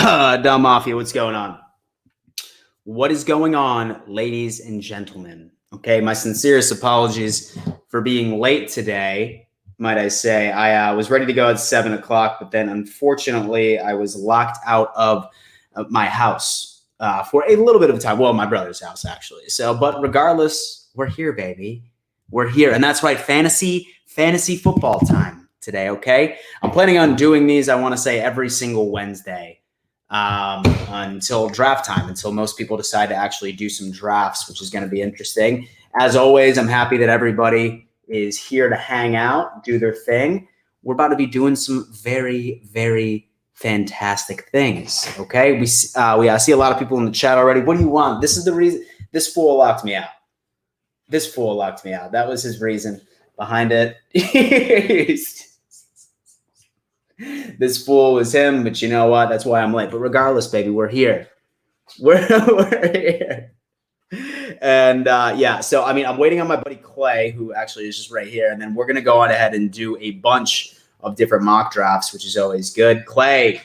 Dumb Mafia, what's going on? What is going on, ladies and gentlemen? Okay, my sincerest apologies for being late today. Might I say, I was ready to go at 7 o'clock, but then unfortunately I was locked out of my house for a little bit of time. Well, my brother's house, actually. So, but regardless, we're here, baby. We're here. And that's right, fantasy football time today, okay? I'm planning on doing these, I want to say, every single Wednesday until draft time, until most people decide to actually do some drafts, which is going to be interesting. As always, I'm happy that everybody is here to hang out, do their thing. We're about to be doing some very, very fantastic things, okay? We see a lot of people in the chat already. What do you want? This is the reason. This fool locked me out. This fool locked me out. That was his reason behind it. This fool was him, but you know what? That's why I'm late. But regardless, baby, we're here. We're here. And yeah, so I mean, I'm waiting on my buddy Clay, who actually is just right here, and then we're gonna go on ahead and do a bunch of different mock drafts, which is always good. Clay,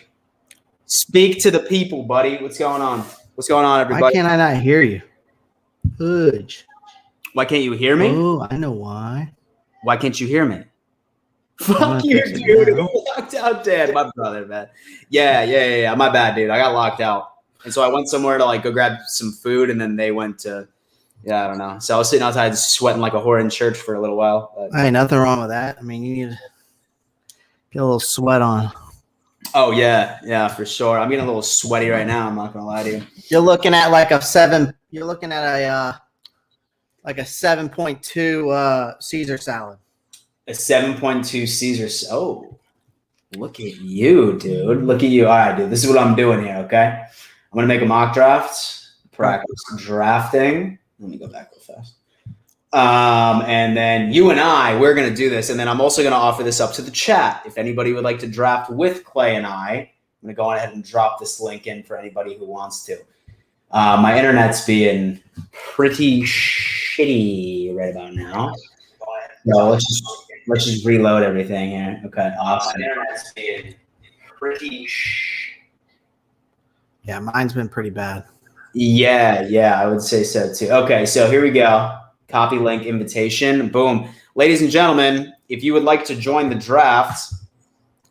speak to the people, buddy. What's going on? What's going on, everybody? Why can't I not hear you? Fudge. Why can't you hear me? Oh, I know why. Why can't you hear me? Fuck you, dude. Who locked out, Dad? My brother, man. Yeah. My bad, dude. I got locked out. And so I went somewhere to like go grab some food, and then they went to, I don't know. So I was sitting outside sweating like a whore in church for a little while. But. Hey, nothing wrong with that. I mean, you need to get a little sweat on. Oh, yeah, for sure. I'm getting a little sweaty right now. I'm not going to lie to you. You're looking at like a 7. You're looking at a 7.2 Caesar salad. A 7.2 Caesar. Oh, look at you, dude. Look at you. All right, dude. This is what I'm doing here, okay? I'm going to make a mock draft, practice drafting. Let me go back real fast. And then you and I, we're going to do this. And then I'm also going to offer this up to the chat. If anybody would like to draft with Clay and I, I'm going to go on ahead and drop this link in for anybody who wants to. My internet's being pretty shitty right about now. No, let's just reload everything here. Okay, awesome. My internet's being pretty Yeah, mine's been pretty bad. Yeah, I would say so too. Okay, so here we go. Copy link invitation. Boom. Ladies and gentlemen, if you would like to join the draft,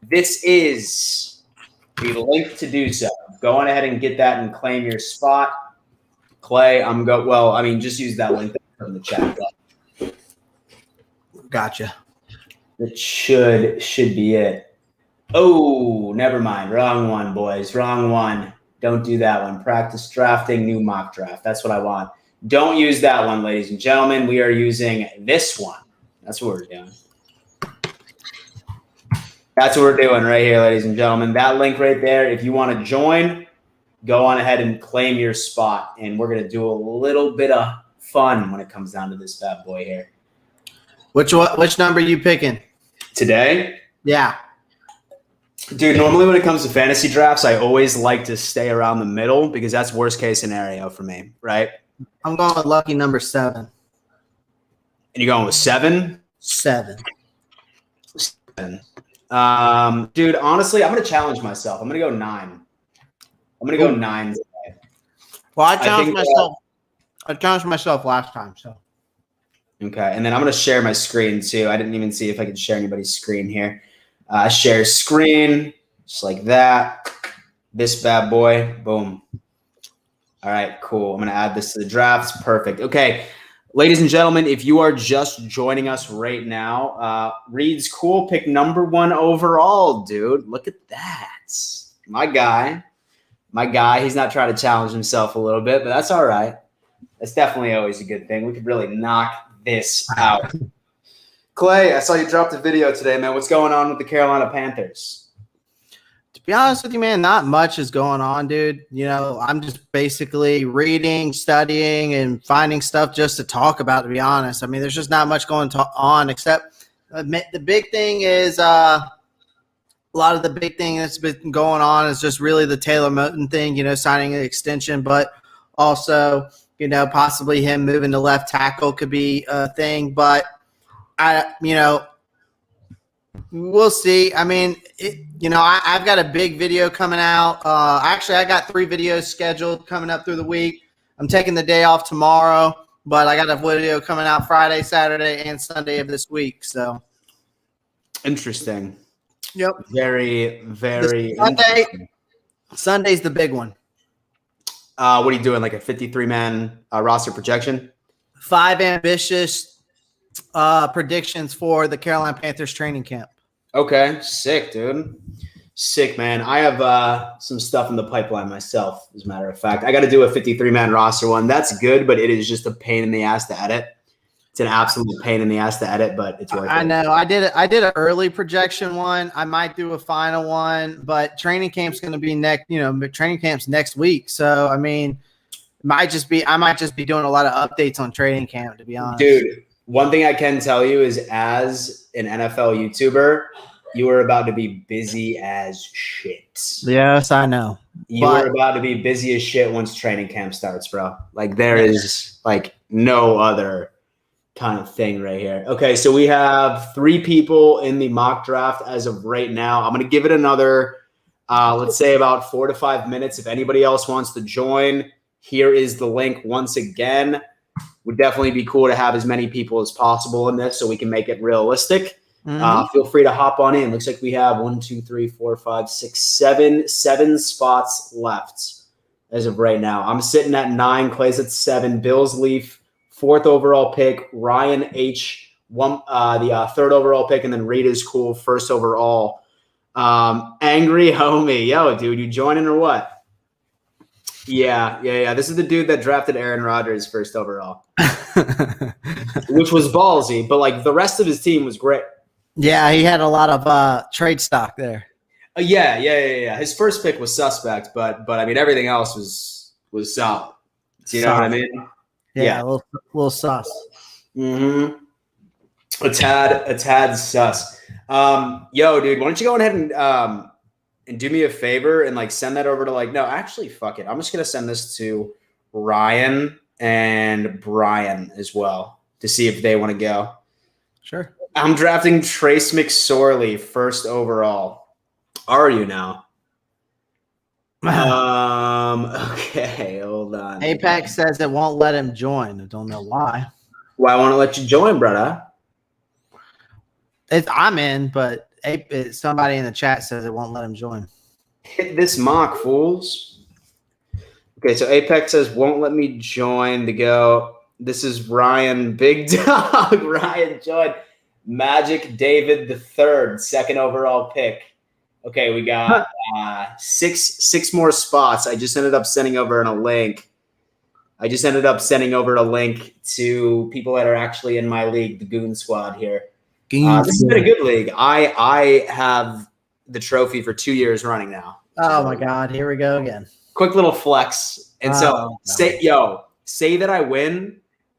this is the link to do so. Go on ahead and get that and claim your spot. Clay, just use that link from the chat. Gotcha. That should be it. Oh, never mind. Wrong one, boys. Wrong one. Don't do that one. Practice drafting, new mock draft. That's what I want. Don't use that one, ladies and gentlemen. We are using this one. That's what we're doing. That's what we're doing right here, ladies and gentlemen. That link right there, if you want to join, go on ahead and claim your spot. And we're going to do a little bit of fun when it comes down to this bad boy here. Which number are you picking? Today? Yeah. Dude, normally when it comes to fantasy drafts, I always like to stay around the middle because that's worst case scenario for me, right? I'm going with lucky number 7. And you're going with 7? 7. Dude, honestly, I'm going to challenge myself. I'm going to go 9. I'm going to go 9 today. Well, I challenged myself. I challenged myself last time, so. Okay, and then I'm going to share my screen too. I didn't even see if I could share anybody's screen here. Share screen, just like that. This bad boy, boom. All right, cool. I'm going to add this to the drafts. Perfect. Okay, ladies and gentlemen, if you are just joining us right now, Reed's cool. Pick number 1 overall, dude. Look at that. My guy. He's not trying to challenge himself a little bit, but that's all right. That's definitely always a good thing. We could really knock this out. Clay, I saw you dropped a video today, man. What's going on with the Carolina Panthers? To be honest with you, man, not much is going on, dude. You know, I'm just basically reading, studying, and finding stuff just to talk about, to be honest. I mean, there's just not much going on except the big thing is a lot of the big thing that's been going on is just really the Taylor Moton thing, you know, signing an extension, but also, you know, possibly him moving to left tackle could be a thing. But, We'll see. I mean, I've got a big video coming out. Actually, I got 3 videos scheduled coming up through the week. I'm taking the day off tomorrow, but I got a video coming out Friday, Saturday, and Sunday of this week. So, Interesting. yep. Very, very interesting. Sunday's the big one. What are you doing? Like a 53-man roster projection? 5 ambitious predictions for the Carolina Panthers training camp. Okay, sick, dude. Sick, man. I have some stuff in the pipeline myself, as a matter of fact. I got to do a 53-man roster one. That's good, but it is just a pain in the ass to edit. It's an absolute pain in the ass to edit, but it's worth it. I know. I did an early projection one. I might do a final one, but training camp's going to be training camp's next week. So, I mean, I might just be doing a lot of updates on training camp, to be honest. Dude, one thing I can tell you is as an NFL YouTuber, you are about to be busy as shit. Yes, I know. You are about to be busy as shit once training camp starts, bro. Like there is like no other kind of thing right here. Okay, so we have 3 people in the mock draft as of right now. I'm going to give it another, let's say about 4 to 5 minutes. If anybody else wants to join, here is the link once again. Would definitely be cool to have as many people as possible in this so we can make it realistic. Feel free to hop on in. Looks like we have 1, 2, 3, 4, 5, 6, 7 spots left as of right now. I'm sitting at 9. Clay's at 7. Bills Leaf, 4th overall pick. Ryan H, the 3rd overall pick, and then Reed is cool, 1st overall. Angry homie, yo, dude, you joining or what? Yeah. This is the dude that drafted Aaron Rodgers 1st overall, which was ballsy, but like the rest of his team was great. Yeah, he had a lot of trade stock there. Yeah. His first pick was suspect, but I mean everything else was solid. Do you know what I mean? Yeah. A little sus. Mm-hmm. A tad sus. Yo, dude, why don't you go ahead and do me a favor and like send that over to no, actually, fuck it. I'm just gonna send this to Ryan and Brian as well to see if they want to go. Sure. I'm drafting Trace McSorley 1st overall. Are you now? Okay, hold on. Apex says it won't let him join. I don't know why. Well, I want to let you join, brother. I'm in, but somebody in the chat says it won't let him join. Hit this mock, fools. Okay, so Apex says won't let me join to go. This is Ryan Big Dog. Ryan joined. Magic David the 3rd, 2nd overall pick. Okay, we got 6 more spots. I just ended up sending over a link. to people that are actually in my league, the Goon Squad here. This has been a good league. I have the trophy for 2 years running now. Oh my God, here we go again. Quick little flex. And say that I win.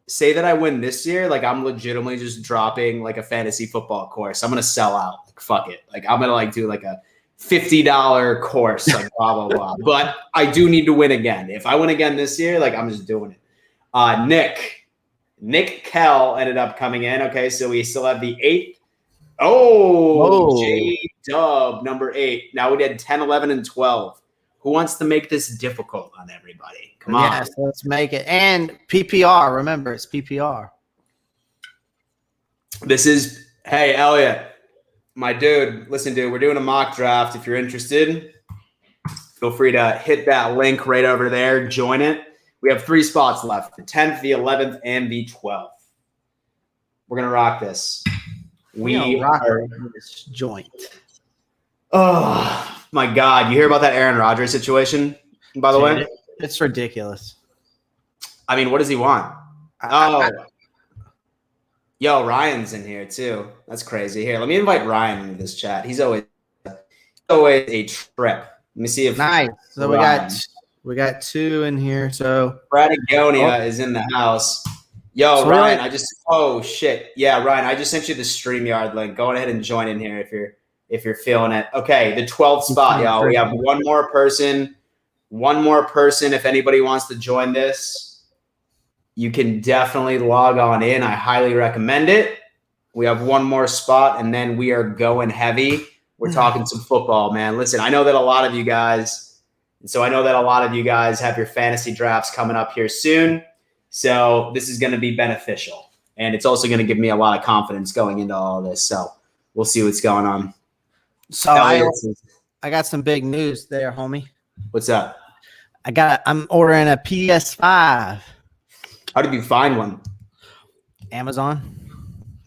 Say that I win this year, like I'm legitimately just dropping like a fantasy football course. I'm gonna sell out. Like, fuck it. Like I'm gonna do like a $50 course, like blah blah blah. But I do need to win again. If I win again this year, like I'm just doing it. Nick Kell ended up coming in. Okay, so we still have the 8th. J-Dub, number 8. Now we did 10, 11, and 12. Who wants to make this difficult on everybody? Come on. Yes, let's make it. And PPR. Remember, it's PPR. Hey, Elliot, my dude. Listen, dude, we're doing a mock draft. If you're interested, feel free to hit that link right over there. Join it. We have 3 spots left, the 10th, the 11th, and the 12th. We're going to rock this. We are this joint. Oh, my God. You hear about that Aaron Rodgers situation, by the way? It's ridiculous. I mean, what does he want? Yo, Ryan's in here, too. That's crazy. Here, let me invite Ryan into this chat. He's always a trip. Let me see if nice. So we got 2 in here. So Bradagonia is in the house. Yo, so Ryan, shit. Yeah, Ryan, I just sent you the StreamYard link. Go ahead and join in here if you're feeling it. Okay, the 12th spot, y'all. We have one more person. If anybody wants to join this, you can definitely log on in. I highly recommend it. We have one more spot, and then we are going heavy. We're talking some football, man. Listen, I know that a lot of you guys have your fantasy drafts coming up here soon. So this is going to be beneficial. And it's also going to give me a lot of confidence going into all of this. So we'll see what's going on. So I got some big news there, homie. What's up? I'm ordering a PS5. How did you find one? Amazon.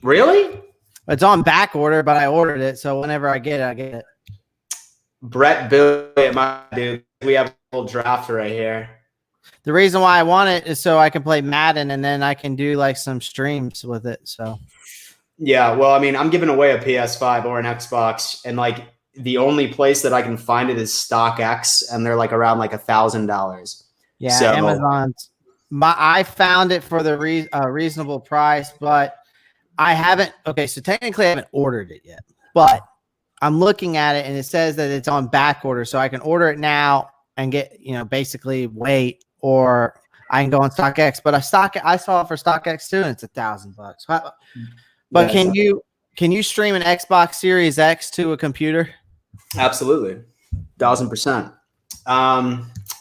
Really? It's on back order, but I ordered it. So whenever I get it, I get it. Brett Billy, my dude. We have a little draft right here. The reason why I want it is so I can play Madden and then I can do like some streams with it. So yeah, well, I mean, I'm giving away a PS5 or an Xbox, and like the only place that I can find it is StockX, and they're like around like $1,000. Yeah, so, Amazon's. I found it for the reasonable price, but I haven't. Okay, so technically I haven't ordered it yet, but I'm looking at it and it says that it's on back order, so I can order it now and get, basically wait, or I can go on StockX. But I saw it for StockX too, and it's $1,000. But yeah, can you stream an Xbox Series X to a computer? Absolutely, 1,000%.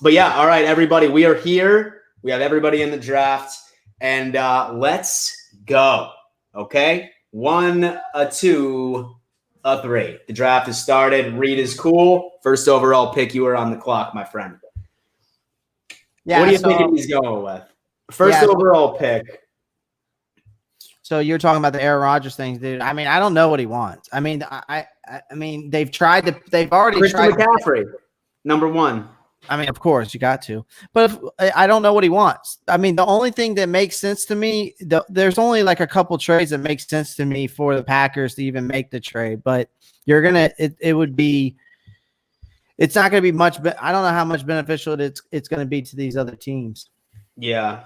But yeah, all right, everybody, we are here. We have everybody in the draft, and let's go. Okay, 1, 2, 3. The draft is started. Reed is cool. First overall pick. You are on the clock, my friend. Yeah. What do you think he's going with? First overall pick. So you're talking about the Aaron Rodgers things, dude. I mean, I don't know what he wants. I mean, I mean, they've already Christian McCaffrey, number 1. I mean, of course, you got to. But I don't know what he wants. I mean, the only thing that makes sense to me, there's only like a couple trades that make sense to me for the Packers to even make the trade. But it's not going to be much. I don't know how much beneficial it's going to be to these other teams. Yeah.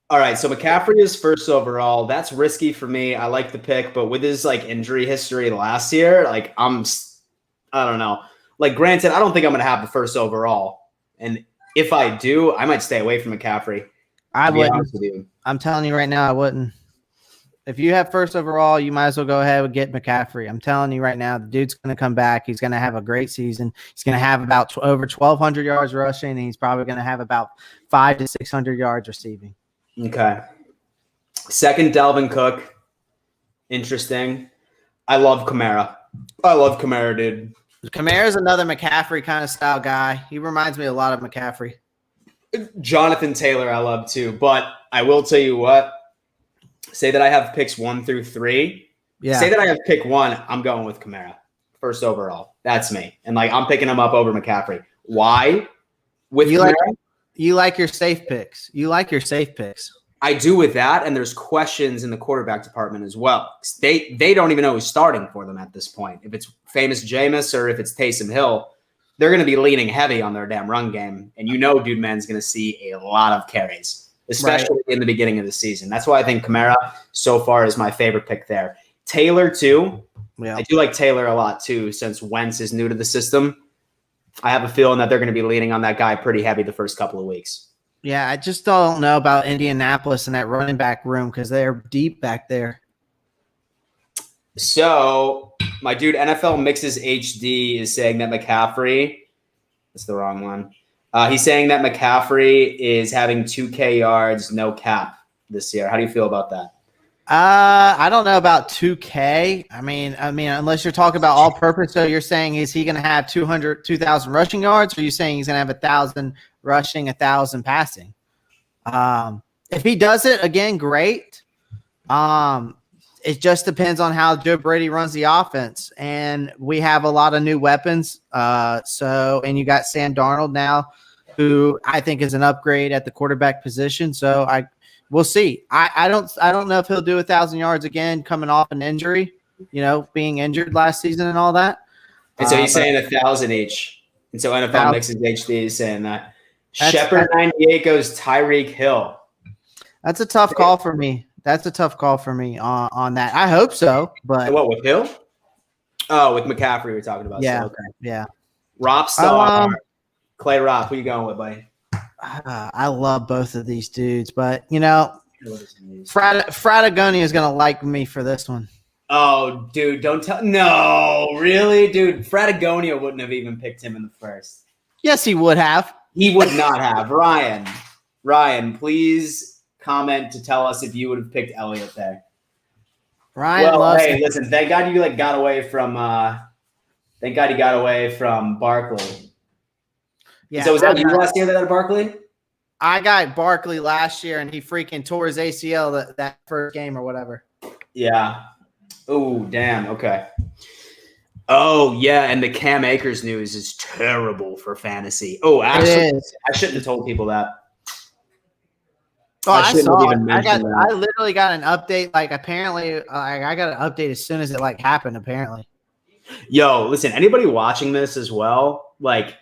All right, so McCaffrey is first overall. That's risky for me. I like the pick, but with his like injury history last year, like I don't know. Like, granted, I don't think I'm going to have the first overall. And if I do, I might stay away from McCaffrey. I wouldn't. I'm telling you right now, I wouldn't. If you have first overall, you might as well go ahead and get McCaffrey. I'm telling you right now, the dude's going to come back. He's going to have a great season. He's going to have about over 1,200 yards rushing, and he's probably going to have about 500 to 600 yards receiving. Okay. Second, Dalvin Cook. Interesting. I love Kamara. Dude. Kamara's another McCaffrey kind of style guy. He reminds me a lot of McCaffrey. Jonathan Taylor I love too, but I will tell you what. Say that I have picks 1 through 3. Yeah. Say that I have pick 1, I'm going with Kamara. First overall. That's me. And like I'm picking him up over McCaffrey. Why? You like your safe picks. I do with that, and there's questions in the quarterback department as well. They don't even know who's starting for them at this point. If it's famous Jameis or if it's Taysom Hill, they're going to be leaning heavy on their damn run game. And Dude Man's going to see a lot of carries, especially in the beginning of the season. That's why I think Kamara so far is my favorite pick there. Taylor, too. Yeah. I do like Taylor a lot, too, since Wentz is new to the system. I have a feeling that they're going to be leaning on that guy pretty heavy the first couple of weeks. Yeah, I just don't know about Indianapolis and that running back room because they're deep back there. So, my dude, NFL Mixes HD is saying that McCaffrey – that's the wrong one. He's saying that McCaffrey is having 2K yards, no cap this year. How do you feel about that? I don't know about 2K. I mean, unless you're talking about all-purpose, so you're saying is he going to have 2,000 rushing yards, or are you saying he's going to have 1,000 rushing, 1,000 passing? If he does it again, great. It just depends on how Joe Brady runs the offense, and we have a lot of new weapons. And you got Sam Darnold now, who I think is an upgrade at the quarterback position. So we'll see. I don't know if he'll do 1,000 yards again coming off an injury, being injured last season and all that. And so he's saying 1,000 each. And so NFL Mixes HD is saying that. Shepard 98 goes Tyreek Hill. That's a tough call for me. On that. I hope so. But what, with Hill? Oh, with McCaffrey we're talking about. Yeah. So, okay. Yeah. Ropstar. Clay Rop, who you going with, buddy? I love both of these dudes, but Fratagonia is gonna like me for this one. Oh, dude, don't tell. No, really, dude. Fratagonia wouldn't have even picked him in the first. Yes, he would have. He would not have. Ryan, please comment to tell us if you would have picked Elliott there. Ryan loves hey, him. listen. Thank God you got away from. Thank God you got away from Barkley. Yeah. So was that you last year that had Barkley? I got Barkley last year, and he freaking tore his ACL that first game or whatever. Yeah. Oh, damn. Okay. Oh, yeah. And the Cam Akers news is terrible for fantasy. Oh, actually, I shouldn't have told people that. Oh, I saw it. I literally got an update. Like, apparently, I got an update as soon as it happened. Apparently. Yo, listen. Anybody watching this as well? Like,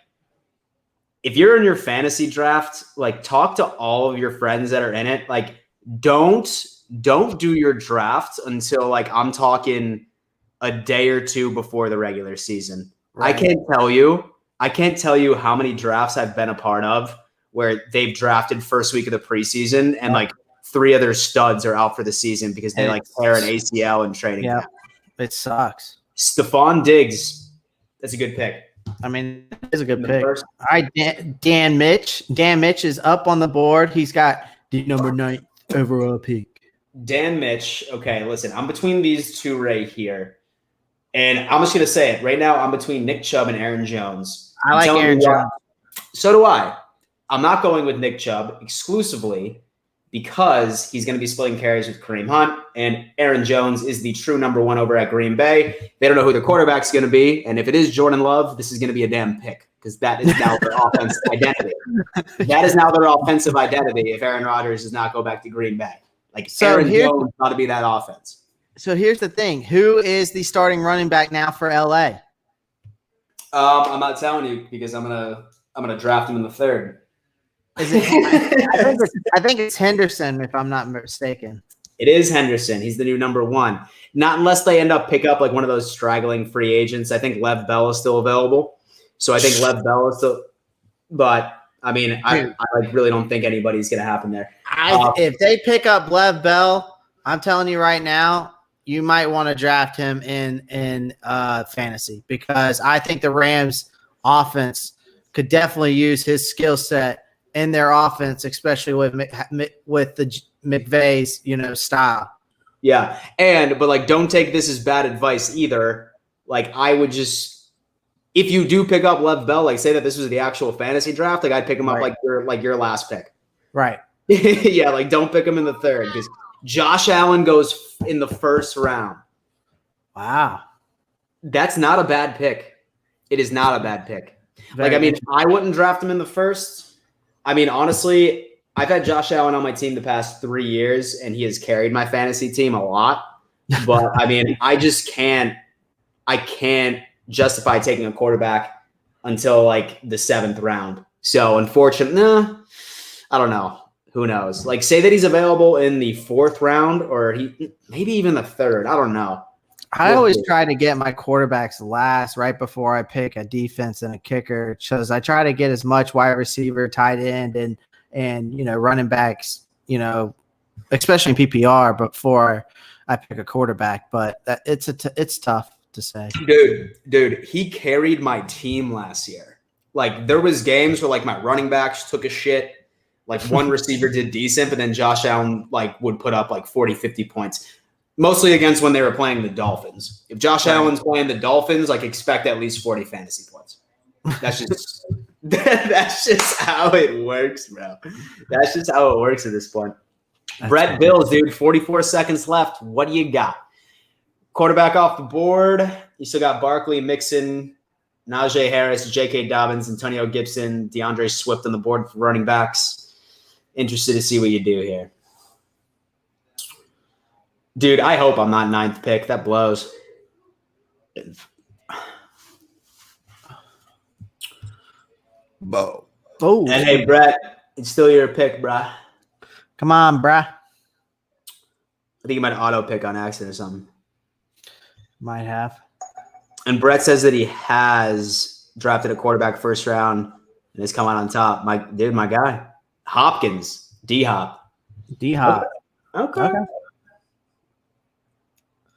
if you're in your fantasy draft, like, talk to all of your friends that are in it. Like, don't do your draft until like I'm talking a day or two before the regular season. Right. I can't tell you how many drafts I've been a part of where they've drafted first week of the preseason and like 3 other studs are out for the season because they like tear an ACL in training camp. It sucks. Stephon Diggs, that's a good pick. I mean, it is a good pick. All right, Dan Mitch. Dan Mitch is up on the board. He's got the number 9 overall pick. Dan Mitch. Okay, listen, I'm between these two right here. And I'm just going to say it. Right now, I'm between Nick Chubb and Aaron Jones. I like Aaron Jones. So do I. I'm not going with Nick Chubb exclusively because he's going to be splitting carries with Kareem Hunt, and Aaron Jones is the true number 1 over at Green Bay. They don't know who the quarterback's going to be, and if it is Jordan Love, this is going to be a damn pick because that is now their offensive identity. That is now their offensive identity if Aaron Rodgers does not go back to Green Bay. Like, so Aaron Jones ought to be that offense. So here's the thing. Who is the starting running back now for LA? I'm not telling you because I'm gonna draft him in the 3rd. Is it? I think it's Henderson, if I'm not mistaken. It is Henderson. He's the new number 1. Not unless they end up pick up like one of those straggling free agents. I think Lev Bell is still available. So I think Lev Bell is still. But I mean, I really don't think anybody's going to happen there. If they pick up Lev Bell, I'm telling you right now, you might want to draft him in fantasy because I think the Rams offense could definitely use his skill set in their offense, especially with the McVay's style. Yeah, but like, don't take this as bad advice either. Like, I would just, if you do pick up Lev Bell, like say that this was the actual fantasy draft, like I'd pick him up like your last pick. Right. Yeah, like don't pick him in the 3rd because Josh Allen goes in the 1st round. Wow. That's not a bad pick. It is not a bad pick. Like, I mean, I wouldn't draft him in the 1st. I mean, honestly, I've had Josh Allen on my team the past 3 years, and he has carried my fantasy team a lot. But, I mean, I can't justify taking a quarterback until, like, the 7th round. So, unfortunately, I don't know. Who knows? Like, say that he's available in the 4th round or maybe even the 3rd. I don't know. I always try to get my quarterbacks last, right before I pick a defense and a kicker, because I try to get as much wide receiver, tight end, and running backs, especially in PPR before I pick a quarterback. But it's tough to say. Dude, he carried my team last year. Like, there was games where like my running backs took a shit. Like, one receiver did decent, but then Josh Allen like would put up like 40, 50 points. Mostly against when they were playing the Dolphins. If Josh Allen's playing the Dolphins, like expect at least 40 fantasy points. That's just that's just how it works, bro. That's just how it works at this point. Brett Bills, dude, 44 seconds left. What do you got? Quarterback off the board. You still got Barkley, Mixon, Najee Harris, J.K. Dobbins, Antonio Gibson, DeAndre Swift on the board for running backs. Interested to see what you do here. Dude, I hope I'm not 9th pick. That blows. Bo. Oh. And hey, Brett, it's still your pick, bruh. Come on, bruh. I think you might auto pick on accident or something. Might have. And Brett says that he has drafted a quarterback 1st round and has come out on top. My guy. Hopkins. D-Hop. D-Hop. Okay.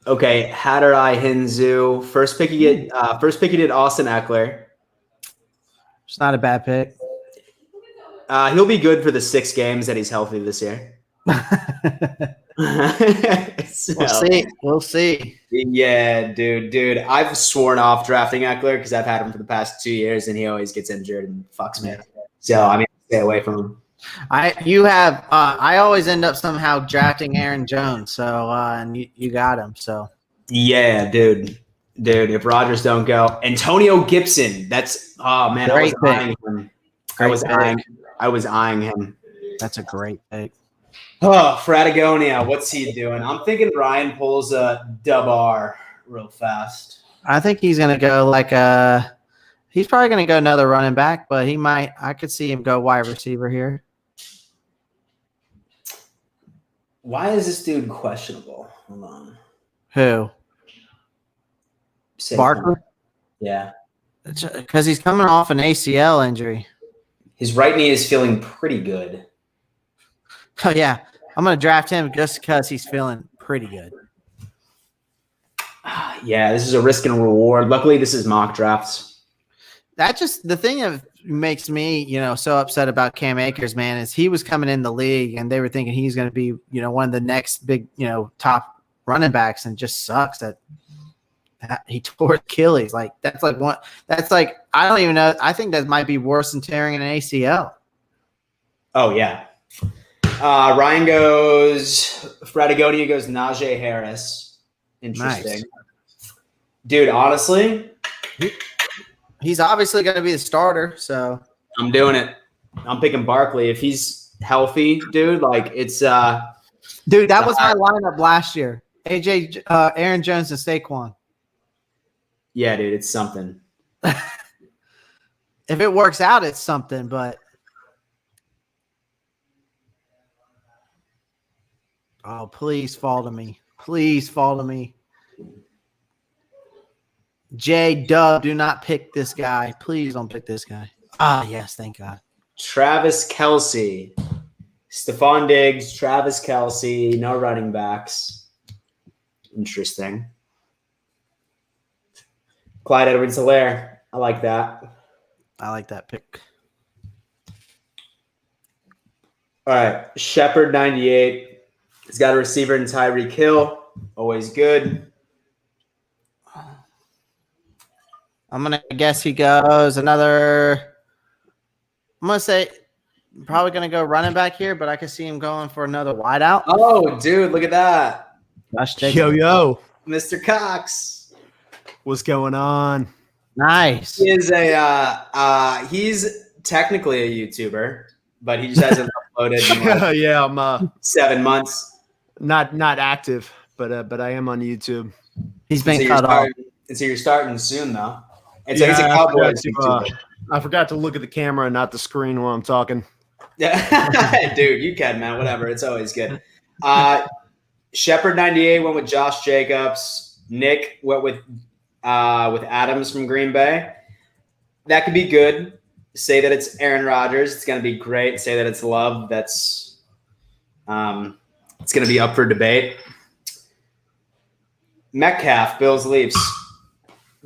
Okay, Hatterai Hinzu. First pick you did Austin Eckler. It's not a bad pick. He'll be good for the 6 games that he's healthy this year. We'll see. We'll see. Yeah, dude. I've sworn off drafting Eckler because I've had him for the past 2 years, and he always gets injured and fucks me. So I mean, stay away from him. I always end up somehow drafting Aaron Jones. So and you got him. So yeah, dude. If Rodgers don't go, Antonio Gibson. That's man, Great I was eyeing him. That's a great pick. Oh, Fratagonia, what's he doing? I'm thinking Ryan pulls a dub R real fast. I think he's gonna go he's probably gonna go another running back, but he might. I could see him go wide receiver here. Why is this dude questionable? Hold on. Who? Barker? Yeah. Because he's coming off an ACL injury. His right knee is feeling pretty good. Oh, yeah. I'm going to draft him just because he's feeling pretty good. Yeah, this is a risk and reward. Luckily, this is mock drafts. That just the thing that makes me, so upset about Cam Akers, man, is he was coming in the league and they were thinking he's going to be, one of the next big, top running backs, and just sucks that he tore Achilles. I don't even know. I think that might be worse than tearing an ACL. Oh, yeah. Ryan goes, Fratagonia goes Najee Harris. Interesting. Nice. Dude, honestly, he's obviously going to be the starter, so I'm doing it. I'm picking Barkley. If he's healthy, dude, it's dude, that was my lineup last year. AJ, Aaron Jones, and Saquon. Yeah, dude, it's something. If it works out, it's something, but oh, please fall to me. Please fall to me. J-Dub, do not pick this guy. Please don't pick this guy. Ah, yes, thank God. Travis Kelce. Stephon Diggs, Travis Kelce, no running backs. Interesting. Clyde Edwards-Helaire. I like that. I like that pick. All right. Shepard, 98. He's got a receiver in Tyreek Hill. Always good. I'm going to guess he goes another – I'm going to say probably going to go running back here, but I can see him going for another wideout. Oh, dude, look at that. Yo. Mr. Cox. What's going on? Nice. He is he's technically a YouTuber, but he just hasn't uploaded in yeah, I'm 7 months. Not active, but I am on YouTube. He's been cut off. So you're starting soon, though. And so he's a Cowboys YouTuber. I forgot to look at the camera and not the screen while I'm talking. Yeah, dude, you can, man. Whatever. It's always good. Shepard 98 went with Josh Jacobs. Nick went with Adams from Green Bay. That could be good. Say that it's Aaron Rodgers. It's going to be great. Say that it's Love. That's it's going to be up for debate. Metcalf, Bills, Leafs.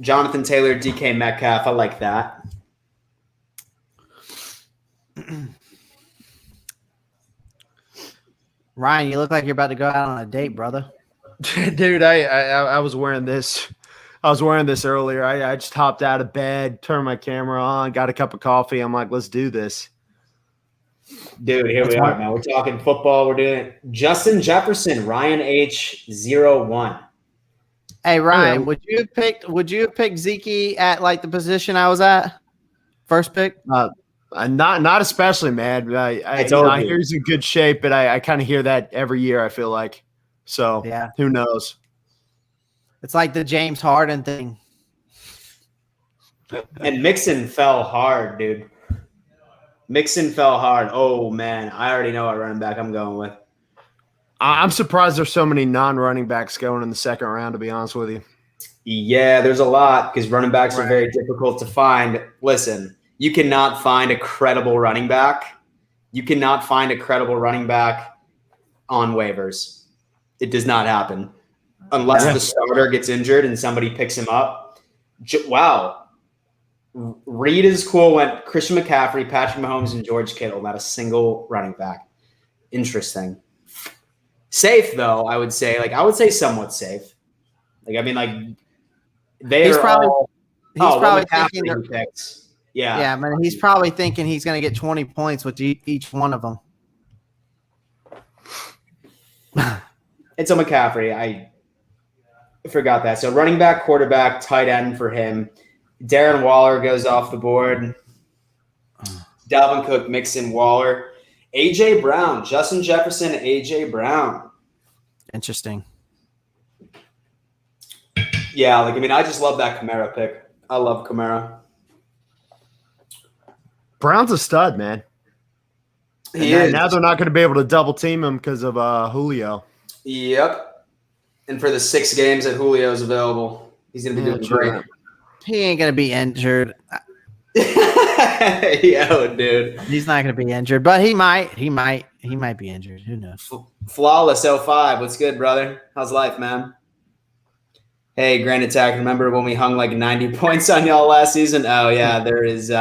Jonathan Taylor, DK Metcalf. I like that. Ryan, you look like you're about to go out on a date, brother. Dude, I was wearing this. I was wearing this earlier. I just hopped out of bed, turned my camera on, got a cup of coffee. I'm like, let's do this. Dude, here we are, man. We're talking football. We're doing it. Justin Jefferson, Ryan H01. Hey, Ryan, would you have picked Zeke at the position I was at? First pick? Not especially, man. I hear he's in good shape, but I kind of hear that every year, I feel like. So, yeah, who knows? It's like the James Harden thing. And Mixon fell hard, dude. Mixon fell hard. Oh, man. I already know what running back I'm going with. I'm surprised there's so many non-running backs going in the second round, to be honest with you. Yeah, there's a lot because running backs are very difficult to find. Listen, you cannot find a credible running back. on waivers. It does not happen unless the starter gets injured and somebody picks him up. Wow. Reed is cool. Went Christian McCaffrey, Patrick Mahomes, and George Kittle. Not a single running back. Interesting. Safe though, I would say. I would say somewhat safe. He's probably thinking who picks. Yeah. Yeah, man. He's probably thinking he's going to get 20 points with each one of them. It's a McCaffrey. I forgot that. So running back, quarterback, tight end for him. Darren Waller goes off the board. Dalvin Cook, Mixon, Waller. A.J. Brown. Justin Jefferson, A.J. Brown. Interesting. Yeah, I just love that Kamara pick. I love Kamara. Brown's a stud, man. He is. Now they're not going to be able to double team him because of Julio. Yep. And for the 6 games that Julio's available, he's going to be doing great. He ain't going to be injured. Yo, dude. He's not going to be injured, but he might. He might be injured. Who knows? Flawless 05. What's good, brother? How's life, man? Hey, Grand Attack. Remember when we hung 90 points on y'all last season? Oh, yeah. There is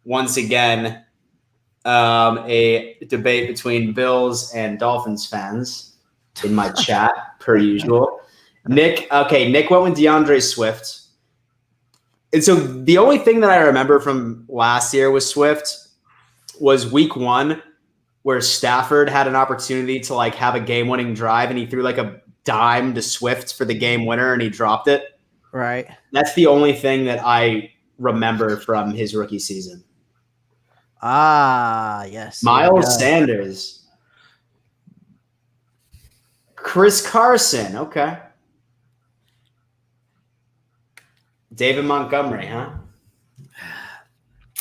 once again a debate between Bills and Dolphins fans in my chat, per usual. Nick went with DeAndre Swift. And so the only thing that I remember from last year with Swift was week 1 where Stafford had an opportunity to have a game-winning drive and he threw a dime to Swift for the game winner and he dropped it. Right. That's the only thing that I remember from his rookie season. Ah, yes. Miles Sanders. Chris Carson. Okay. David Montgomery, huh?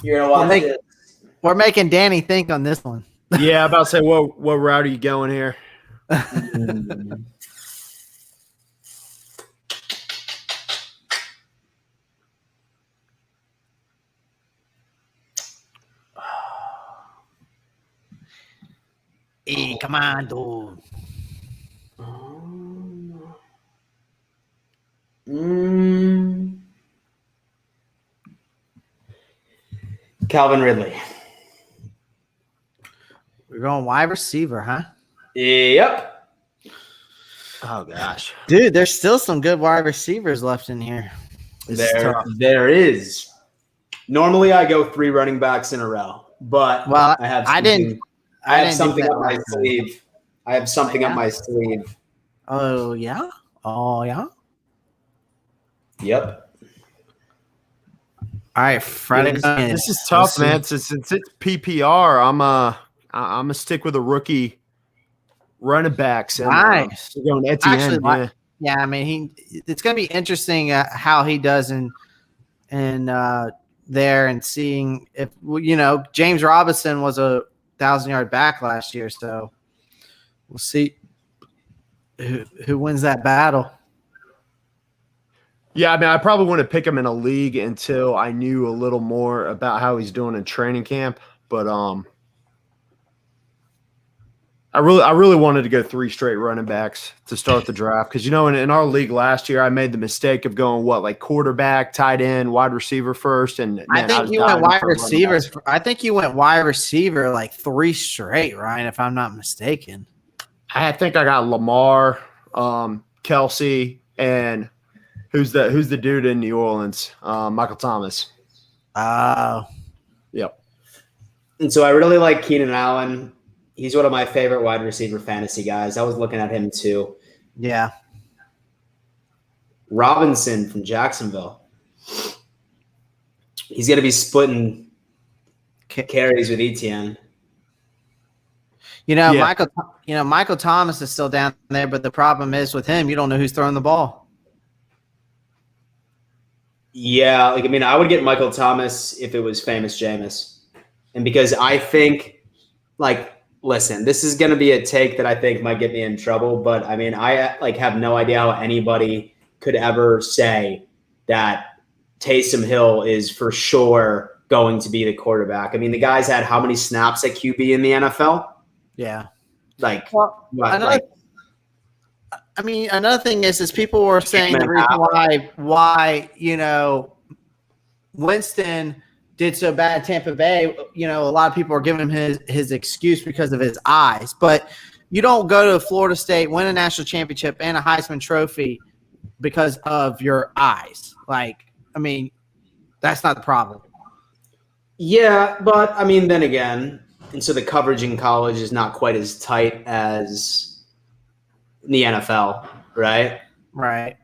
You're going to watch it. We're making Danny think on this one. Yeah, I'm about to say, what route are you going here? Hey, come on, dude. Calvin Ridley. We're going wide receiver, huh? Yep. Oh, gosh. Dude, there's still some good wide receivers left in here. There is. Normally, I go 3 running backs in a row, but I have something up my sleeve. I have something up my sleeve. Oh, yeah? Oh, yeah? Yep. All right, Friday. This is tough, man. Since it's PPR, I'm gonna stick with a rookie running backs. Nice. We're going Etienne. Yeah, I mean, it's gonna be interesting how he does in there and seeing if James Robinson was a 1,000-yard back last year, so we'll see who wins that battle. Yeah, I mean, I probably wouldn't pick him in a league until I knew a little more about how he's doing in training camp. But I really wanted to go 3 straight running backs to start the draft because in our league last year I made the mistake of going quarterback, tight end, wide receiver first, and I think you went wide receivers. I think you went wide receiver 3 straight, Ryan, if I'm not mistaken. I think I got Lamar, Kelsey, and who's the dude in New Orleans? Michael Thomas. Oh. Yep. And so I really like Keenan Allen. He's one of my favorite wide receiver fantasy guys. I was looking at him too. Yeah. Robinson from Jacksonville. He's going to be splitting carries with Etienne. Michael Thomas is still down there, but the problem is with him, you don't know who's throwing the ball. Yeah, I would get Michael Thomas if it was famous Jameis. And because I think, listen, this is going to be a take that I think might get me in trouble, but I have no idea how anybody could ever say that Taysom Hill is for sure going to be the quarterback. The guy's had how many snaps at QB in the NFL? Yeah. Like, Well, what? another another thing is people were saying the reason why Winston did so bad at Tampa Bay. A lot of people are giving him his excuse because of his eyes, but you don't go to Florida State, win a national championship and a Heisman Trophy because of your eyes. That's not the problem. Yeah, but then again, and so the coverage in college is not quite as tight as the NFL, right? Right.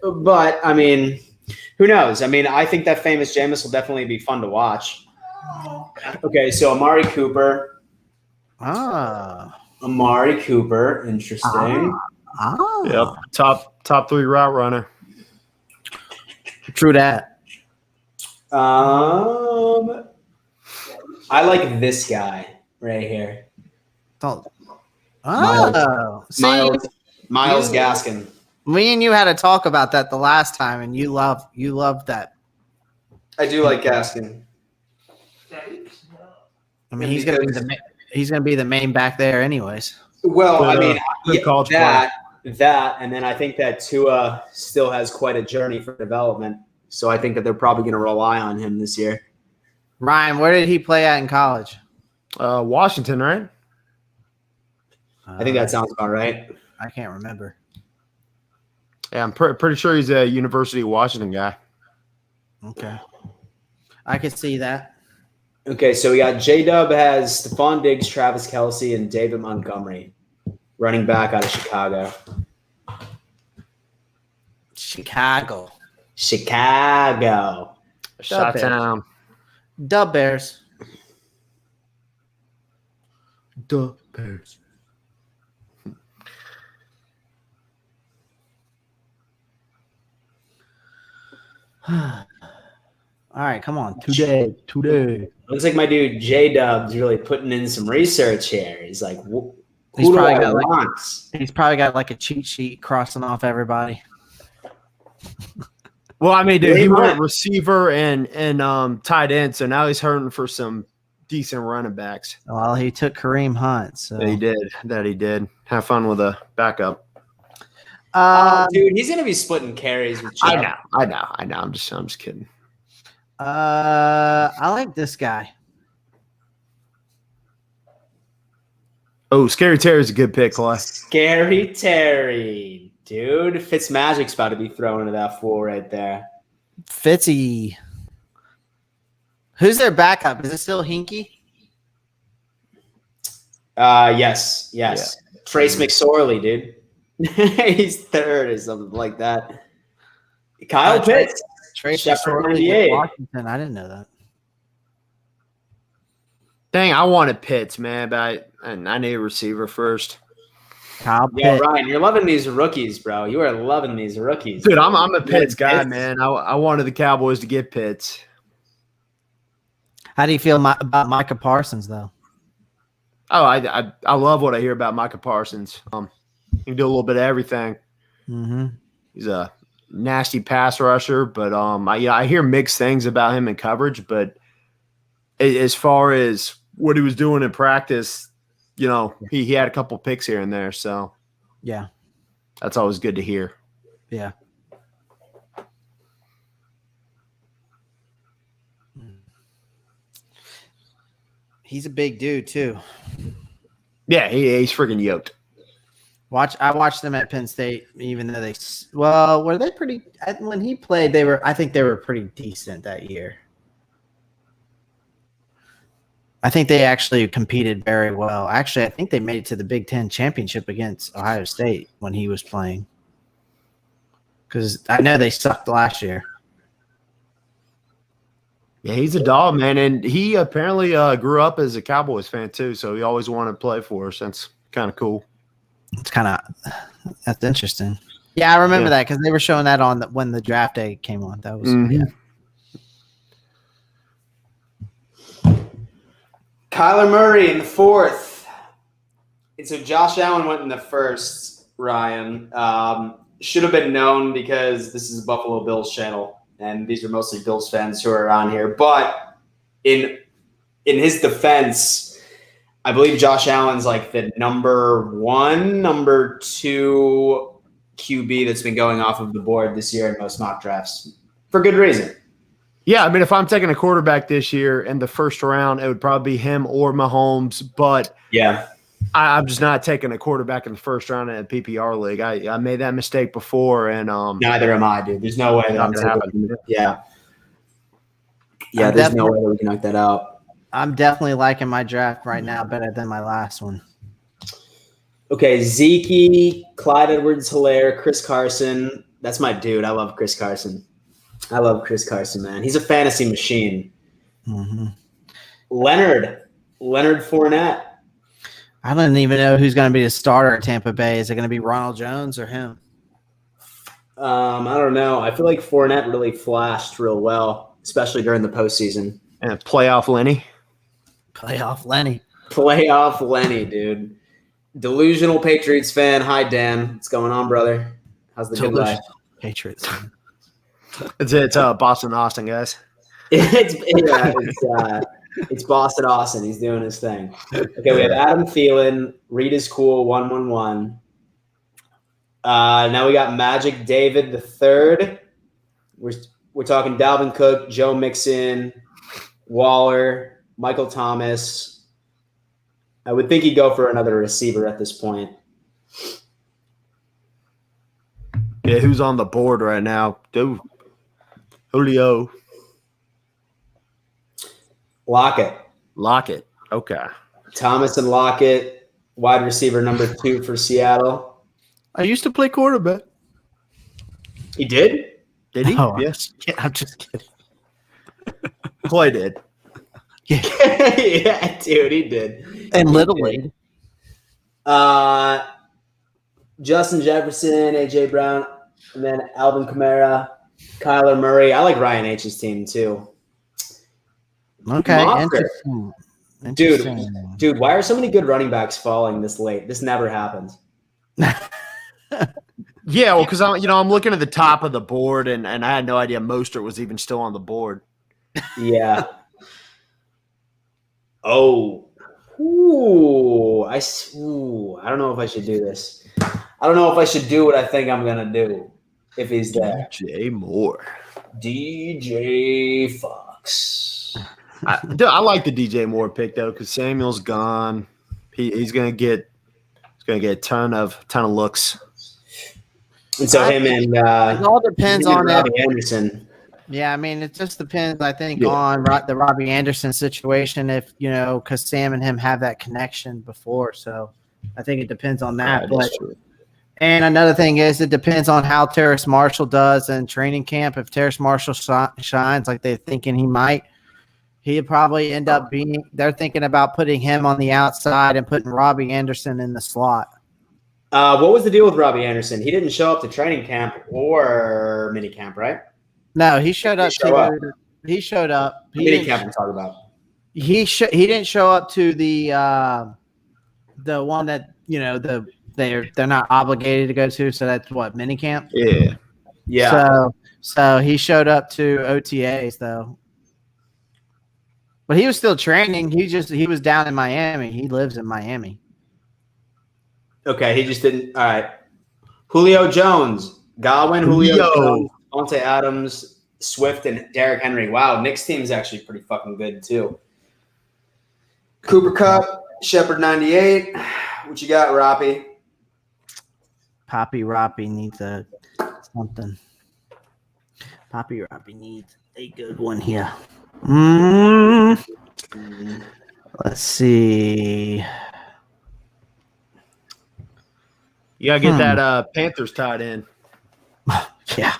But who knows? I think that famous Jameis will definitely be fun to watch. Okay, so Amari Cooper. Amari Cooper, interesting. Yep, top 3 route runner. True that. I like this guy right here. Miles Gaskin. Me and you had a talk about that the last time, and you love that. I do like Gaskin. He's gonna be the main back there, anyways. Well, that, and then I think that Tua still has quite a journey for development. So I think that they're probably going to rely on him this year. Ryan, where did he play at in college? Washington, right? I think that sounds about right. I can't remember. Yeah, I'm pretty sure he's a University of Washington guy. Okay. I could see that. Okay, so we got J-Dub has Stephon Diggs, Travis Kelce, and David Montgomery, running back out of Chicago. Chicago. Shot-town. Dub Bears. All right, come on. Today. Looks like my dude J-Dub's really putting in some research here. He's like, he's probably got like a cheat sheet crossing off everybody. Well, dude, he went receiver and tight end, so now he's hurting for some decent running backs. Well, he took Kareem Hunt. So he did. Have fun with a backup. Dude, he's gonna be splitting carries with Chubb. I know. I'm just kidding. I like this guy. Oh, Scary Terry's a good pick, Clay. Scary Terry, dude. Fitzmagic's about to be thrown into that fool right there. Fitzy. Who's their backup? Is it still Hinkie? Yes. Yeah. Trace McSorley, dude. He's third or something like that. Kyle Pitts. Trace McSorley, Washington. I didn't know that. Dang, I wanted Pitts, man, but I need a receiver first. Kyle Pitts. Yeah, Ryan, you're loving these rookies, bro. You are loving these rookies. Dude, I'm a Pitts guy, man. I wanted the Cowboys to get Pitts. How do you feel about Micah Parsons, though? Oh, I love what I hear about Micah Parsons. He can do a little bit of everything. Mm-hmm. He's a nasty pass rusher, but I hear mixed things about him in coverage. But as far as what he was doing in practice, he had a couple picks here and there. So yeah, that's always good to hear. Yeah. He's a big dude too. Yeah, he's freaking yoked. I watched them at Penn State, even though were they pretty when he played, I think they were pretty decent that year. I think they actually competed very well. Actually, I think they made it to the Big Ten championship against Ohio State when he was playing. Because I know they sucked last year. Yeah, he's a dog, man. And he apparently grew up as a Cowboys fan, too. So he always wanted to play for us. That's kind of cool. That's interesting. Yeah, I remember that because they were showing that on when the draft day came on. That was yeah. Kyler Murray in the 4th. And so Josh Allen went in the 1st, Ryan. Should have been known because this is a Buffalo Bills channel, and these are mostly Bills fans who are on here. But in his defense, I believe Josh Allen's like the number 1, number 2 QB that's been going off of the board this year in most mock drafts for good reason. Yeah, I mean, if I'm taking a quarterback this year in the first round, it would probably be him or Mahomes. But yeah, I'm just not taking a quarterback in the first round in a PPR league. I made that mistake before, and neither am I, dude. There's no way that not I'm gonna happen. taking. Yeah, there's no way that we can knock that out. I'm definitely liking my draft right now better than my last one. Okay, Zeke, Clyde Edwards-Helaire, Chris Carson. That's my dude. I love Chris Carson. Man. He's a fantasy machine. Mm-hmm. Leonard Fournette. I don't even know who's going to be the starter at Tampa Bay. Is it going to be Ronald Jones or him? I don't know. I feel like Fournette really flashed real well, especially during the postseason. And playoff Lenny. Playoff Lenny, dude. Delusional Patriots fan. Hi, Dan. What's going on, brother? How's the good life? Patriots. It's Boston Austin, guys. It's Boston Austin. He's doing his thing. Okay, we have Adam Thielen. Reed is cool. 111. Now we got Magic David the third. We're talking Dalvin Cook, Joe Mixon, Waller, Michael Thomas. I would think he'd go for another receiver at this point. Yeah, who's on the board right now? Dude, Julio. Lockett. Okay. Thomas and Lockett, wide receiver number 2 for Seattle. I used to play quarterback. He did? Did he? No, Yes. I'm just kidding. Clay did. Yeah. Yeah, dude, he did. And Little League. Justin Jefferson, AJ Brown, and then Alvin Kamara, Kyler Murray. I like Ryan H's team too. Okay, Monster. interesting. Dude, why are so many good running backs falling this late? This never happens. Yeah, well, because I'm looking at the top of the board, and I had no idea Mostert was even still on the board. Yeah. Oh. I don't know if I should do this. I don't know if I should do what I think I'm gonna do if he's there. DJ Moore. DJ Fox. I like the DJ Moore pick though, because Samuel's gone. He's gonna get a ton of looks. And so him and it all depends on Robbie Anderson. Yeah, I mean, it just depends, I think, on the Robbie Anderson situation, if, because Sam and him have that connection before. So I think it depends on that. And another thing is it depends on how Terrace Marshall does in training camp. If Terrace Marshall shines like they're thinking he might, he'd probably end up being – they're thinking about putting him on the outside and putting Robbie Anderson in the slot. What was the deal with Robbie Anderson? He didn't show up to training camp or mini camp, right? No, he showed up. He showed up. Mini camp I'm talking about. He didn't show up to the one that they're not obligated to go to. So that's what, mini camp. Yeah. So he showed up to OTAs though, but he was still training. He was down in Miami. He lives in Miami. Okay, he just didn't. All right. Julio Jones, Godwin, Julio Jones, Devontae Adams, Swift, and Derrick Henry. Wow, Nick's team is actually pretty fucking good too. Cooper Kupp, Shepard 98. What you got, Roppy? Poppy Roppy needs something. Poppy Roppy needs a good one here. Let's see. You gotta get that Panthers tight end. Yeah.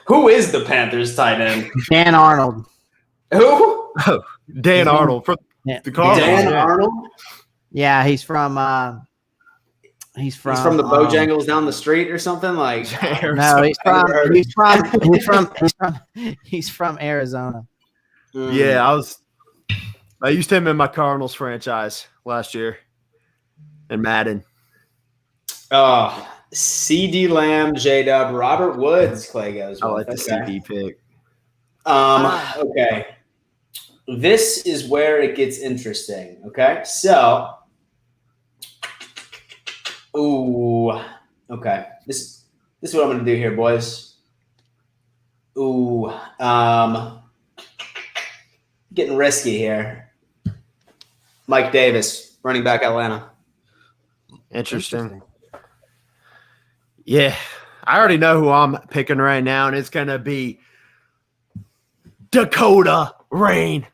Who is the Panthers tight end? Dan Arnold. Who? Oh, Dan Arnold from the Cardinals. Dan Arnold? Yeah, he's from the Bojangles down the street or something like. No, he's from Arizona. Yeah, I used him in my Cardinals franchise last year in Madden. Oh, CD Lamb, J-Dub, Robert Woods, Clay goes. I like the CD pick. Okay. this is where it gets interesting. Okay, so, okay. This is what I'm gonna do here, boys. Getting risky here. Mike Davis, running back, Atlanta. Interesting. Yeah, I already know who I'm picking right now, and it's gonna be Dakota Rain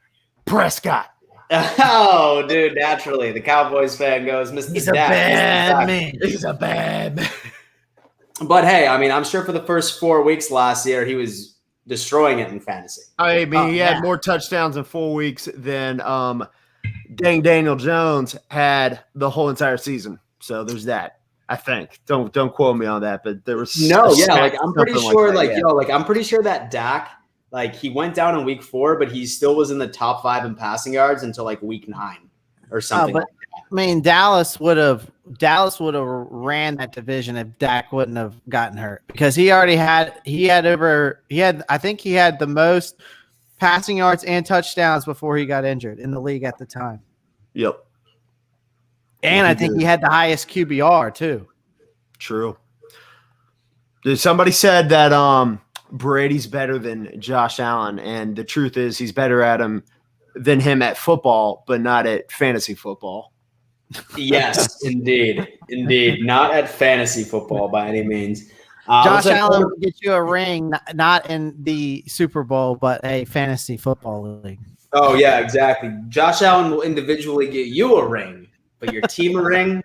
Prescott. Oh, dude, naturally, the Cowboys fan goes, Mr. He's a Dak, bad Mr. Dak. man. He's a bad man. But hey, I mean, I'm sure for the first 4 weeks last year, he was destroying it in fantasy. I mean, he yeah. had more touchdowns in 4 weeks than Daniel Jones had the whole entire season. So there's that. I think. Don't quote me on that, but there was I'm pretty sure, that, I'm pretty sure that Dak, like, he went down in week 4, but he still was in the top 5 in passing yards until like week 9 or something. But I mean, Dallas would have ran that division if Dak wouldn't have gotten hurt, because I think he had the most passing yards and touchdowns before he got injured in the league at the time. Yep. And I think he had the highest QBR too. True. Dude, somebody said that Brady's better than Josh Allen, and the truth is he's better at him than him at football, but not at fantasy football. Yes, indeed. Not at fantasy football by any means. Josh Allen will get you a ring, not in the Super Bowl, but a fantasy football league. Oh, yeah, exactly. Josh Allen will individually get you a ring, but your team a ring,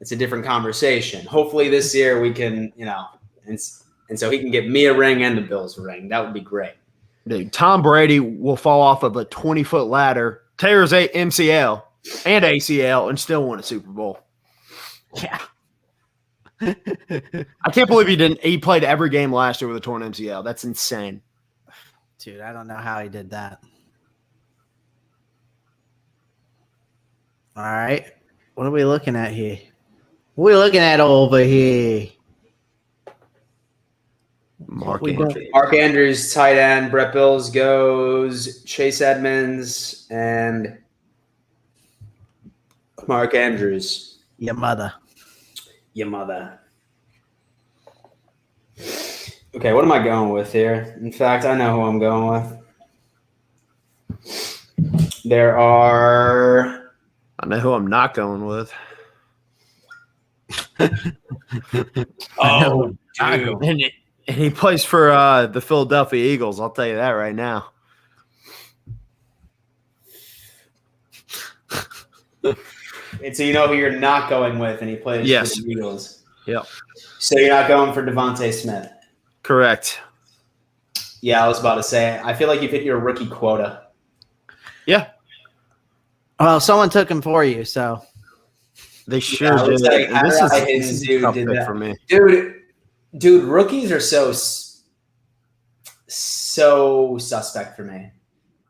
it's a different conversation. Hopefully this year we can, and so he can get me a ring and the Bills a ring. That would be great. Dude, Tom Brady will fall off of a 20-foot ladder, tear his MCL and ACL, and still win a Super Bowl. Yeah. I can't believe he didn't. He played every game last year with a torn MCL. That's insane. Dude, I don't know how he did that. All right. What are we looking at here? What are we looking at over here? Mark Andrews, tight end. Brett Bills goes Chase Edmonds and Mark Andrews. Your mother. Okay, what am I going with here? In fact, I know who I'm going with. I know who I'm not going with. Oh, dude. And he plays for the Philadelphia Eagles. I'll tell you that right now. And so you know who you're not going with, and he plays for the Eagles. Yep. So you're not going for Devontae Smith. Correct. Yeah, I was about to say, I feel like you've hit your rookie quota. Yeah. Well, someone took him for you, so. They sure did. This is a tough pick for me. Dude, rookies are so suspect for me.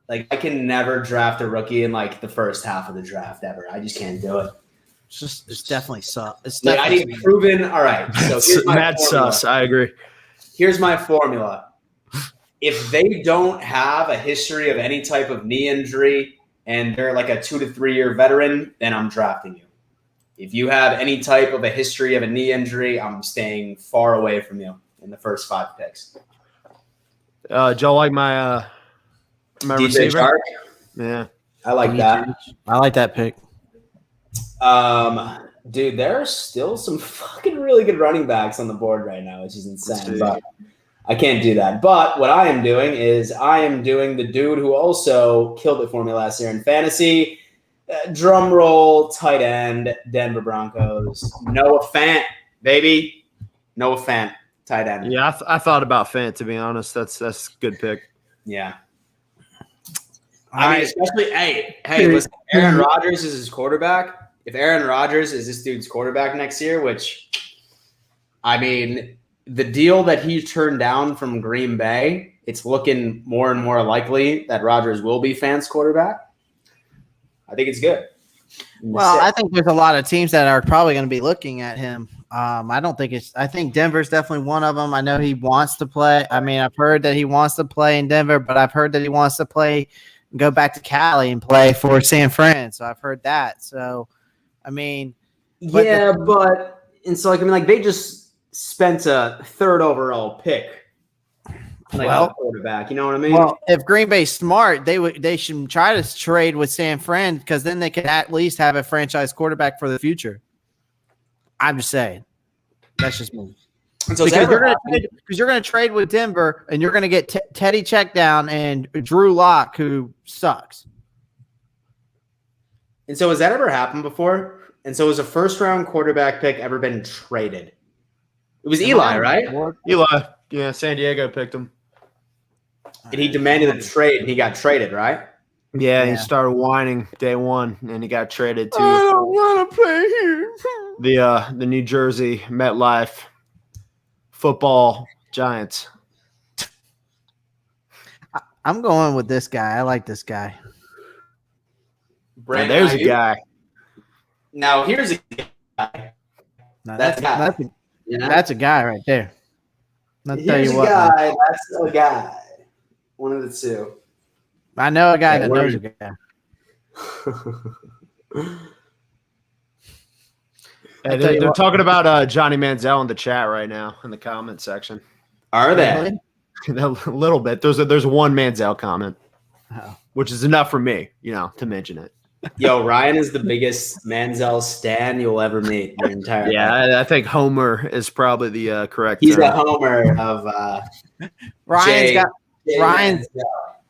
Like, I can never draft a rookie in like the first half of the draft ever. I just can't do it. It's definitely sus. I need proven. All right. So here's my mad sus. I agree. Here's my formula. If they don't have a history of any type of knee injury and they're like a 2 to 3 year veteran, then I'm drafting you. If you have any type of a history of a knee injury, I'm staying far away from you in the first 5 picks. Do y'all like my DJ receiver? Chark? Yeah. I like that. I like that pick. Dude, there are still some fucking really good running backs on the board right now, which is insane. But I can't do that. But what I am doing is I am doing the dude who also killed it for me last year in fantasy. Drum roll, tight end, Denver Broncos. Noah Fant, baby. Noah Fant, tight end. Yeah, I thought about Fant, to be honest. That's a good pick. Yeah. I mean, especially, hey, listen, Aaron Rodgers is his quarterback. If Aaron Rodgers is this dude's quarterback next year, which, I mean, the deal that he turned down from Green Bay, it's looking more and more likely that Rodgers will be Fant's quarterback. I think it's good. Well, I think there's a lot of teams that are probably going to be looking at him. I think Denver's definitely one of them. I know he wants to play. I mean, I've heard that he wants to play in Denver, but I've heard that he wants to play go back to Cali and play for San Fran. So I've heard that. So, I mean, but and so like I mean, like they just spent a 3rd overall pick, like on a quarterback. You know what I mean? Well, if Green Bay's smart, they should try to trade with San Fran because then they could at least have a franchise quarterback for the future. I'm just saying. That's just me. And so Because you're going to trade with Denver and you're going to get Teddy Checkdown and Drew Lock, who sucks. And so has that ever happened before? And so has a 1st-round quarterback pick ever been traded? It was Eli, right? Eli. Yeah, San Diego picked him. And he demanded a trade, and he got traded, right? Yeah, he started whining day 1, and he got traded to. I don't want to play here. The New Jersey MetLife Football Giants. I'm going with this guy. I like this guy. Now, there's a guy. Now here's a guy. No, that's a guy right there. I'll tell Here's you a what, guy. Man. That's a guy. One of the two. I know a guy that knows a guy. Hey, they're talking about Johnny Manziel in the chat right now in the comment section. Are they? A little bit. There's one Manziel comment, which is enough for me, to mention it. Yo, Ryan is the biggest Manziel stan you'll ever meet your entire life. I think Homer is probably the correct He's term. a Homer of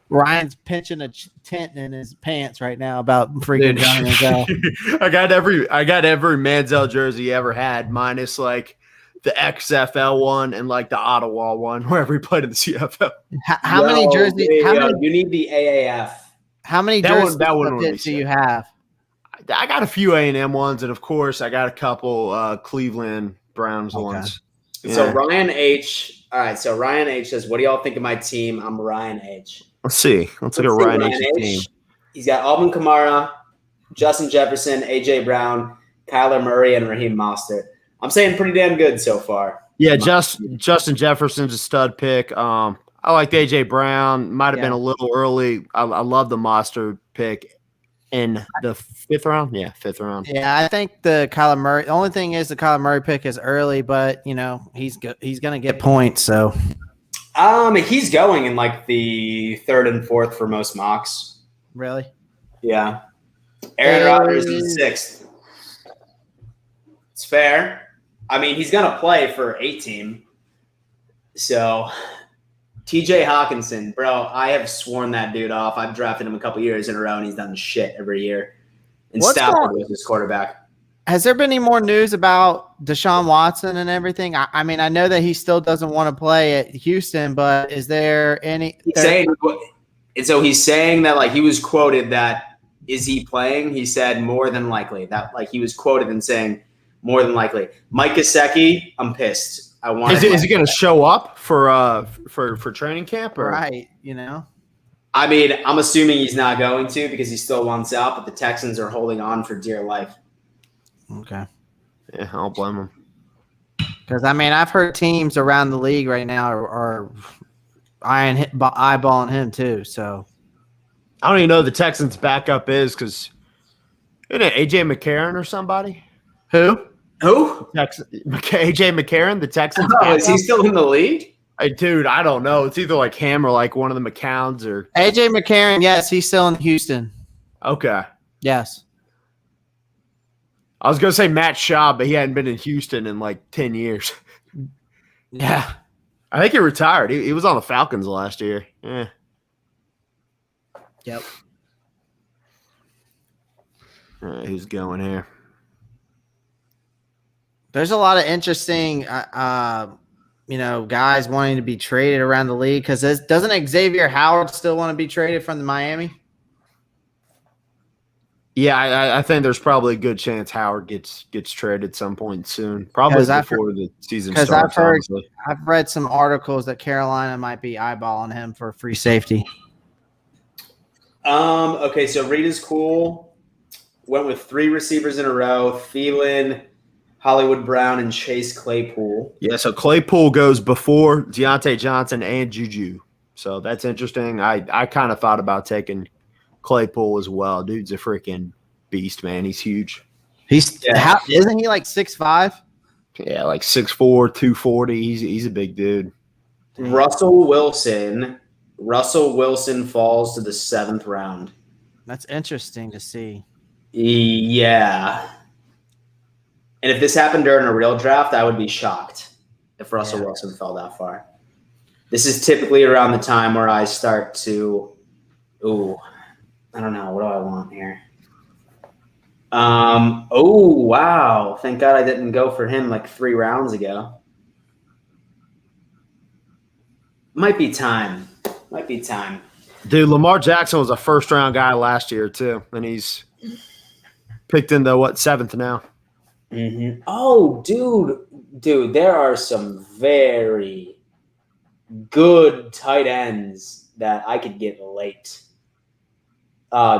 Ryan's pinching a tent in his pants right now about freaking Johnny Manziel. I got every Manziel jersey he ever had, minus like the XFL one and like the Ottawa one, wherever he played in the CFL. How many jerseys? You need the AAF. How many jerseys do you have? I got a few A&M ones, and of course, I got a couple Cleveland Browns ones. Yeah. So Ryan H. All right. So Ryan H. says, "What do y'all think of my team?" I'm Ryan H. Let's see. Let's look at Ryan H's team. He's got Alvin Kamara, Justin Jefferson, AJ Brown, Kyler Murray, and Raheem Mostert. I'm saying pretty damn good so far. Yeah, Justin Jefferson's a stud pick. I like AJ Brown. Might have been a little early. I love the Mostert pick in the 5th round. Yeah, 5th round. Yeah, I think the Kyler Murray. The only thing is the Kyler Murray pick is early, but he's going to get points. So, he's going in like the 3rd and 4th for most mocks. Really? Yeah. Aaron Rodgers is 6th. It's fair. I mean, he's going to play for 8 team. So, TJ Hawkinson, bro, I have sworn that dude off. I've drafted him a couple years in a row, and he's done shit every year. And Stafford was his quarterback. Has there been any more news about Deshaun Watson and everything? I mean, I know that he still doesn't want to play at Houston, but is there any? He's saying that, like, he was quoted that, is he playing? He said more than likely. That, like, he was quoted in saying more than likely. Mike Gesicki, I'm pissed. Is he going to show up for training camp? Or? Right, I mean, I'm assuming he's not going to because he still wants out, but the Texans are holding on for dear life. Okay. Yeah, I don't blame him. Because, I mean, I've heard teams around the league right now are eyeballing him too. So I don't even know who the Texans' backup is because isn't it AJ McCarron or somebody? Who? AJ McCarron, the Texans. Is he still in the league? Dude, I don't know. It's either like him or like one of the McCowns or AJ McCarron. Yes, he's still in Houston. Okay. Yes. I was gonna say Matt Schaub, but he hadn't been in Houston in like 10 years. Yeah. I think he retired. He was on the Falcons last year. Yeah. Yep. All right, who's going here? There's a lot of interesting, guys wanting to be traded around the league because doesn't Xavier Howard still want to be traded from the Miami? Yeah, I think there's probably a good chance Howard gets traded at some point soon, probably before the season starts. I've read some articles that Carolina might be eyeballing him for free safety. Okay, so Reed is cool. Went with 3 receivers in a row: Thielen, Hollywood Brown, and Chase Claypool. Yeah, so Claypool goes before Deontay Johnson and Juju. So that's interesting. I kind of thought about taking Claypool as well. Dude's a freaking beast, man. He's huge. Isn't he like 6'5"? Yeah, like 6'4", 240. He's a big dude. Russell Wilson falls to the 7th round. That's interesting to see. Yeah. And if this happened during a real draft, I would be shocked if Russell Wilson fell that far. This is typically around the time where I start to, I don't know. What do I want here? Oh, wow. Thank God I didn't go for him like 3 rounds ago. Might be time. Dude, Lamar Jackson was a first-round guy last year, too. And he's picked in the, 7th now? Mm-hmm. Oh, dude, there are some very good tight ends that I could get late.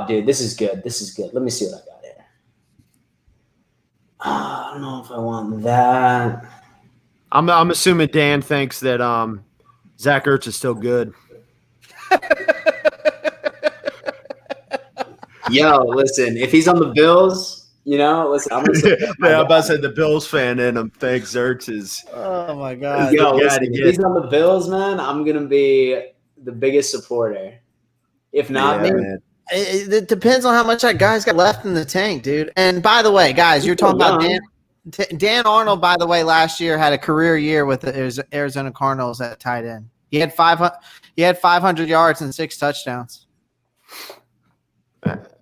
Dude, this is good. Let me see what I got here. I don't know if I want that. I'm assuming Dan thinks that Zach Ertz is still good. Yo, listen, if he's on the Bills, listen, I'm gonna say I'm about to say the Bills fan in him thinks Ertz is. Oh my God! Yo, listen, if he's on the Bills, man, I'm gonna be the biggest supporter. If not, man. It depends on how much that guy's got left in the tank, dude. And by the way, guys, you're talking about Dan Arnold. By the way, last year had a career year with the Arizona Cardinals at tight end. He had 500 yards and 6 touchdowns.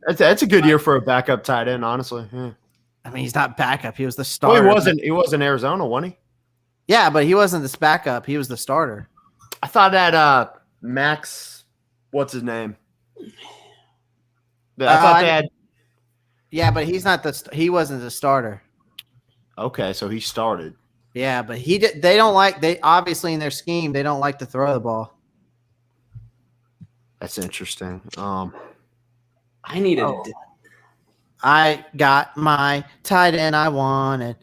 That's a good year for a backup tight end, honestly. Yeah. I mean, he's not backup. He was the starter. Well, he was in Arizona, wasn't he? Yeah, but he wasn't the backup. He was the starter. I thought that Max, what's his name? I thought they had. Yeah, but he wasn't the starter. Okay, so he started. Yeah, but they obviously in their scheme they don't like to throw the ball. That's interesting. I need I got my tight end I wanted,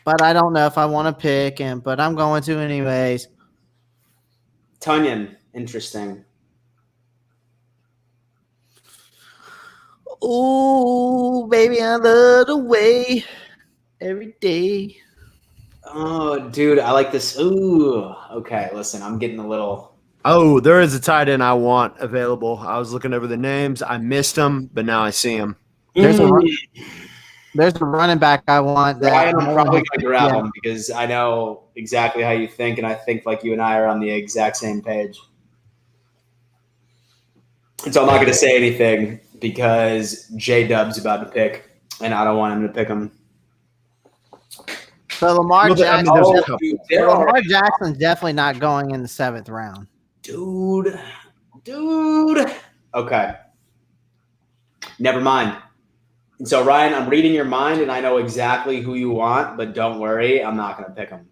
but I don't know if I want to pick him, but I'm going to anyways. Tunyon, interesting. Ooh, baby, I love the way every day. Oh, dude, I like this. Ooh, okay. Listen, I'm getting a little. Oh, there is a tight end I want available. I was looking over the names. I missed them, but now I see them. There's a running back I want. Ryan, I'm probably going to grab him because I know exactly how you think, and I think like you and I are on the exact same page. And so I'm not going to say anything because J-Dub's about to pick, and I don't want him to pick him. So Lamar Jackson's definitely not going in the 7th round. Dude. Okay. Never mind. And so, Ryan, I'm reading your mind, and I know exactly who you want, but don't worry, I'm not going to pick him.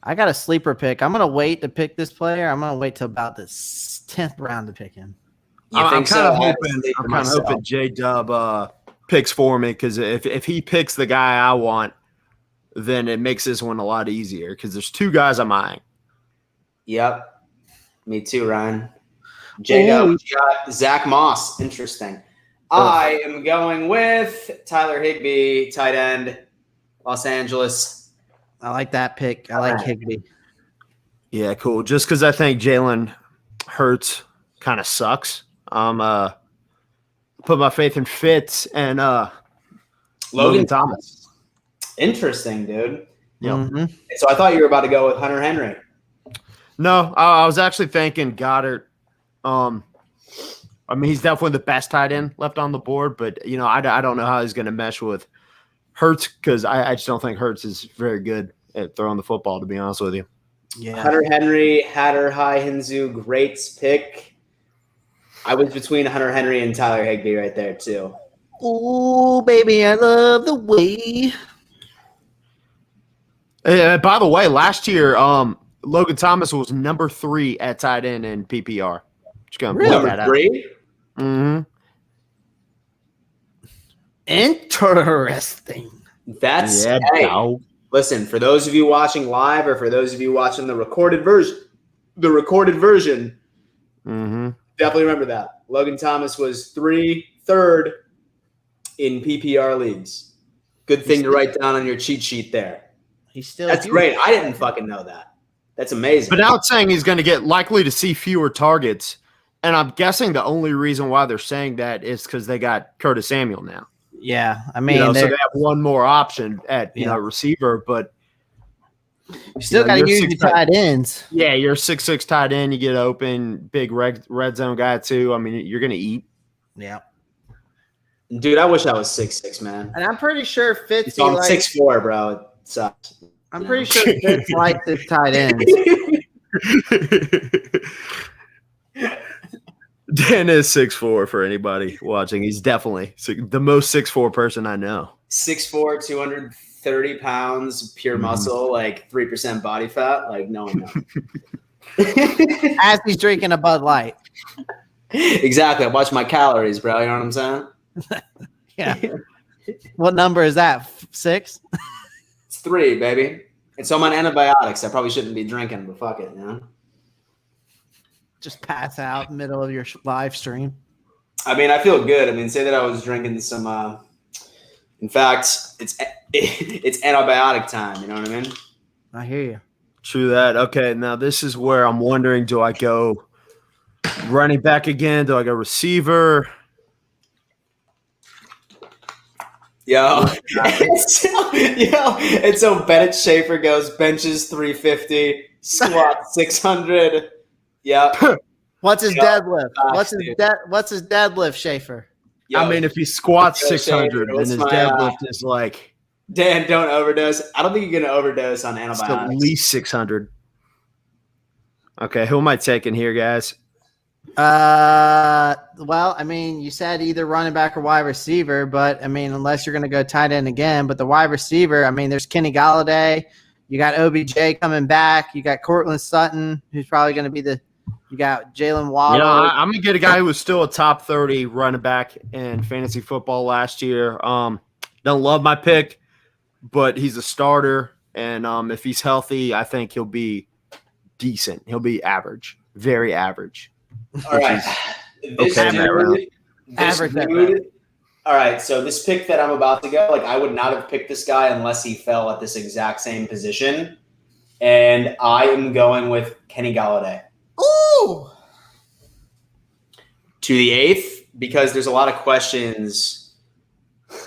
I got a sleeper pick. I'm going to wait to pick this player. I'm going to wait till about the 10th round to pick him. I'm kind of hoping J-Dub picks for me because if he picks the guy I want, then it makes this one a lot easier because there's 2 guys I'm eyeing. Yep. Me too, Ryan. J-Dub, Zach Moss. Interesting. I am going with Tyler Higbee, tight end, Los Angeles. I like that pick. I like Higbee. Yeah, cool. Just because I think Jalen Hurts kind of sucks. I'm put my faith in Fitz and Logan Thomas. Interesting, dude. Yep. Mm-hmm. So I thought you were about to go with Hunter Henry. No, I was actually thinking Goddard. I mean, he's definitely the best tight end left on the board, but I don't know how he's going to mesh with Hurts because I just don't think Hurts is very good at throwing the football. To be honest with you, yeah. Hunter Henry, Hatter, High Hinzu, great pick. I was between Hunter Henry and Tyler Higbee right there too. Ooh, baby, I love the way. By the way, last year, Logan Thomas was number 3 at tight end in PPR. Just gonna point that out. Number 3? Mm-hmm. Interesting. That's listen, for those of you watching live or for those of you watching the recorded version, Mm-hmm. definitely remember that. Logan Thomas was third in PPR leagues. Good thing to write down on your cheat sheet there. He's still That's huge. great. I didn't fucking know that. That's amazing. But now it's saying he's going to get likely to see fewer targets. And I'm guessing the only reason why they're saying that is because they got Curtis Samuel now. Yeah, I mean, So they have one more option at receiver, but you still got to use your tight ends. Yeah, you're a 6'6" tight end. You get open, big red zone guy too. I mean, you're going to eat. Yeah. Dude, I wish I was 6'6", man. And I'm pretty sure Fitz. So I'm 6'4", bro. It sucks. I'm pretty sure Fitz likes his tight ends. Dan is 6'4" for anybody watching. He's definitely the most 6'4" person I know. 6'4", 230 pounds, pure muscle, like 3% body fat. Like no one knows. As he's drinking a Bud Light. Exactly. I watch my calories, bro. You know what I'm saying? Yeah. What number is that? 6? It's 3, baby. And so I'm on antibiotics. I probably shouldn't be drinking, but fuck it, you know? Just pass out in the middle of your live stream. I mean, I feel good. I mean, say that I was drinking some in fact, it's antibiotic time, you know what I mean? I hear you. True that. Okay, now this is where I'm wondering, do I go running back again? Do I go receiver? Yo, and so Bennett Schaefer goes benches 350, squat 600. Yep. What's his deadlift? What's his deadlift, Schaefer? Yo, I mean, if he squats 600 and his deadlift is like, Dan, don't overdose. I don't think you're gonna overdose on antibiotics. At least 600. Okay, who am I taking here, guys? Well, I mean, you said either running back or wide receiver, but I mean, unless you're going to go tight end again, but the wide receiver, I mean, there's Kenny Galladay, you got OBJ coming back, you got Cortland Sutton, who's probably going to be you got Jalen Waddle. You know, I'm going to get a guy who was still a top 30 running back in fantasy football last year. Don't love my pick, but he's a starter, and if he's healthy, I think he'll be decent. He'll be average, very average. All right. All right. So this pick that I'm about to go, like I would not have picked this guy unless he fell at this exact same position. And I am going with Kenny Galladay. Ooh. To the 8th, because there's a lot of questions.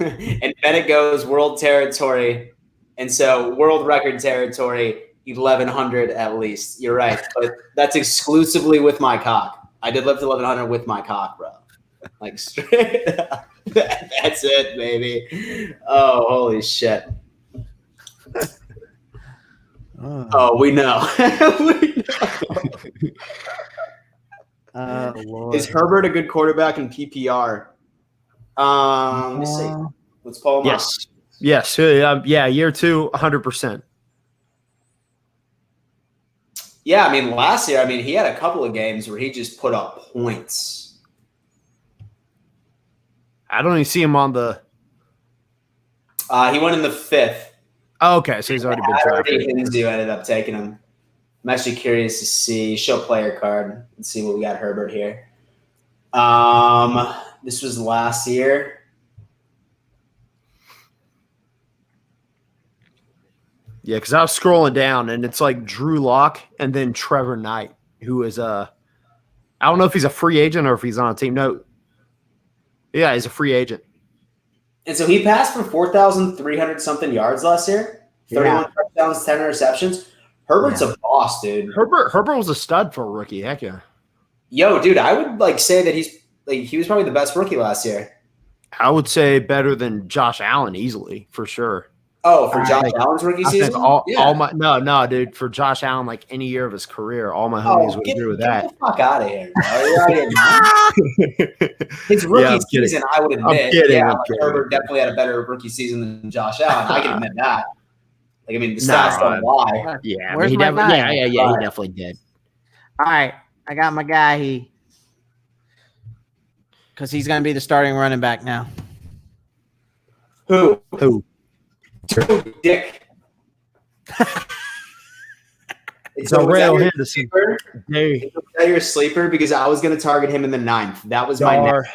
And Bennett goes world territory. And so world record territory, 1,100 at least. You're right. But that's exclusively with my cock. I did lift 1,100 with my cock, bro. Like straight up. That's it, baby. Oh, holy shit. Oh, we know. We know. Lord. Is Herbert a good quarterback in PPR? Let me see. Let's pull him up. Yes. Yeah, year 2, 100%. Yeah, I mean, last year, he had a couple of games where he just put up points. I don't even see him on the He went in the 5th. Oh, okay, so he's already been drafted. Hinzu ended up taking him. I'm actually curious to see. Show player card. Let's see what we got Herbert here. This was last year. Yeah, because I was scrolling down, and it's like Drew Lock and then Trevor Knight, who is I don't know if he's a free agent or if he's on a team. No. Yeah, he's a free agent. And so he passed for 4,300-something yards last year. 31 touchdowns, 10 interceptions. Herbert's a boss, dude. Herbert was a stud for a rookie. Heck yeah. Yo, dude, I would say that he was probably the best rookie last year. I would say better than Josh Allen easily, for sure. Oh, for Josh Allen's rookie season? No, dude. For Josh Allen, like any year of his career, all my homies would agree with that. Get the fuck out of here, bro. His rookie season, I would admit, Herbert definitely had a better rookie season than Josh Allen. I can admit that. Like, the stats don't lie. Yeah, he definitely did. All right, I got my guy. Because he's going to be the starting running back now. Who? Dick. So was that Darrell your Henderson. sleeper? Hey, Was that your sleeper? Because I was going to target him in the 9th. That was my next.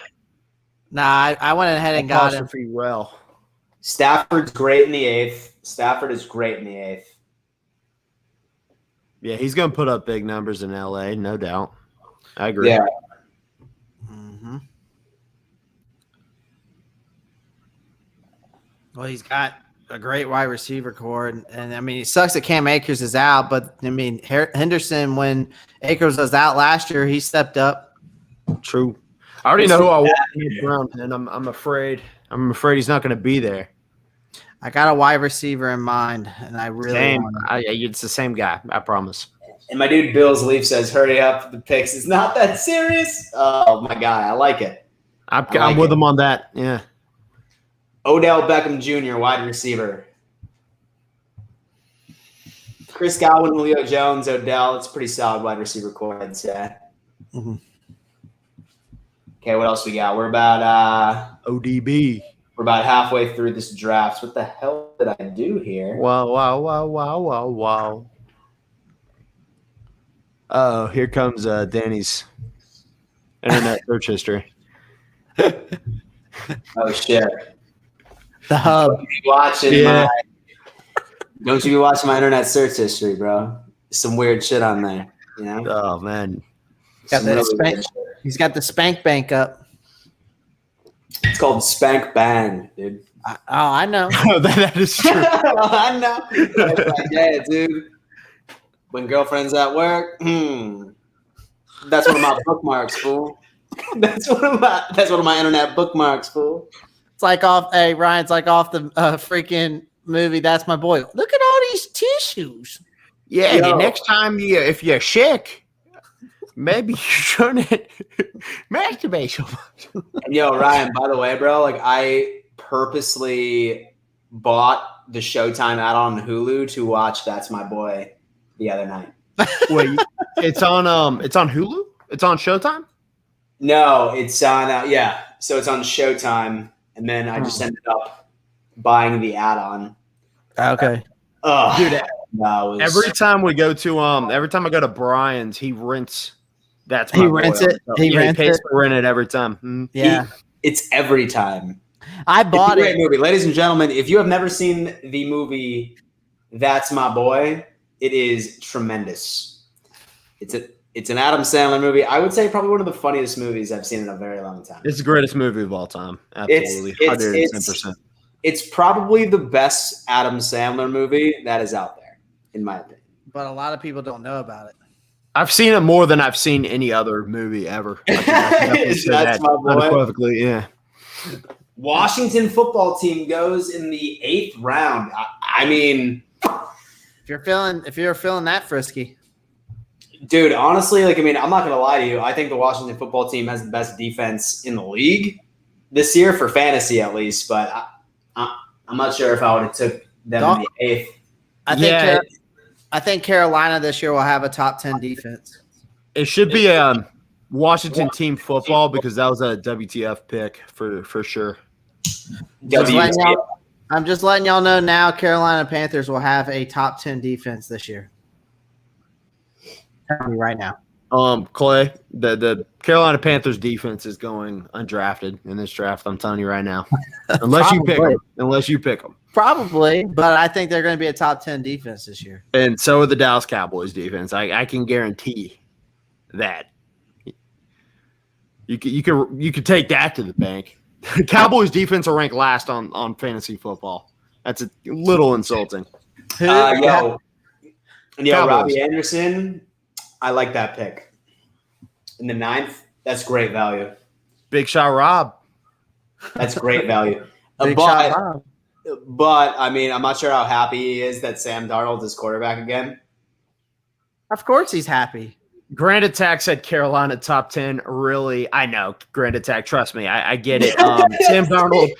Nah, I went ahead and got him. apostrophe well. Stafford's great in the 8th. Stafford is great in the 8th. Yeah, he's going to put up big numbers in LA, no doubt. I agree. Yeah. Mm-hmm. Well, he's got a great wide receiver core, and I mean, it sucks that Cam Akers is out, but I mean, Henderson, when Akers was out last year, he stepped up. True. I already know who I want, and I'm afraid. I'm afraid he's not going to be there. I got a wide receiver in mind, and I really want him. It's the same guy. I promise. And my dude Bill's Leaf says, "Hurry up, the picks. It's not that serious." Oh my god, I like it. I'm with him on that. Yeah. Odell Beckham Jr., wide receiver. Chris Godwin, Julio Jones, Odell. It's a pretty solid wide receiver core, I'd say. Mm-hmm. Okay, what else we got? We're about ODB. We're about halfway through this draft. What the hell did I do here? Wow. Oh, here comes Danny's internet search history. Oh shit! The hub. Don't you be watching my internet search history, bro? Some weird shit on there, you know? Oh man, He's got the spank bank up. It's called Spank Bang, dude. I know. that is true. I know. Like, yeah, dude. When girlfriend's at work, that's one of my bookmarks, fool. That's one of my internet bookmarks, fool. It's like off. Hey, Ryan, it's like off the freaking movie. That's My Boy. Look at all these tissues. Yeah. Next time if you're sick, maybe you shouldn't masturbate so much. Yo, Ryan. By the way, bro, like I purposely bought the Showtime add-on on Hulu to watch That's My Boy the other night. Wait, it's on Hulu? It's on Showtime? No, it's on so it's on Showtime, and then I just ended up buying the add-on. Okay. Dude, every time I go to Brian's, he rents That's My Boy. He rents it. He pays to rent it every time. Mm-hmm. Yeah. It's every time. I bought it's a it. great movie. Ladies and gentlemen, if you have never seen the movie That's My Boy, it is tremendous. It's an Adam Sandler movie. I would say probably one of the funniest movies I've seen in a very long time. It's the greatest movie of all time. Absolutely. 110%. It's probably the best Adam Sandler movie that is out there, in my opinion. But a lot of people don't know about it. I've seen it more than I've seen any other movie ever. That's my boy. Unequivocally, yeah. Washington football team goes in the 8th round. I mean, if you're feeling that frisky, dude, honestly, I'm not gonna lie to you. I think the Washington football team has the best defense in the league this year for fantasy, at least. But I'm not sure if I would have took them in the 8th. I think Carolina this year will have a top 10 defense. It should be Washington team football because that was a WTF pick for sure. I'm just letting y'all know now. Carolina Panthers will have a top 10 defense this year. Tell me right now. Clay, the Carolina Panthers defense is going undrafted in this draft. I'm telling you right now, unless you pick them. Probably, but I think they're going to be a top 10 defense this year. And so are the Dallas Cowboys defense. I can guarantee that. You could take that to the bank. Cowboys defense are ranked last on fantasy football. That's a little insulting. Robbie Anderson, I like that pick. In the 9th, that's great value. Big shot Rob. That's great value. But I mean, I'm not sure how happy he is that Sam Darnold is quarterback again. Of course he's happy. Grand Attack said Carolina top 10. Really? I know. Grand Attack, trust me. I get it. Sam Darnold.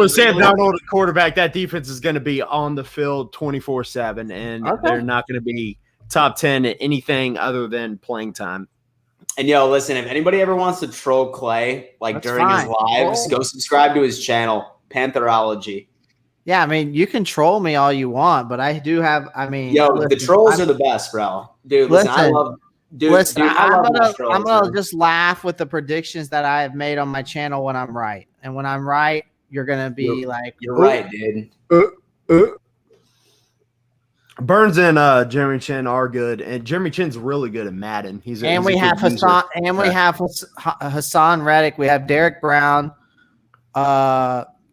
Sam Darnold at quarterback, that defense is going to be on the field 24/7, and they're not going to be top 10 at anything other than playing time. And listen, if anybody ever wants to troll Clay during his lives, go subscribe to his channel, Pantherology. Yeah, I mean, you can troll me all you want, but I do have. I mean, Yo, listen, the trolls are the best, bro. Dude, listen, I Listen, love. Dude, listen, dude, I I'm love my gonna trolls, man. just laugh with the predictions that I have made on my channel when I'm right, and when I'm right, you're gonna be like, You're "Ooh." right, dude. Burns and Jeremy Chin are good, and Jeremy Chin's really good at Madden. And he's we a have good user. Hassan, and we have Hassan Reddick. We have Derek Brown.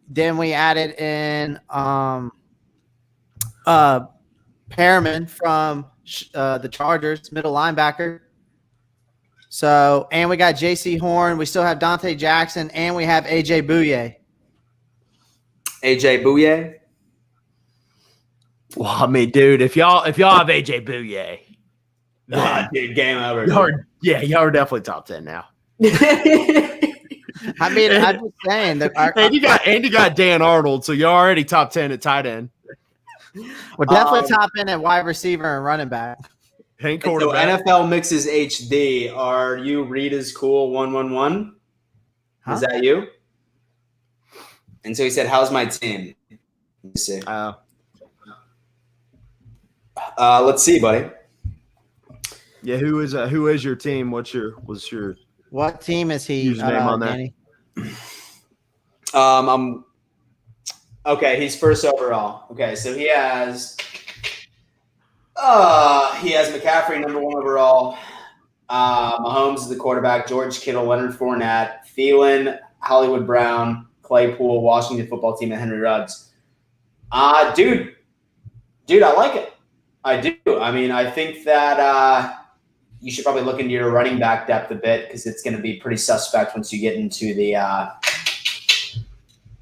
Then we added in Perriman from the Chargers, middle linebacker. So, and we got J.C. Horn. We still have Dante Jackson, and we have A.J. Bouye. AJ Bouye. Well, I mean, dude, if y'all have AJ Bouye, Ah, dude, game over. y'all are definitely top 10 now. I mean, I'm just saying that And you got Dan Arnold, so you're already top 10 at tight end. we're definitely top in at wide receiver and running back. Hank So quarterback. NFL Mixes HD. Are you Rita's cool 111? Is that you? And so he said, "How's my team?" Let me see. Let's see, buddy. Yeah, who is your team? What's your What team is he? Username on there. Danny? I'm okay. He's first overall. Okay, so he has McCaffrey number 1 overall. Mahomes is the quarterback. George Kittle, Leonard Fournette, Thielen, Hollywood Brown, Claypool, Washington football team, and Henry Ruggs. Dude, I like it. I do. I mean, I think that you should probably look into your running back depth a bit because it's going to be pretty suspect once you get into the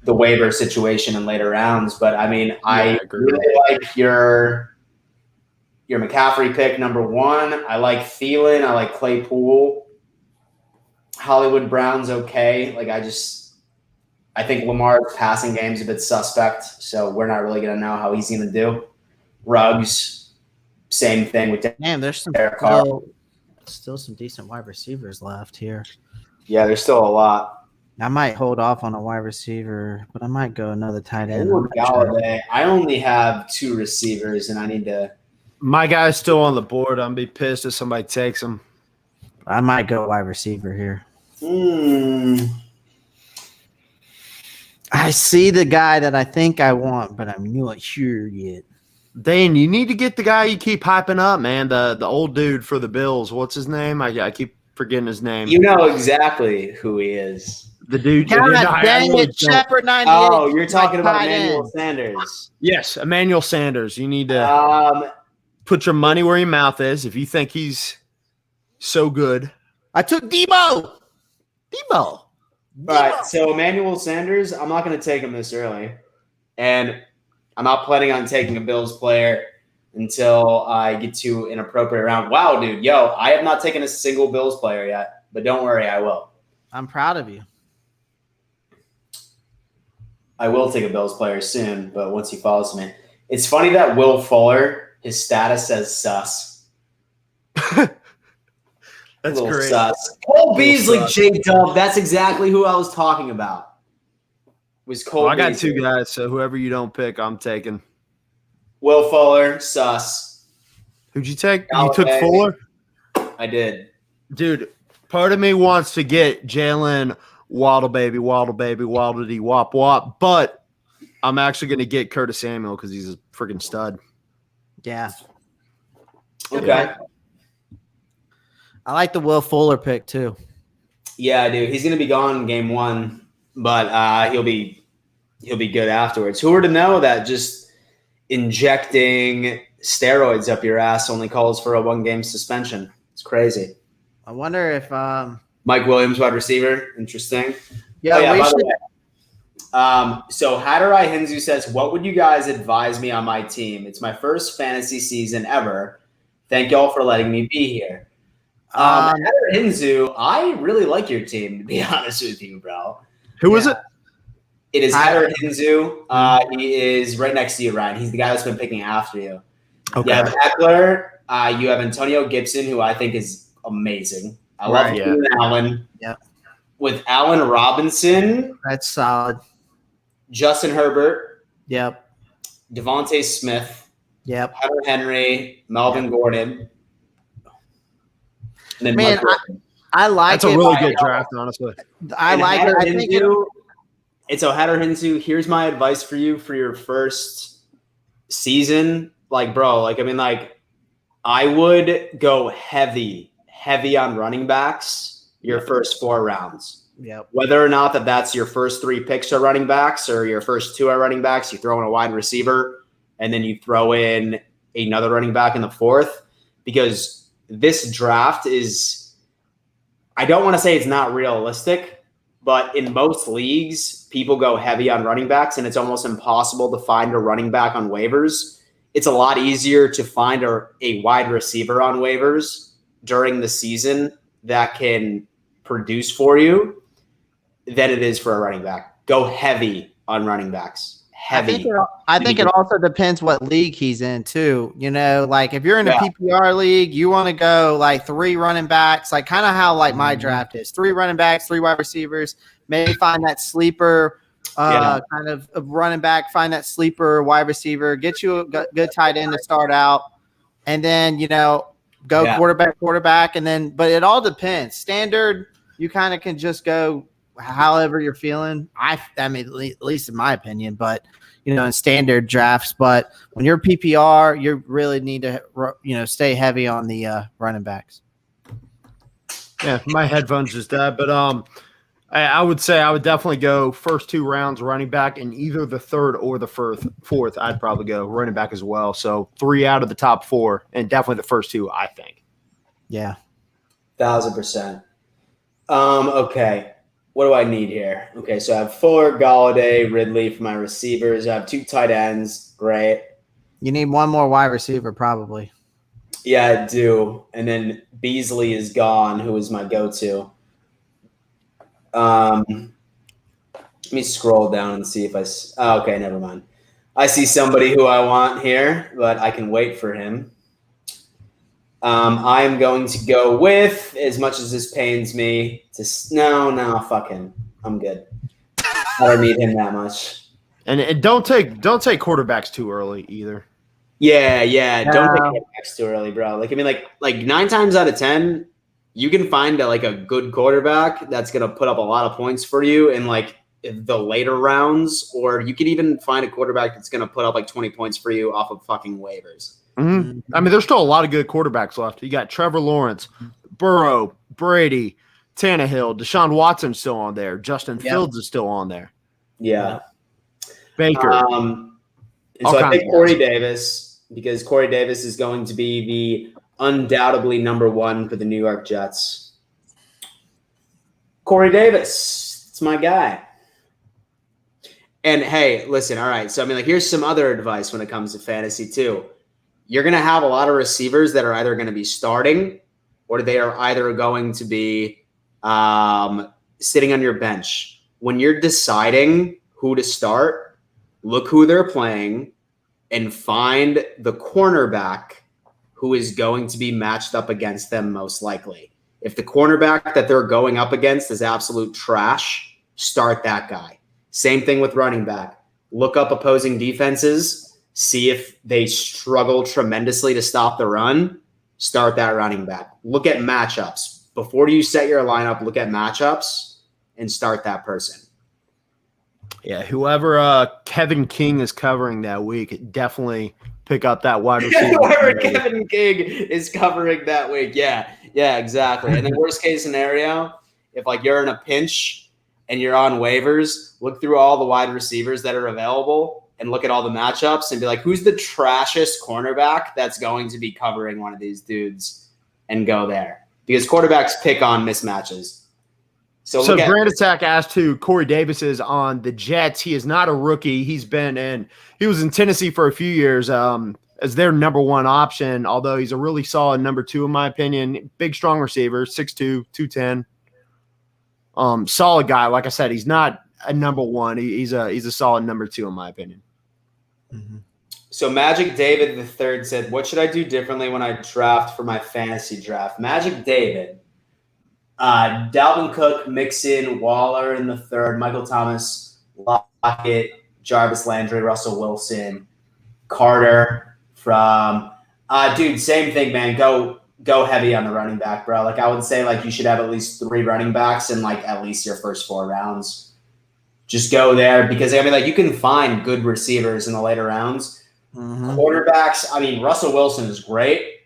waiver situation in later rounds. But I mean, I really like your McCaffrey pick number 1. I like Thielen. I like Claypool. Hollywood Brown's okay. Like I think Lamar's passing game's a bit suspect, so we're not really going to know how he's going to do. Ruggs, same thing with Damn, there's some Derek Carr. Still some decent wide receivers left here. Yeah, there's still a lot. I might hold off on a wide receiver, but I might go another tight end. Galladay. I only have 2 receivers, and I need to. My guy's still on the board. I'm be pissed if somebody takes him. I might go wide receiver here. I see the guy that I think I want, but I'm not sure yet. Dane, you need to get the guy you keep hyping up, man. The old dude for the Bills. What's his name? I keep forgetting his name. You know exactly who he is. The dude. God dang it, Shepard 98. Oh, you're talking about Emmanuel Sanders. Yes, Emmanuel Sanders. You need to put your money where your mouth is if you think he's so good. I took Debo. All right, so Emmanuel Sanders, I'm not going to take him this early. And I'm not planning on taking a Bills player until I get to an appropriate round. Wow, dude. Yo, I have not taken a single Bills player yet, but don't worry, I will. I'm proud of you. I will take a Bills player soon, but once he follows me. It's funny that Will Fuller, his status says sus. That's great. Sus. Cole Beasley, J-Dub. That's exactly who I was talking about. Was Cole I got Beasley. 2 guys, so whoever you don't pick, I'm taking. Will Fuller, sus. Who'd you take? Galladay. You took Fuller? I did. Dude, part of me wants to get Jalen Waddle baby, waddle-dee, wop, but I'm actually going to get Curtis Samuel because he's a freaking stud. Yeah. Okay. I like the Will Fuller pick too. Yeah, dude. He's going to be gone in game 1, but he'll be good afterwards. Who were to know that just injecting steroids up your ass only calls for a 1-game suspension? It's crazy. I wonder if Mike Williams, wide receiver. Interesting. Yeah, by the way. So Hadarai Hinzu says, what would you guys advise me on my team? It's my first fantasy season ever. Thank y'all for letting me be here. Hadarai Hinzu, I really like your team, to be honest with you, bro. Who is it? It is Hadarai Hinzu. He is right next to you, Ryan. He's the guy that's been picking after you. Okay. You have Eckler. You have Antonio Gibson, who I think is amazing. I love Allen. Yeah. With Allen Robinson. That's solid. Justin Herbert. Yep. Devontae Smith, Yep. Hunter Henry, Melvin Gordon, and then Man, Mike I like That's a it. really good draft, honestly. I like it. I think it's Hatter Hinzu. Here's my advice for you for your first season. Like, bro, like, I mean, like, I would go heavy on running backs your first 4 rounds. Yep. Whether or not that's your first 3 picks are running backs or your first 2 are running backs, you throw in a wide receiver and then you throw in another running back in the 4th, because this draft is, I don't want to say it's not realistic, but in most leagues, people go heavy on running backs and it's almost impossible to find a running back on waivers. It's a lot easier to find a wide receiver on waivers during the season that can produce for you than it is for a running back. Go heavy on running backs. Heavy. I think it also depends what league he's in too. You know, like if you're in a PPR league, you want to go like 3 running backs, like kind of how like my draft is. 3 running backs, 3 wide receivers, maybe find that sleeper kind of running back, find that sleeper wide receiver, get you a good tight end to start out, and then, you know, go quarterback, and then, but it all depends. Standard, you kind of can just go however you're feeling. I mean, at least in my opinion, but you know, in standard drafts. But when you're PPR, you really need to, you know, stay heavy on the running backs. Yeah, my headphones just died, but I would say I would definitely go first 2 rounds running back, and either the 3rd or the 4th. I'd probably go running back as well. So 3 out of the top 4, and definitely the first 2, I think. Yeah, 1,000%. Okay. What do I need here? Okay, so I have Fuller, Galladay, Ridley for my receivers. I have 2 tight ends. Great. you need one more wide receiver probably. Yeah, I do. And then Beasley is gone, who is my go-to. Let me scroll down and see if okay, never mind. I see somebody who I want here, but I can wait for him. I am going to go with, as much as this pains me, no, fuck him. I'm good. I don't need him that much. And don't take quarterbacks too early either. Yeah. Don't take quarterbacks too early, bro. Like, I mean, like 9 times out of 10, you can find a good quarterback that's gonna put up a lot of points for you in like the later rounds, or you could even find a quarterback that's gonna put up like 20 points for you off of fucking waivers. Mm-hmm. I mean, there's still a lot of good quarterbacks left. You got Trevor Lawrence, Burrow, Brady, Tannehill, Deshaun Watson's still on there. Justin Fields is still on there. Yeah. Baker. And so I picked Corey Davis because Corey Davis is going to be the undoubtedly number 1 for the New York Jets. Corey Davis, it's my guy. And hey, listen, all right. So I mean, like, here's some other advice when it comes to fantasy too. You're going to have a lot of receivers that are either going to be starting or they are either going to be sitting on your bench. When you're deciding who to start, look who they're playing and find the cornerback who is going to be matched up against them most likely. If the cornerback that they're going up against is absolute trash, start that guy. Same thing with running back. Look up opposing defenses. See if they struggle tremendously to stop the run, start that running back. Look at matchups. Before you set your lineup, look at matchups and start that person. Yeah, whoever Kevin King is covering that week, definitely pick up that wide receiver. Whoever Kevin King is covering that week. Yeah, exactly. And then worst case scenario, if like you're in a pinch and you're on waivers, look through all the wide receivers that are available and look at all the matchups and be like, who's the trashiest cornerback that's going to be covering one of these dudes, and go there. Because quarterbacks pick on mismatches. So Grand Attack asked who Corey Davis is on the Jets. He is not a rookie. He was in Tennessee for a few years as their number 1 option, although he's a really solid number 2 in my opinion. Big, strong receiver, 6'2", 210. Solid guy. Like I said, he's not a number 1. He's a solid number 2 in my opinion. Mm-hmm. So Magic David III said, what should I do differently when I draft for my fantasy draft? Magic David, Dalvin Cook, Mixon, Waller in the 3rd, Michael Thomas, Lockett, Jarvis Landry, Russell Wilson. Carter from dude, same thing, man. Go heavy on the running back, bro. Like I would say like you should have at least 3 running backs in like at least your first 4 rounds. Just go there because I mean like you can find good receivers in the later rounds. Quarterbacks, I mean Russell Wilson is great.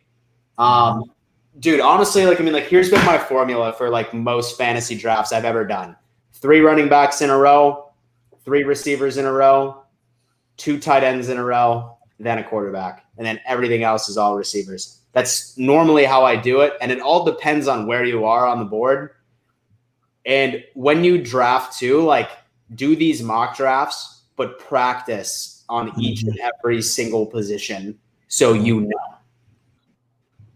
Dude, honestly, like I mean like here's been my formula for like most fantasy drafts I've ever done. 3 running backs in a row, 3 receivers in a row, 2 tight ends in a row, then a quarterback, and then everything else is all receivers. That's normally how I do it, and it all depends on where you are on the board. And when you draft too, like do these mock drafts, but practice on each and every single position so you know.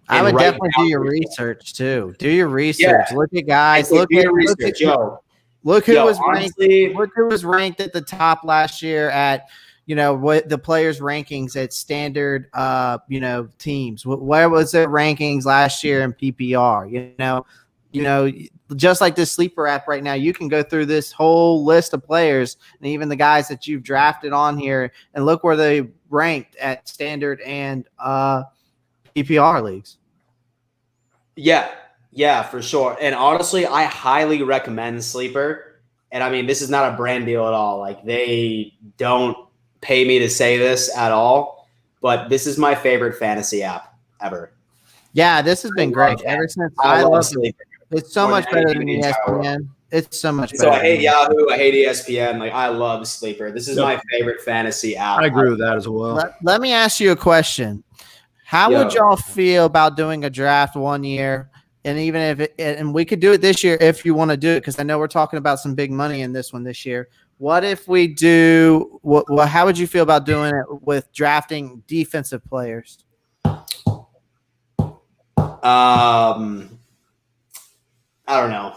I would definitely do your research too. Do your research. Yeah. Look at guys. Look at research. Look who was ranked. Look who was ranked at the top last year at what the players' rankings at standard teams. Where was their rankings last year in PPR? Just like this sleeper app right now, you can go through this whole list of players and even the guys that you've drafted on here and look where they ranked at standard and PPR leagues. Yeah, for sure. And honestly, I highly recommend Sleeper. And I mean, this is not a brand deal at all. Like they don't pay me to say this at all, but this is my favorite fantasy app ever. Yeah, this has been great ever since I love Sleeper. It's so much better than ESPN. It's so much better. So I hate Yahoo. I hate ESPN. Like I love Sleeper. This is my favorite fantasy app. I agree with that as well. Let me ask you a question. How would y'all feel about doing a draft one year? And even if and we could do it this year if you want to do it, because I know we're talking about some big money in this one this year. What if we do? How would you feel about doing it with drafting defensive players? I don't know.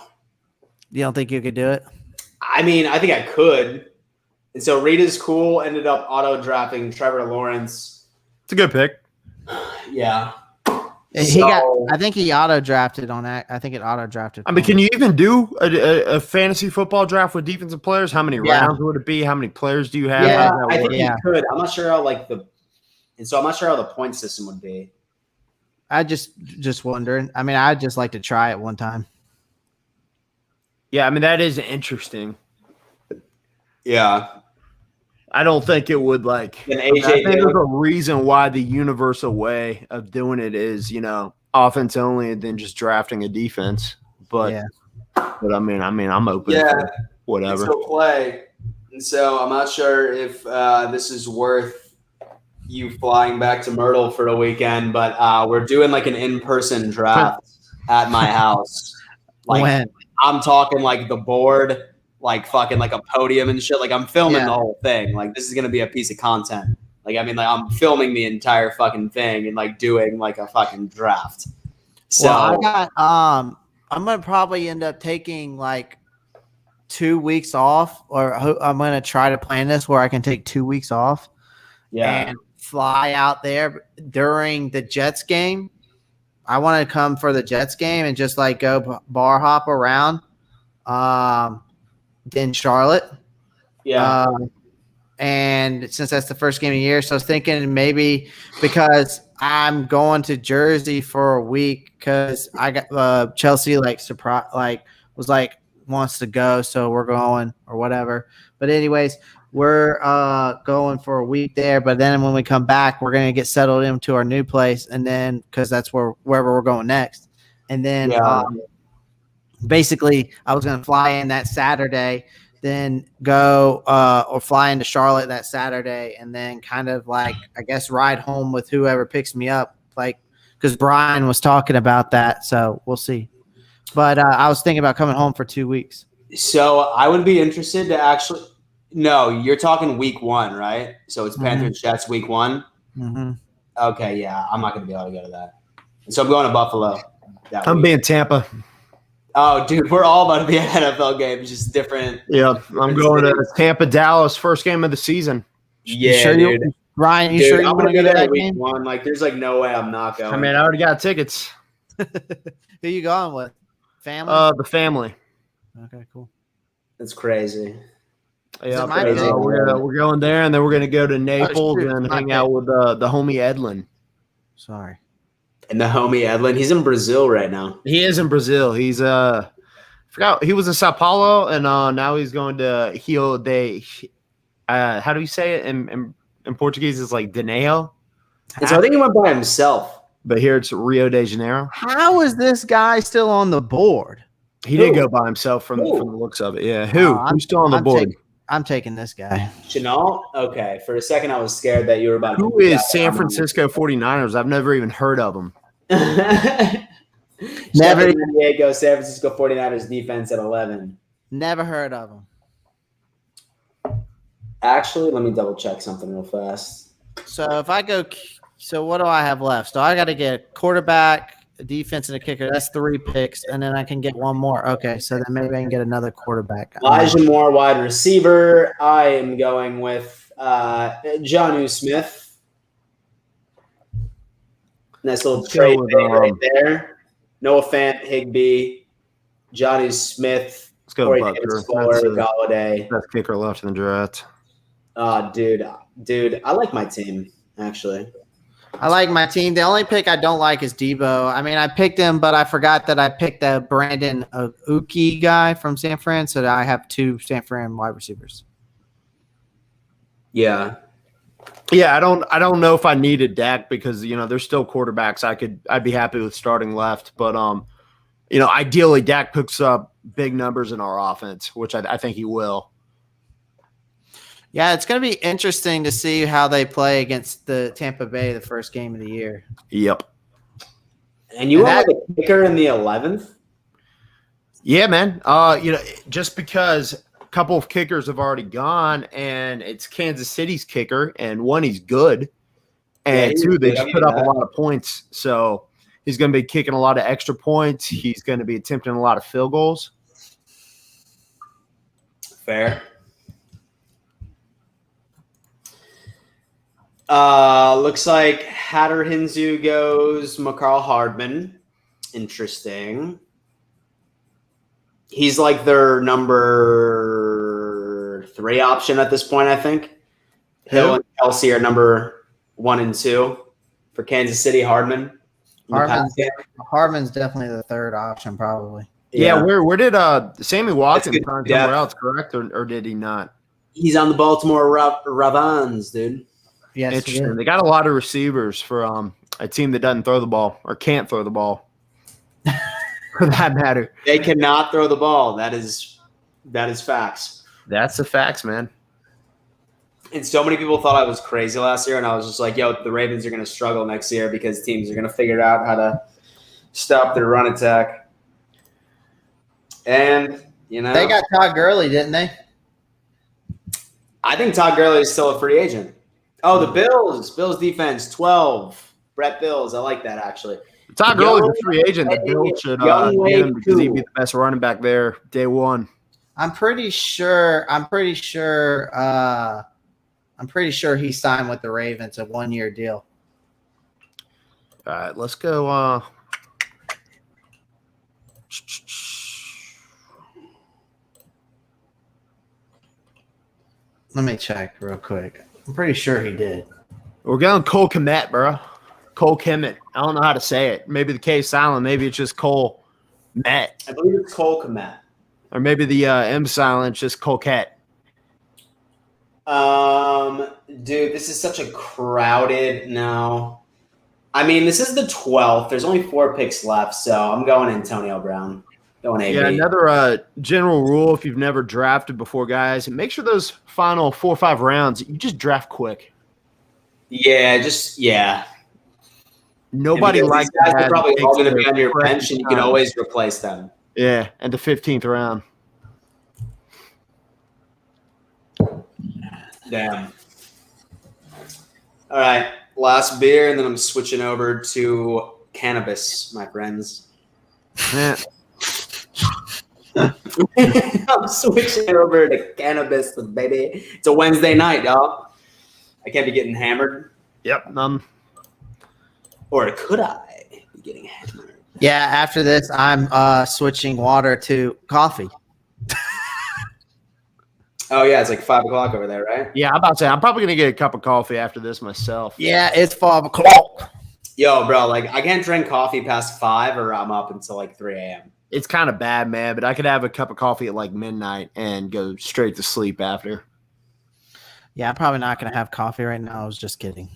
You don't think you could do it? I mean, I think I could. And so Reed is cool. Ended up auto drafting Trevor Lawrence. It's a good pick. Yeah. I think he auto drafted on that. I think it auto drafted. I mean, can you even do a fantasy football draft with defensive players? How many rounds would it be? How many players do you have? Yeah, I think you could. I'm not sure how I'm not sure how the point system would be. I just wondering. I mean, I'd just like to try it one time. Yeah, I mean that is interesting. Yeah. I don't think it would I think there's a reason why the universal way of doing it is, offense only and then just drafting a defense. But I mean, I'm open to whatever. So play. And so I'm not sure if this is worth you flying back to Myrtle for a weekend, but we're doing like an in-person draft at my house. When? I'm talking like the board, like fucking like a podium and shit. Like I'm filming the whole thing. Like this is gonna be a piece of content. Like I mean, like I'm filming the entire fucking thing and like doing like a fucking draft. So I got I'm gonna probably end up taking like 2 weeks off, or I'm gonna try to plan this where I can take 2 weeks off. And fly out there during the Jets game. I want to come for the Jets game and just like go bar hop around. In Charlotte. Yeah. And since that's the first game of the year, so I was thinking maybe because I'm going to Jersey for a week because I got Chelsea was like wants to go, so we're going or whatever. But anyways, we're going for a week there. But then when we come back, we're gonna get settled into our new place, and then because that's wherever we're going next, and then basically I was going to fly in that Saturday, then go or fly into Charlotte that Saturday, and then kind of like, I guess, ride home with whoever picks me up, like, because Brian was talking about that. So we'll see. But I was thinking about coming home for 2 weeks. So I would be interested to actually – no, you're talking week 1, right? So it's Panthers Jets week 1? Mm-hmm. Okay, yeah. I'm not going to be able to go to that. So I'm going to Buffalo. I'm being Tampa. Oh, dude, we're all about to be at NFL games, just different. Yeah, I'm going to Tampa, Dallas, first game of the season. Yeah, dude. Ryan, you sure you want to go to that week game? 1? Like, there's like no way I'm not going. I mean, I already got tickets. Who you going with? Family? The family. Okay, cool. That's crazy. Yeah, my pick? we're going there, and then we're gonna go to Naples shoot, and my hang pick. out with the homie Edlin. Sorry. And the homie Edlin, he's in Brazil right now. He is in Brazil. He's forgot he was in Sao Paulo, and now he's going to Rio de. How do you say it in Portuguese? It's like Janeiro, And so I think he went by himself. but here it's Rio de Janeiro. How is this guy still on the board? He did go by himself from the looks of it. Yeah, who's still on the board? I'm taking this guy. Chanel? Okay. For a second, I was scared that you were about to. Who is San Francisco 49ers? I've never even heard of them. Never- San Diego, San Francisco 49ers defense at 11. Never heard of him. Actually, let me double check something real fast. So if I go, so what do I have left? So I got to get quarterback, a defense, and a kicker. That's 3 picks, and then I can get one more. Okay, so then maybe I can get another quarterback. Elijah Moore, wide receiver. I am going with Jonnu Smith. Nice little Let's go trade with, bait right there. Noah Fant, Higbee, Jonnu Smith, Let's go, Corey Butker. Davis, Fuller, Galladay. Best kicker left in the draft. Dude, I like my team actually. I like my team. The only pick I don't like is Debo. I mean, I picked him, but I forgot that I picked the Brandon Uki guy from San Fran, so that I have 2 San Fran wide receivers. Yeah. Yeah, I don't know if I needed Dak because there's still quarterbacks I'd be happy with starting left, but ideally Dak picks up big numbers in our offense, which I think he will. Yeah, it's going to be interesting to see how they play against the Tampa Bay the first game of the year. Yep. And you went with a kicker in the 11th? Yeah, man. Just because a couple of kickers have already gone, and it's Kansas City's kicker, and one, he's good, and Yeah, two, they good. just put up a lot of points. So he's going to be kicking a lot of extra points. He's going to be attempting a lot of field goals. Fair. Looks like Hatter Hinzu goes McCarl Hardman. Interesting. He's like their number 3 option at this point, I think. Hill and Kelsey are number 1 and 2 for Kansas City. Hardman's definitely the 3rd option, probably. Yeah, where did Sammy Watkins good find depth. somewhere else, correct? Or did he not? He's on the Baltimore Ravens, dude. Yes, Interesting. They got a lot of receivers for a team that doesn't throw the ball or can't throw the ball, for that matter. They cannot throw the ball. That is facts. That's the facts, man. And so many people thought I was crazy last year, and I was just like, yo, the Ravens are going to struggle next year because teams are going to figure out how to stop their run attack. And, they got Todd Gurley, didn't they? I think Todd Gurley is still a free agent. Oh, the Bills defense, 12. Brett Bills. I like that, actually. Todd Gurley's a free agent. The Bills should get him because he'd be the best running back there day one. I'm pretty sure he signed with the Ravens, a 1-year deal. All right, let's go. Let me check real quick. I'm pretty sure he did. We're going Cole Kmet, bro. Cole Kmet. I don't know how to say it. Maybe the K is silent. Maybe it's just Cole Met. I believe it's Cole Kmet. Or maybe the M silent, just Colquette. Dude, this is such a crowded. No. I mean, this is the 12th. There's only 4 picks left, so I'm going Antonio Brown. Going AB. Yeah, another general rule if you've never drafted before, guys, make sure those final 4 or 5 rounds, you just draft quick. Yeah. Nobody likes these guys are probably all going to be on your bench, and you can always replace them. Yeah, and the 15th round. Damn. All right, last beer, and then I'm switching over to cannabis, my friends. Yeah. I'm switching over to cannabis, baby. It's a Wednesday night, y'all. I can't be getting hammered. Yep. Or could I be getting hammered? Yeah, after this, I'm switching water to coffee. Oh yeah, it's like 5 o'clock over there, right? Yeah, I'm about to say I'm probably gonna get a cup of coffee after this myself. Yeah, it's 5 o'clock. Yo, bro, like I can't drink coffee past 5 or I'm up until like 3 a.m. It's kind of bad, man, but I could have a cup of coffee at like midnight and go straight to sleep after. Yeah, I'm probably not gonna have coffee right now. I was just kidding.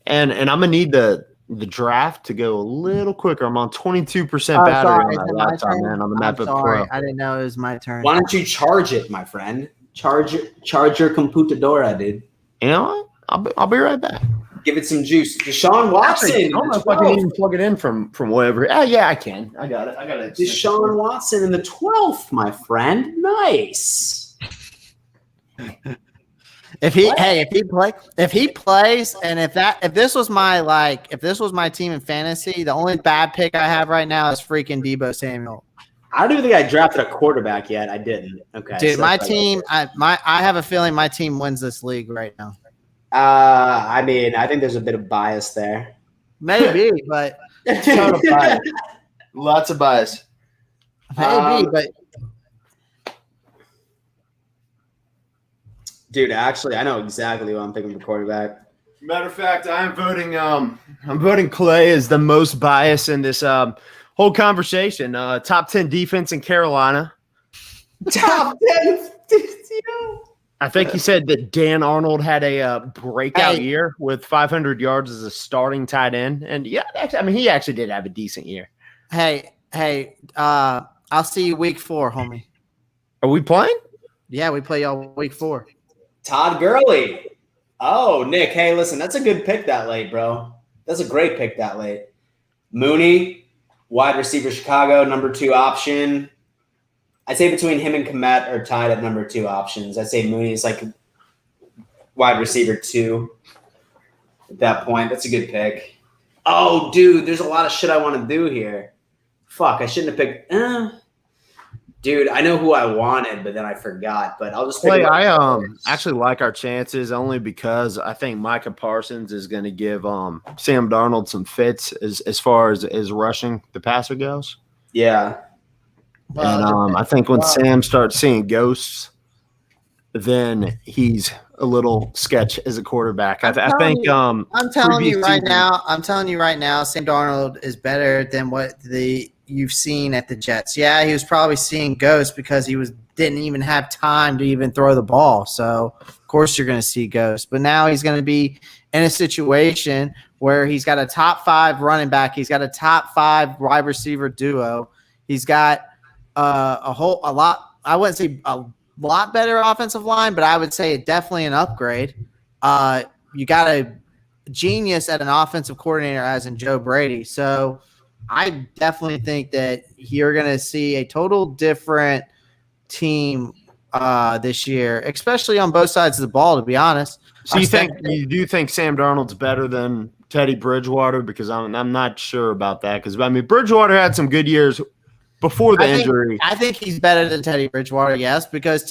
And I'm gonna need the draft to go a little quicker. I'm on 22% battery on Is my it my laptop, turn? man, on the I'm MacBook sorry, Pro. I didn't know it was my turn. Why don't you charge it, my friend? Charge your computadora, dude. You know what? I'll be right back. Give it some juice. Deshaun Watson. I don't know if I can even plug it in from whatever. Yeah, I can. I got it. Deshaun Watson in the 12th, my friend. Nice. If he plays, and if this was my team in fantasy, the only bad pick I have right now is freaking Deebo Samuel. I don't even think I drafted a quarterback yet. I didn't. Okay, Dude, so my team, I have a feeling my team wins this league right now. I mean, I think there's a bit of bias there. Maybe, but Total bias. Lots of bias. maybe, but Dude, actually, I know exactly what I'm thinking for quarterback. Matter of fact, I'm voting Clay as the most biased in this whole conversation. Top 10 defense in Carolina. Top 10. I think he said that Dan Arnold had a breakout year with 500 yards as a starting tight end. And yeah, actually, I mean, he actually did have a decent year. Hey, I'll see you week 4, homie. Are we playing? Yeah, we play y'all week 4. Todd Gurley. Oh, Nick. Hey, listen, that's a good pick that late, bro. That's a great pick that late. Mooney, wide receiver, Chicago, number 2 option. I'd say between him and Kmet are tied at number 2 options. I'd say Mooney is like wide receiver 2 at that point. That's a good pick. Oh, dude, there's a lot of shit I want to do here. Fuck, I shouldn't have picked. Dude, I know who I wanted, but then I forgot. But I'll just pick. I actually like our chances only because I think Micah Parsons is going to give Sam Darnold some fits as far as rushing the passer goes. Yeah. And I think when Sam starts seeing ghosts, then he's a little sketch as a quarterback. I'm telling you right now, Sam Darnold is better than what you've seen at the Jets. Yeah, he was probably seeing ghosts because he didn't even have time to even throw the ball. So of course you're going to see ghosts. But now he's going to be in a situation where he's got a top 5 running back. He's got a top 5 wide receiver duo. He's got a lot. I wouldn't say a lot better offensive line, but I would say definitely an upgrade. You got a genius at an offensive coordinator as in Joe Brady. So I definitely think that you're going to see a total different team this year, especially on both sides of the ball, to be honest. So you do think Sam Darnold's better than Teddy Bridgewater? Because I'm not sure about that. Because, I mean, Bridgewater had some good years before the injury. I think he's better than Teddy Bridgewater, yes, because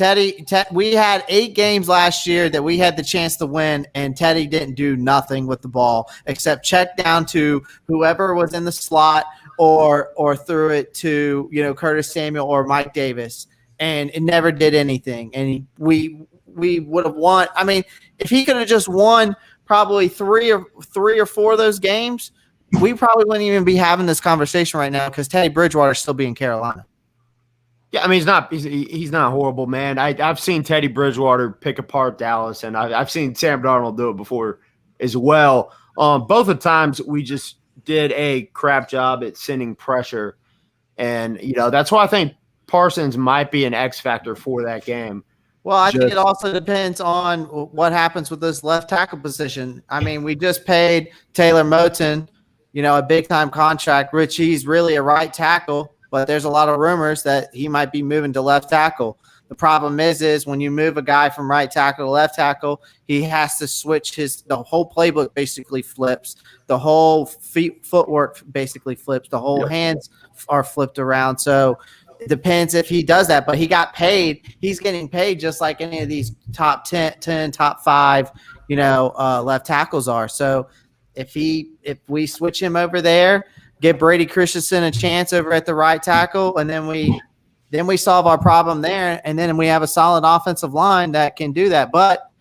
we had 8 games last year that we had the chance to win, and Teddy didn't do nothing with the ball except check down to whoever was in the slot or threw it to Curtis Samuel or Mike Davis, and it never did anything. And we would have won. I mean, if he could have just won probably three or four of those games, we probably wouldn't even be having this conversation right now because Teddy Bridgewater is still be in Carolina. Yeah, I mean, he's not horrible, man. I've seen Teddy Bridgewater pick apart Dallas, and I've seen Sam Darnold do it before as well. Both the times we just did a crap job at sending pressure, and that's why I think Parsons might be an X factor for that game. Well, I think it also depends on what happens with this left tackle position. I mean, we just paid Taylor Moton, a big-time contract. Richie's really a right tackle, but there's a lot of rumors that he might be moving to left tackle. The problem is when you move a guy from right tackle to left tackle, he has to switch the whole playbook basically flips. The whole footwork basically flips. The whole hands are flipped around. So it depends if he does that, but he got paid. He's getting paid just like any of these top 10, top 5, left tackles are. So if we switch him over there, give Brady Christensen a chance over at the right tackle, and then then we solve our problem there, and then we have a solid offensive line that can do that. But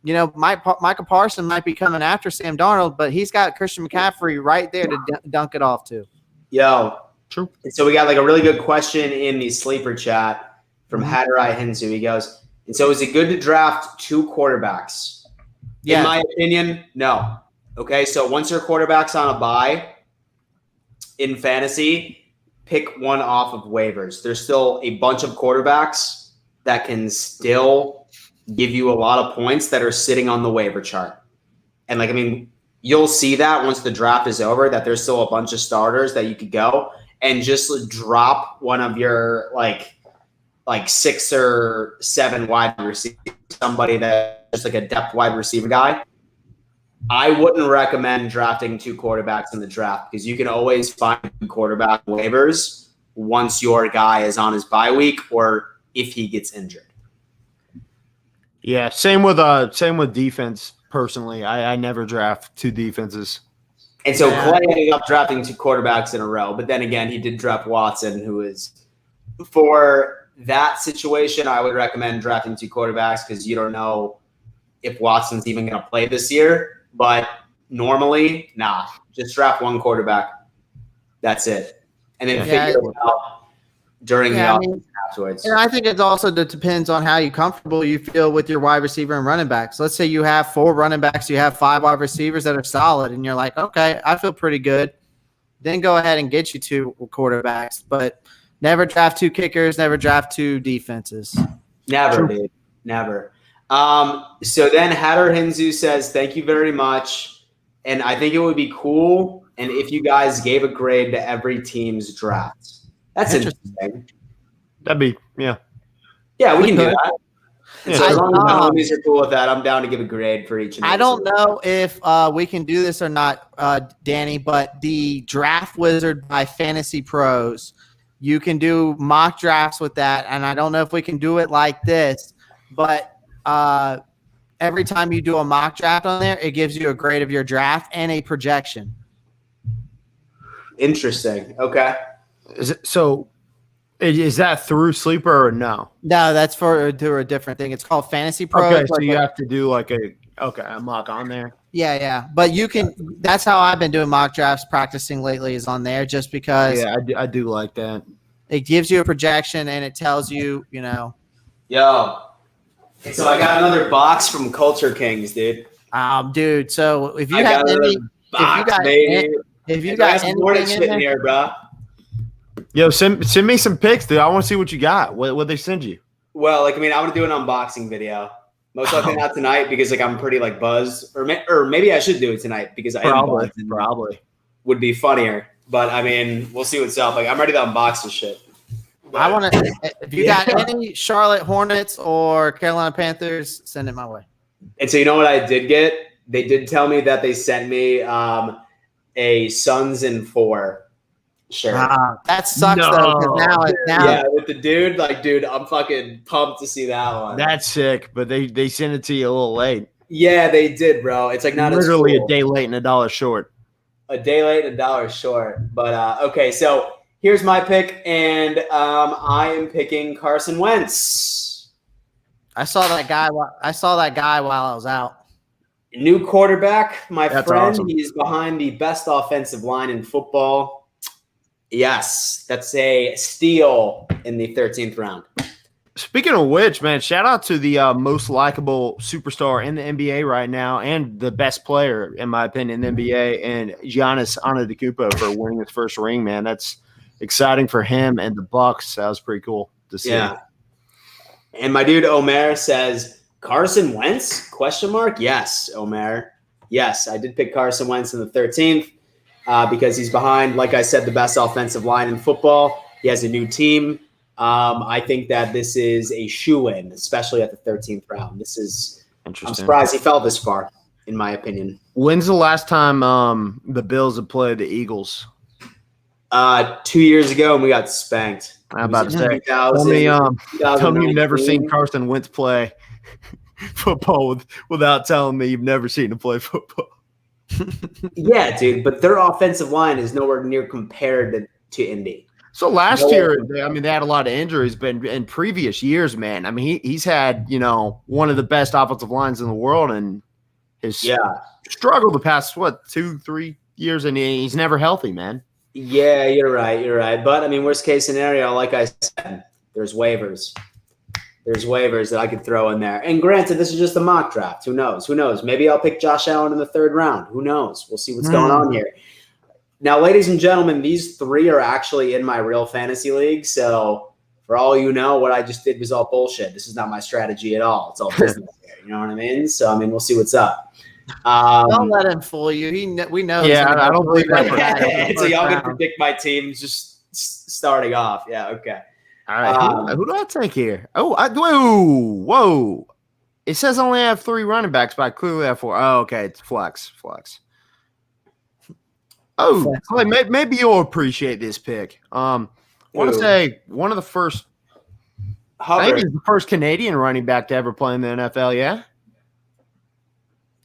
Michael Parsons might be coming after Sam Darnold, but he's got Christian McCaffrey right there to dunk it off to. Yo, True. And so we got like a really good question in the sleeper chat from Hadarai Hinzu. He goes, and so is it good to draft 2 quarterbacks? Yeah. In my opinion, no. Okay, so once your quarterback's on a bye in fantasy, pick one off of waivers. There's still a bunch of quarterbacks that can still give you a lot of points that are sitting on the waiver chart. And like, I mean, you'll see that once the draft is over, that there's still a bunch of starters that you could go and just drop one of your like 6 or 7 wide receivers, somebody that's just like a depth wide receiver guy. I wouldn't recommend drafting 2 quarterbacks in the draft because you can always find quarterback waivers once your guy is on his bye week or if he gets injured. Yeah, same with defense. Personally, I never draft 2 defenses. And so Clay ended up drafting 2 quarterbacks in a row, but then again, he did draft Watson, who is for that situation. I would recommend drafting 2 quarterbacks because you don't know if Watson's even going to play this year. But normally, nah, just draft 1 quarterback. That's it. And then figure it out during the offseason afterwards. And I think it also depends on how comfortable you feel with your wide receiver and running backs. Let's say you have 4 running backs, you have 5 wide receivers that are solid, and you're like, okay, I feel pretty good. Then go ahead and get you 2 quarterbacks. But never draft 2 kickers, never draft 2 defenses. Never, dude. Never. So then Hatter Hinzu says, thank you very much. And I think it would be cool and if you guys gave a grade to every team's draft. That's interesting. That'd be, yeah. Yeah, we can do that. Yeah. So as long as the homies are cool with that, I'm down to give a grade for each. And I don't know if we can do this or not, Danny, but the Draft Wizard by Fantasy Pros, you can do mock drafts with that. And I don't know if we can do it like this, but every time you do a mock draft on there, it gives you a grade of your draft and a projection. Interesting. Okay. Is that through Sleeper or no? No, that's through a different thing. It's called Fantasy Pros. Okay, so you have to do like a mock on there. Yeah. But you can – that's how I've been doing mock drafts, practicing lately is on there just because – Yeah, I do like that. It gives you a projection and it tells you, Yo. So I got another box from Culture Kings, dude. Dude, so if you have any – if you got anything in here, bro. Yo, send me some pics, dude. I want to see what you got. What they send you? Well, I'm gonna do an unboxing video. Most likely not tonight because I'm pretty buzzed, or maybe I should do it tonight because I probably would be funnier. But we'll see what's up. I'm ready to unbox this shit. But, I want to. If you got any Charlotte Hornets or Carolina Panthers, send it my way. And so you know what I did get? They did tell me that they sent me a Suns in 4 shirt. That sucks though. Because now, with the dude, dude, I'm fucking pumped to see that one. That's sick, but they sent it to you a little late. Yeah, they did, bro. It's not literally a day late and $1 short. A day late and $1 short. But okay, so here's my pick, and I am picking Carson Wentz. I saw that guy while I was out. New quarterback, my That's friend. awesome. He's behind the best offensive line in football. Yes, that's a steal in the 13th round. Speaking of which, man, shout out to the most likable superstar in the NBA right now and the best player, in my opinion, in the NBA, and Giannis Antetokounmpo for winning his first ring, man. That's exciting for him and the Bucks. That was pretty cool to see. Yeah. And my dude Omer says, Carson Wentz? ? Yes, Omer. Yes, I did pick Carson Wentz in the 13th because he's behind, like I said, the best offensive line in football. He has a new team. I think that this is a shoe-in, especially at the 13th round. I'm surprised he fell this far, in my opinion. When's the last time the Bills have played the Eagles? 2 years ago, and we got spanked. How about that? Tell me you've never seen Carson Wentz play football without telling me you've never seen him play football. Yeah, dude, but their offensive line is nowhere near compared to Indy. So last year, I mean, they had a lot of injuries, but in previous years, man, I mean, he's had, one of the best offensive lines in the world, and has struggled the past, 2-3 years, and he's never healthy, man. Yeah, you're right. But I mean, worst case scenario, like I said, there's waivers. There's waivers that I could throw in there. And granted, this is just a mock draft. Who knows? Maybe I'll pick Josh Allen in the 3rd round. Who knows? We'll see what's going on here. Now, ladies and gentlemen, these 3 are actually in my real fantasy league. So for all you know, what I just did was all bullshit. This is not my strategy at all. It's all business here. You know what I mean? So, I mean, we'll see what's up. Don't let him fool you. We know. Yeah, I don't believe that. So y'all can predict my teams just starting off. Yeah, okay. All right, who do I take here? Whoa. It says I only have 3 running backs, but I clearly have 4. Oh, okay, it's flex. Oh, Clay, maybe you'll appreciate this pick. I want to say one of the first. I think he's the first Canadian running back to ever play in the NFL. Yeah,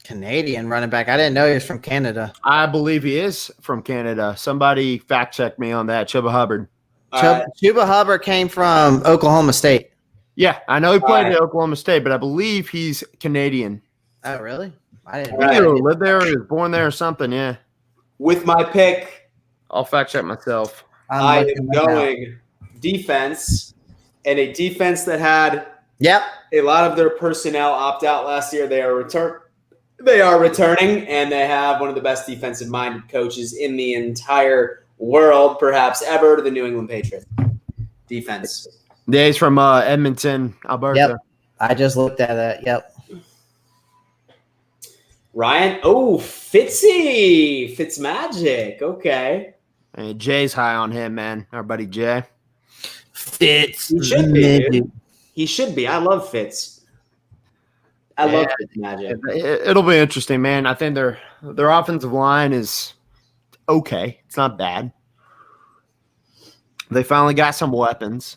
Canadian running back. I didn't know he was from Canada. I believe he is from Canada. Somebody fact check me on that. Chuba Hubbard. Chuba Hubbard came from Oklahoma State. Yeah, I know he played at Oklahoma State, but I believe he's Canadian. Oh, really? I didn't know. He lived there, or he was born there or something, yeah. With my pick, I'll fact check myself. I am going defense, and a defense that had a lot of their personnel opt out last year. They are returning, and they have one of the best defensive-minded coaches in the entire world, perhaps ever, the New England Patriots. Defense. Yeah, he's from Edmonton, Alberta. Yep. I just looked at that. Yep. Ryan. Oh, Fitzmagic. Okay. And Jay's high on him, man. Our buddy Jay. Fitz. He should be, dude. He should be. I love Fitz. I love Fitzmagic. It'll be interesting, man. I think their offensive line is okay. It's not bad. They finally got some weapons.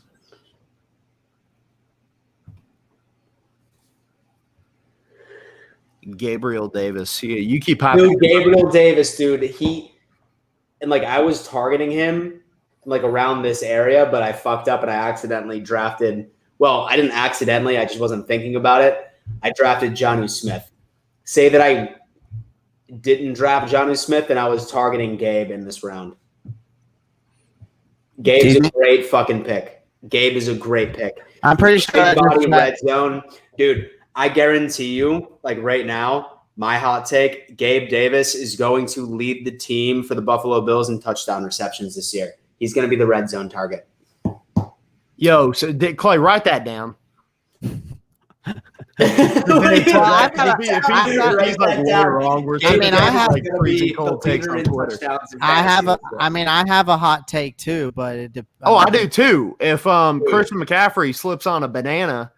Gabriel Davis. You keep popping. Dude, Gabriel Davis, dude. I was targeting him around this area, but I fucked up and I accidentally drafted. Well, I didn't accidentally. I just wasn't thinking about it. I drafted Jonnu Smith. Say that I didn't draft Jonnu Smith and I was targeting Gabe in this round. Gabe's a great fucking pick. Gabe is a great pick. I'm pretty sure. Big body red zone. Dude, I guarantee you, right now, my hot take, Gabe Davis is going to lead the team for the Buffalo Bills in touchdown receptions this year. He's going to be the red zone target. Yo, so Clay, write that down. I have a hot take too, but I do too. If Christian McCaffrey slips on a banana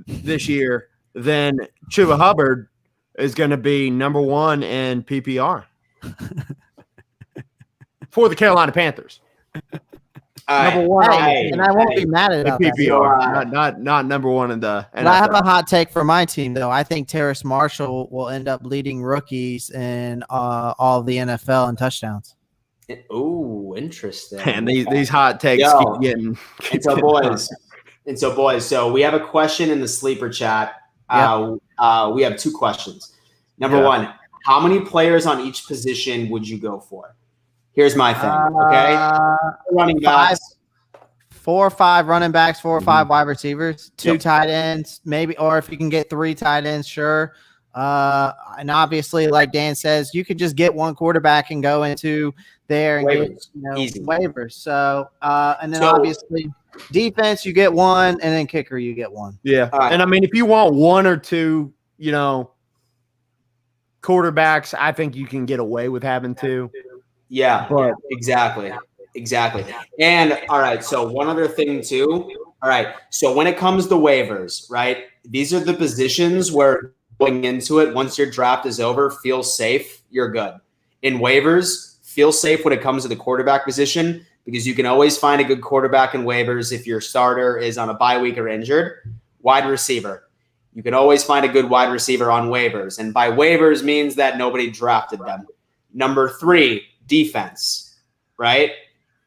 this year, then Chuba Hubbard is going to be number 1 in PPR for the Carolina Panthers. Number 1, and I won't be mad at PPR, not number 1 in the NFL. But I have a hot take for my team, though. I think Terrace Marshall will end up leading rookies in all of the NFL in touchdowns. Oh, interesting. And these hot takes keep getting. And so, boys, so we have a question in the sleeper chat. We have 2 questions. Number 1, how many players on each position would you go for? Here's my thing, okay? Running backs. 4 or 5 running backs, 4 or 5 wide receivers, 2 tight ends, maybe, or if you can get 3 tight ends, sure. And obviously, like Dan says, you could just get 1 quarterback and go into there and get waivers. So, and then obviously defense, you get 1, and then kicker, you get 1. Yeah, and I mean, if you want 1 or 2, quarterbacks, I think you can get away with having 2. Yeah, but exactly. And all right, so one other thing too. All right, so when it comes to waivers, right, these are the positions where going into it, once your draft is over, feel safe, you're good. In waivers, feel safe when it comes to the quarterback position because you can always find a good quarterback in waivers if your starter is on a bye week or injured. Wide receiver. You can always find a good wide receiver on waivers. And by waivers means that nobody drafted them. Number 3, defense, right?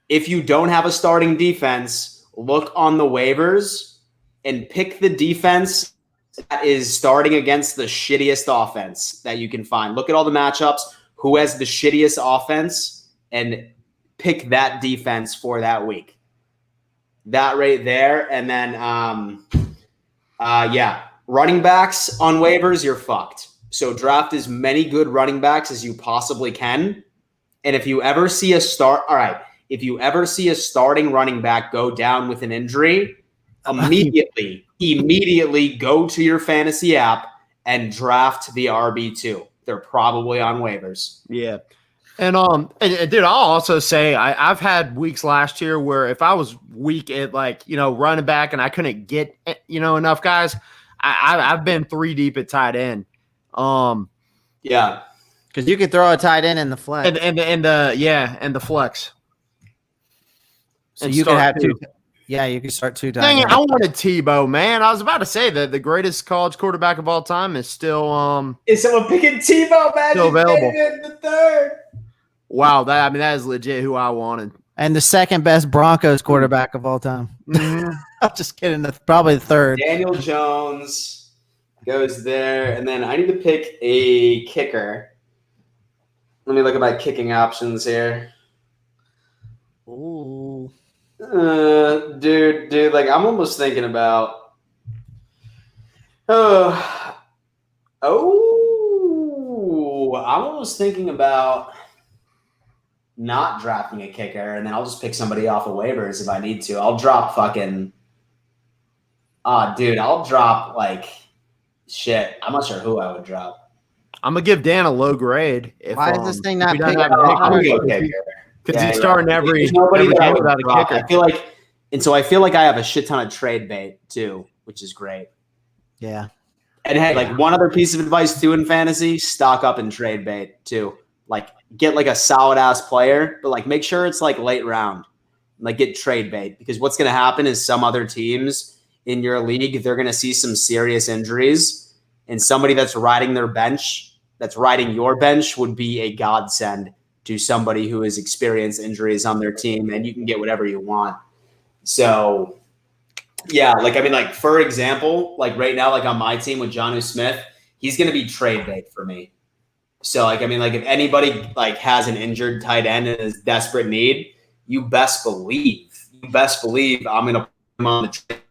if you don't have a starting defense, look on the waivers and pick the defense that is starting against the shittiest offense that you can find. Look at all the matchups, who has the shittiest offense, and pick that defense for that week. That right there. And then, running backs on waivers, you're fucked. So draft as many good running backs as you possibly can. And if you ever see a if you ever see a starting running back go down with an injury, immediately go to your fantasy app and draft the RB2. They're probably on waivers. Yeah. And dude, I'll also say I've had weeks last year where if I was weak at running back and I couldn't get enough guys, I've been 3 deep at tight end. Yeah. Because you could throw a tight end in the flex. And the flex. So you could have 2. Yeah, you could start 2 tight ends. Dang it, I wanted Tebow, man. I was about to say that the greatest college quarterback of all time is still Is someone picking Tebow, man? Still available. In the third. Wow, that is legit who I wanted. And the second best Broncos quarterback of all time. Mm-hmm. I'm just kidding. Probably the third. Daniel Jones goes there. And then I need to pick a kicker. Let me look at my kicking options here. Ooh. Dude, like I'm almost thinking about I'm almost thinking about not drafting a kicker, and then I'll just pick somebody off of waivers if I need to. I'll drop I'll drop shit. I'm not sure who I would drop. I'm gonna give Dan a low grade. Why is this thing not picking I'm gonna go kicker. Because he's starting every game without a kicker. I feel like I have a shit ton of trade bait too, which is great. Yeah. And hey, one other piece of advice too in fantasy: stock up in trade bait too. Get a solid ass player, but make sure it's late round. Get trade bait, because what's going to happen is some other teams in your league, they're going to see some serious injuries, and somebody that's riding your bench would be a godsend to somebody who has experienced injuries on their team, and you can get whatever you want. So, yeah, for example, right now, on my team with Jonnu Smith, he's going to be trade bait for me. So, if anybody has an injured tight end and is desperate need, you best believe I'm going to put him on the trade,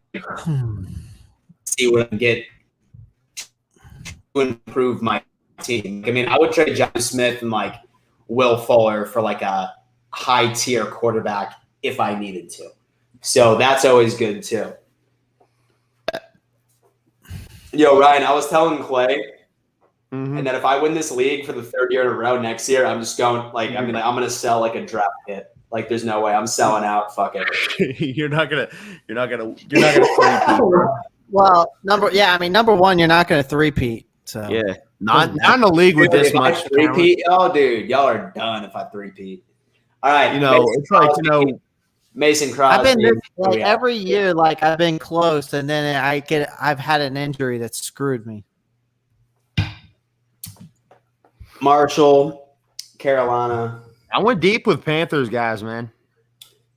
see what I can get to improve my team. I would trade Jonnu Smith and Will Fuller for a high tier quarterback if I needed to. So that's always good too. Yo, Ryan, I was telling Clay, and that if I win this league for the 3rd year in a row next year, I'm just going I'm gonna sell a draft hit. There's no way I'm selling out. Fuck it. You're not gonna. Well, number one, you're not gonna three-peat. So yeah. Not in the league with this much. Three-peat? Oh, dude, y'all are done if I three-peat. All right, Mason Crosby. I've been every year, I've been close, and then I've had an injury that screwed me. Marshall, Carolina. I went deep with Panthers guys, man.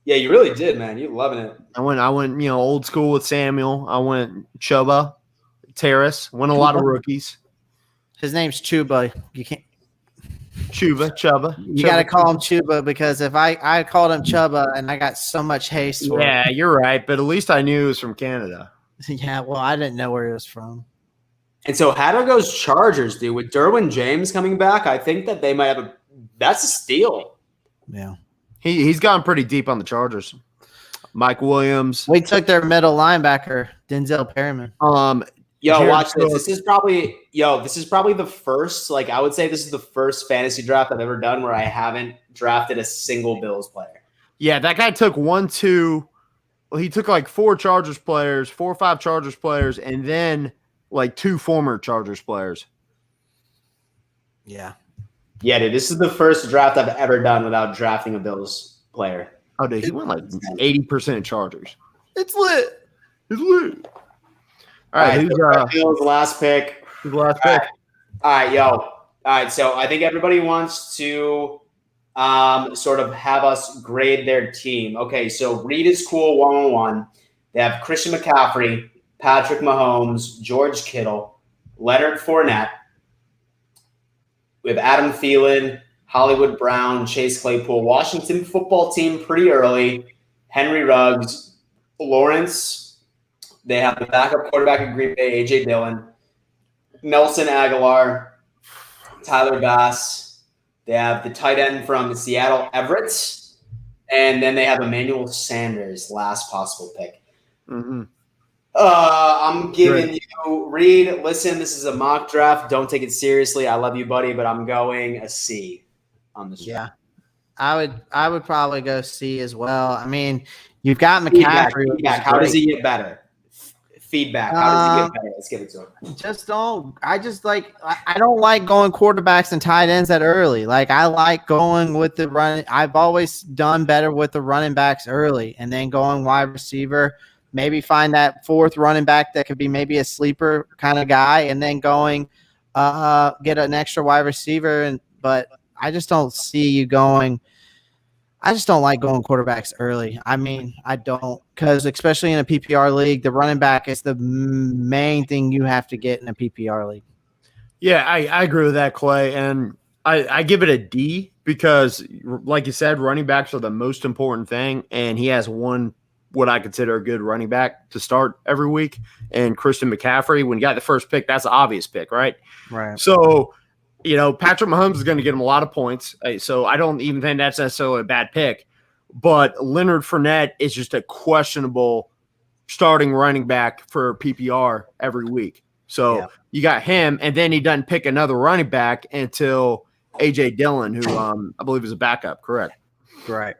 Yeah, you really did, man. You're loving it. I went, old school with Samuel. I went Chuba, Terrace. Went a lot of rookies. His name's Chuba. You can't. Chuba. You got to call him Chuba, because if I called him Chuba and I got so much haste for him. You're right. But at least I knew he was from Canada. Yeah, well, I didn't know where he was from. And so Hatter goes Chargers, dude. With Derwin James coming back, I think that they might have that's a steal. Yeah. He's gone pretty deep on the Chargers. Mike Williams. We took their middle linebacker, Denzel Perryman. Watch this. This is probably the first, I would say this is the first fantasy draft I've ever done where I haven't drafted a single Bills player. Yeah, that guy took 1, 2. Well, he took 4 or 5 Chargers players, and then 2 former Chargers players. Yeah. Yeah, dude, this is the first draft I've ever done without drafting a Bills player. Oh, dude, he went 80% Chargers. It's lit. All right, who's last pick? Who's last pick? All right, yo. All right, so I think everybody wants to sort of have us grade their team. Okay, so Reed is cool 1-on-1. They have Christian McCaffrey, Patrick Mahomes, George Kittle, Leonard Fournette. We have Adam Thielen, Hollywood Brown, Chase Claypool, Washington football team pretty early, Henry Ruggs, Lawrence. They have the backup quarterback of Green Bay, A.J. Dillon, Nelson Aguilar, Tyler Bass. They have the tight end from Seattle, Everett. And then they have Emmanuel Sanders, last possible pick. Mm-hmm. I'm giving you Reed. Listen, this is a mock draft. Don't take it seriously. I love you, buddy, but I'm going a C on this. Yeah, I would probably go C as well. I mean, you've got McCaffrey. Feedback. How does he get better? Feedback. How does he get better? Let's give it to him. Just don't. I don't like going quarterbacks and tight ends that early. Like I like going with the run. I've always done better with the running backs early, and then going wide receiver. Maybe find that fourth running back that could be maybe a sleeper kind of guy, and then going get an extra wide receiver. But I just don't see you going. I just don't like going quarterbacks early. I mean, I don't, because especially in a PPR league, the running back is the main thing you have to get in a PPR league. Yeah, I agree with that, Clay. And I give it a D because, like you said, running backs are the most important thing. And he has one, what I consider a good running back to start every week. And Christian McCaffrey, when you got the first pick, that's an obvious pick, right? Right. So, Patrick Mahomes is going to get him a lot of points. So I don't even think that's necessarily a bad pick. But Leonard Fournette is just a questionable starting running back for PPR every week. So you got him, and then he doesn't pick another running back until A.J. Dillon, who I believe is a backup, correct? Right.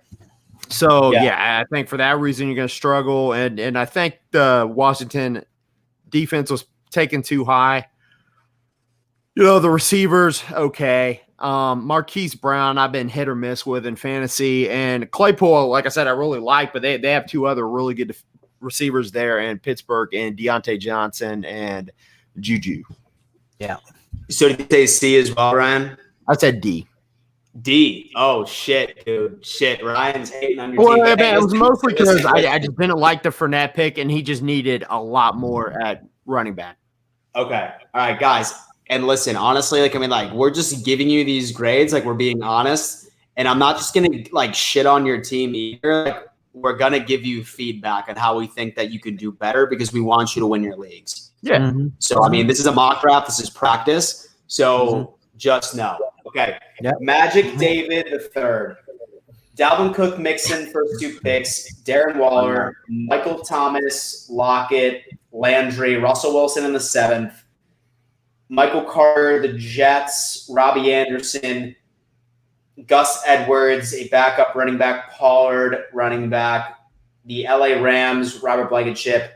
So, I think for that reason you're going to struggle. And I think the Washington defense was taken too high. The receivers, okay. Marquise Brown, I've been hit or miss with in fantasy. And Claypool, like I said, I really like, but they have two other really good receivers there in Pittsburgh and Deontay Johnson and Juju. Yeah. So did you say C as well, Ryan? I said D. D. Oh, shit, dude. Shit. Ryan's hating on your team. Well, it was mostly because I just didn't like the Fournette pick, and he just needed a lot more at running back. Okay. All right, guys. And listen, honestly, we're just giving you these grades, we're being honest, and I'm not just gonna shit on your team either. We're gonna give you feedback on how we think that you can do better because we want you to win your leagues. Yeah. Mm-hmm. So this is a mock draft. This is practice. So just know. Okay. Yep. Magic David III, Dalvin Cook, Mixon, first two picks, Darren Waller, Michael Thomas, Lockett, Landry, Russell Wilson in the 7th. Michael Carter, the Jets, Robbie Anderson, Gus Edwards, a backup running back, Pollard, running back, the LA Rams, Robert Blankenship,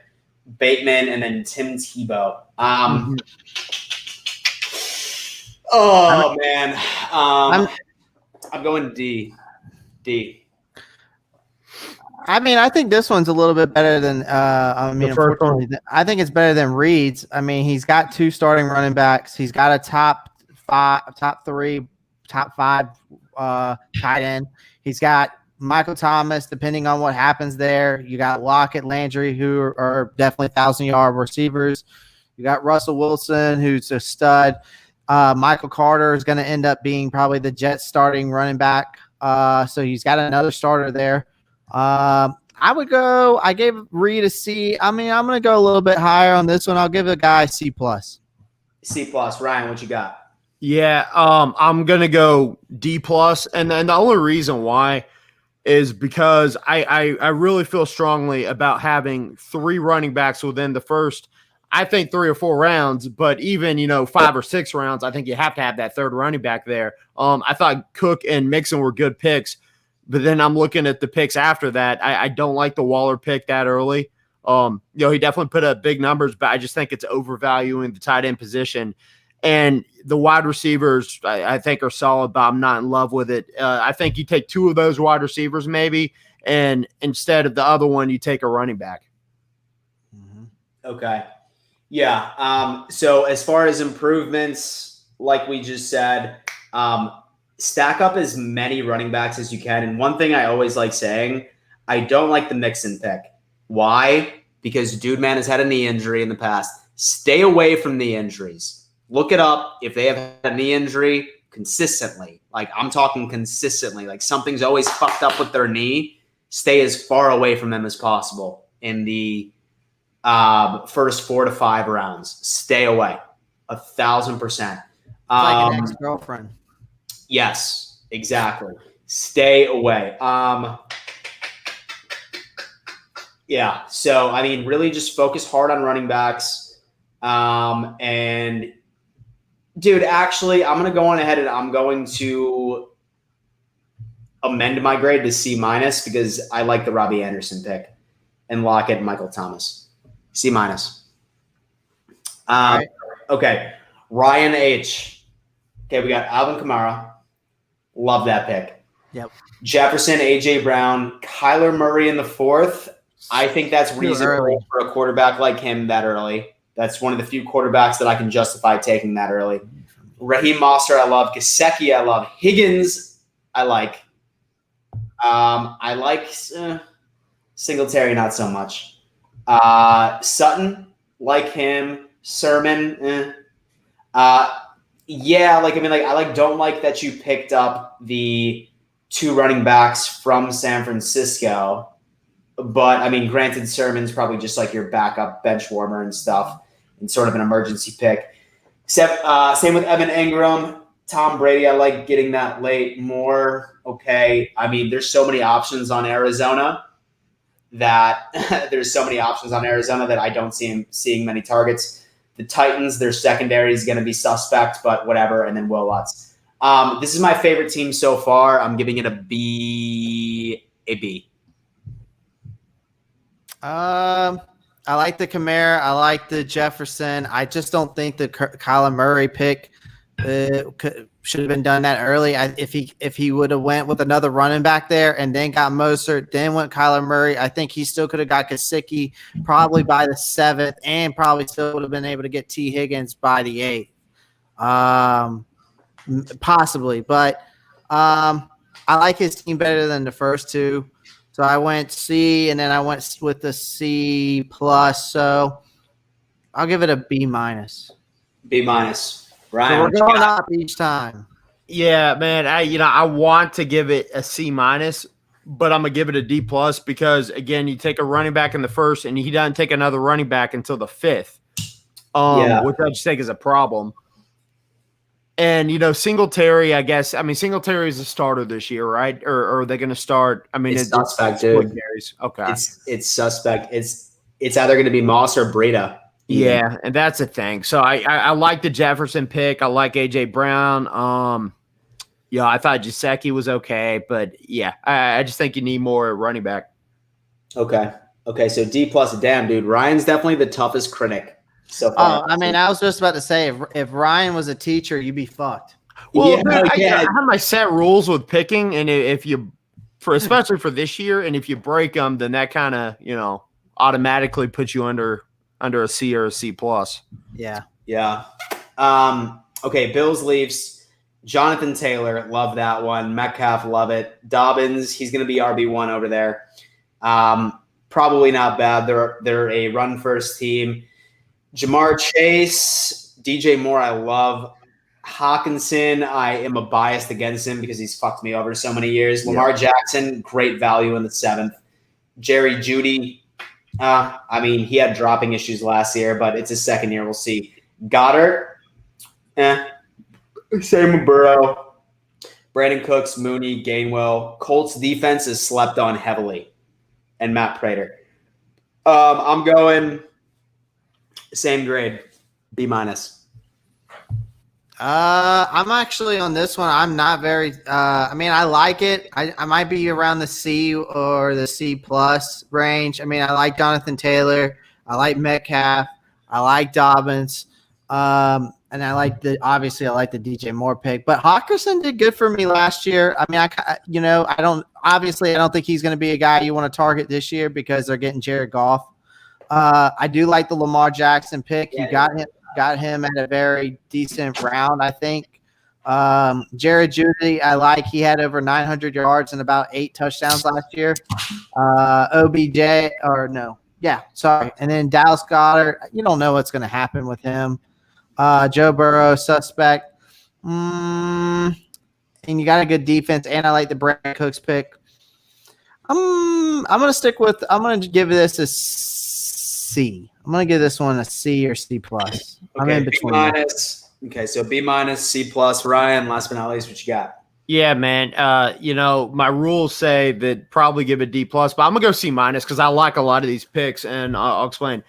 Bateman, and then Tim Tebow. Oh, man. I'm going D. I mean, I think this one's a little bit better than unfortunately, I think it's better than Reed's. I mean, he's got two starting running backs. He's got a top 5 tight end. He's got Michael Thomas, depending on what happens there. You got Lockett, Landry, who are definitely 1,000-yard receivers. You got Russell Wilson, who's a stud. Michael Carter is going to end up being probably the Jets starting running back. So he's got another starter there. I gave Reed a C. I mean, I'm going to go a little bit higher on this one. I'll give a guy C+. C+. Ryan, what you got? Yeah, I'm going to go D+. And then the only reason why is because I really feel strongly about having 3 running backs within the first, I think 3 or 4 rounds, but even, 5 or 6 rounds, I think you have to have that third running back there. I thought Cook and Mixon were good picks. But then I'm looking at the picks after that. I don't like the Waller pick that early. He definitely put up big numbers, but I just think it's overvaluing the tight end position. And the wide receivers, I think, are solid, but I'm not in love with it. I think you take 2 of those wide receivers maybe, and instead of the other one, you take a running back. Okay. Yeah. So as far as improvements, like we just said, stack up as many running backs as you can. And one thing I always like saying, I don't like the Mixon pick. Why? Because dude man has had a knee injury in the past. Stay away from knee injuries. Look it up if they have had a knee injury consistently. Like I'm talking consistently. Like something's always fucked up with their knee. Stay as far away from them as possible in the first 4 to 5 rounds. Stay away. 1,000%. Like an ex-girlfriend. Yes, exactly. Stay away. Yeah. So, I mean, really just focus hard on running backs. And dude, actually, I'm going to go on ahead and I'm going to amend my grade to C- because I like the Robbie Anderson pick and Lockett and Michael Thomas. C-. Right. Okay. Ryan H. Okay, we got Alvin Kamara. Love that pick. Yep. Jefferson, AJ Brown, Kyler Murray in the 4th. I think that's reasonable for a quarterback like him that early. That's one of the few quarterbacks that I can justify taking that early. Raheem Mostert, I love. Gesicki, I love. Higgins, I like. I like Singletary, not so much. Sutton, like him. Sermon, yeah, I don't like that you picked up the 2 running backs from San Francisco. But I mean, granted, Sermon's probably just like your backup bench warmer and stuff, and sort of an emergency pick. Except same with Evan Ingram, Tom Brady. I like getting that late more. Okay, I mean, there's so many options on Arizona that I don't see him seeing many targets. The Titans, their secondary is going to be suspect, but whatever. And then Will Lutz. This is my favorite team so far. I'm giving it a B. I like the Kamara. I like the Jefferson. I just don't think the Kyler Murray pick should have been done that early. If he would have went with another running back there and then got Mostert, then went Kyler Murray, I think he still could have got Gesicki probably by the 7th and probably still would have been able to get T. Higgins by the 8th. Possibly. But I like his team better than the first 2. So I went C, and then I went with the C+. So I'll give it a B-. B-. Ryan, so we're going up each time. Yeah, man. I want to give it a C-, but I'm gonna give it a D+ because again, you take a running back in the 1st, and he doesn't take another running back until the 5th, which I just think is a problem. And Singletary, I guess. I mean, Singletary is a starter this year, right? Or are they going to start? I mean, it's suspect, dude. Okay, it's suspect. It's either going to be Moss or Breida. Yeah, and that's the thing. So I like the Jefferson pick. I like AJ Brown. I thought Gesicki was okay, but yeah, I just think you need more running back. Okay. So D+. Damn, dude. Ryan's definitely the toughest critic so far. I mean, I was just about to say, if Ryan was a teacher, you'd be fucked. Well, I have my set rules with picking, and especially for this year, and if you break them, then that kind of automatically puts you under a C or a C+. Yeah. Okay, Bills, Leafs. Jonathan Taylor, love that one. Metcalf, love it. Dobbins, he's going to be RB1 over there. Probably not bad. They're a run-first team. Jamar Chase, DJ Moore, I love. Hawkinson, I am a biased against him because he's fucked me over so many years. Lamar Jackson, great value in the 7th. Jerry Jeudy, I mean, he had dropping issues last year, but it's his 2nd year. We'll see. Goddard, same with Burrow. Brandon Cooks, Mooney, Gainwell. Colts defense is slept on heavily. And Matt Prater. I'm going same grade, B-. I'm actually on this one. I'm not very I mean, I like it. I might be around the C or the C+ range. I mean, I like Jonathan Taylor. I like Metcalf. I like Dobbins. And I like the DJ Moore pick. But Hawkinson did good for me last year. I mean, I don't think he's going to be a guy you want to target this year because they're getting Jared Goff. I do like the Lamar Jackson pick. You got him at a very decent round, I think. Jared Judy, I like. He had over 900 yards and about 8 touchdowns last year. OBJ, or no, yeah, sorry. And then Dallas Goddard, you don't know what's going to happen with him. Joe Burrow, suspect. And you got a good defense, and I like the Brandon Cooks pick. I'm gonna give this a C. I'm gonna give this one a C or C plus. I'm Okay, in B between. minus. Okay, so B minus, C plus. Ryan, last but not least, what you got? Yeah, man. My rules say that probably give it D plus, but I'm gonna go C minus because I like a lot of these picks, and I'll explain.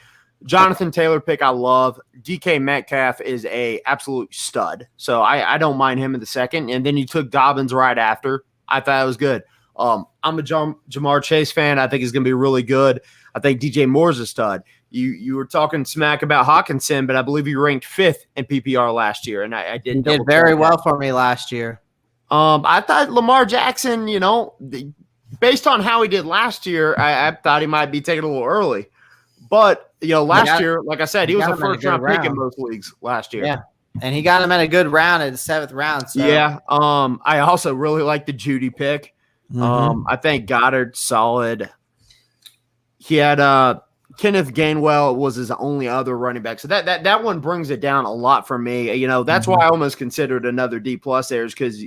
Jonathan Taylor pick I love. DK Metcalf is a absolute stud, so I don't mind him in the second. And then you took Dobbins right after. I thought it was good. I'm a Jamar Chase fan. I think he's gonna be really good. I think DJ Moore's a stud. You were talking smack about Hawkinson, but I believe he ranked 5th in PPR last year, and I He did very well for me last year. I thought Lamar Jackson, based on how he did last year, I thought he might be taken a little early. But, last year, like I said, he was a first-round pick in most leagues last year. Yeah, and he got him at a good round at the 7th round. So. Yeah, I also really like the Judy pick. I think Goddard's solid. He had Kenneth Gainwell was his only other running back. So that one brings it down a lot for me. That's why I almost considered another D plus there is because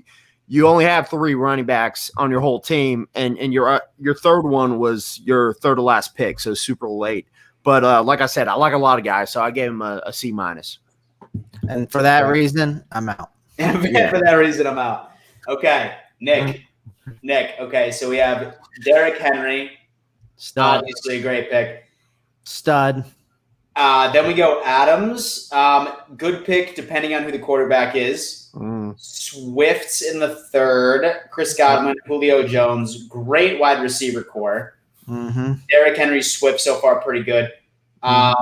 you only have 3 running backs on your whole team, and your third one was your third to last pick, so super late. But like I said, I like a lot of guys, so I gave him a C minus. And for that reason, I'm out. Yeah. For that reason, I'm out. Okay, Nick. Okay, so we have Derrick Henry. Stud. Obviously a great pick. Stud. Then we go Adams. Good pick depending on who the quarterback is. Swift's in the 3rd. Chris Godwin, Julio Jones. Great wide receiver core. Derrick Henry, Swift so far pretty good. I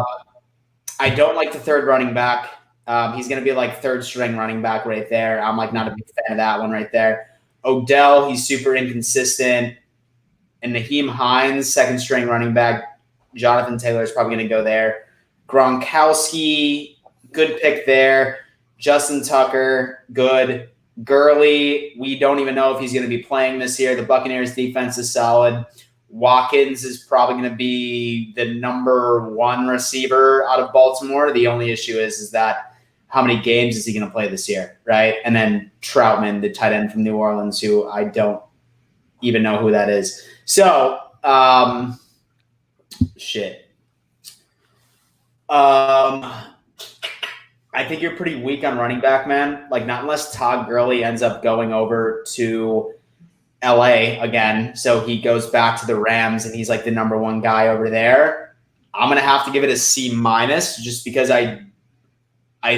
don't like the 3rd running back. He's going to be like 3rd string running back right there. I'm like not a big fan of that one right there. Odell, he's super inconsistent. And Naheem Hines, 2nd string running back. Jonathan Taylor is probably going to go there. Gronkowski, good pick there. Justin Tucker, good. Gurley, we don't even know if he's going to be playing this year. The Buccaneers defense is solid. Watkins is probably going to be the number 1 receiver out of Baltimore. The only issue is that how many games is he going to play this year, right? And then Troutman, the tight end from New Orleans, who I don't even know who that is. So, shit. I think you're pretty weak on running back, man. Like, not unless Todd Gurley ends up going over to LA again. So he goes back to the Rams and he's like the number 1 guy over there. I'm going to have to give it a C minus just because I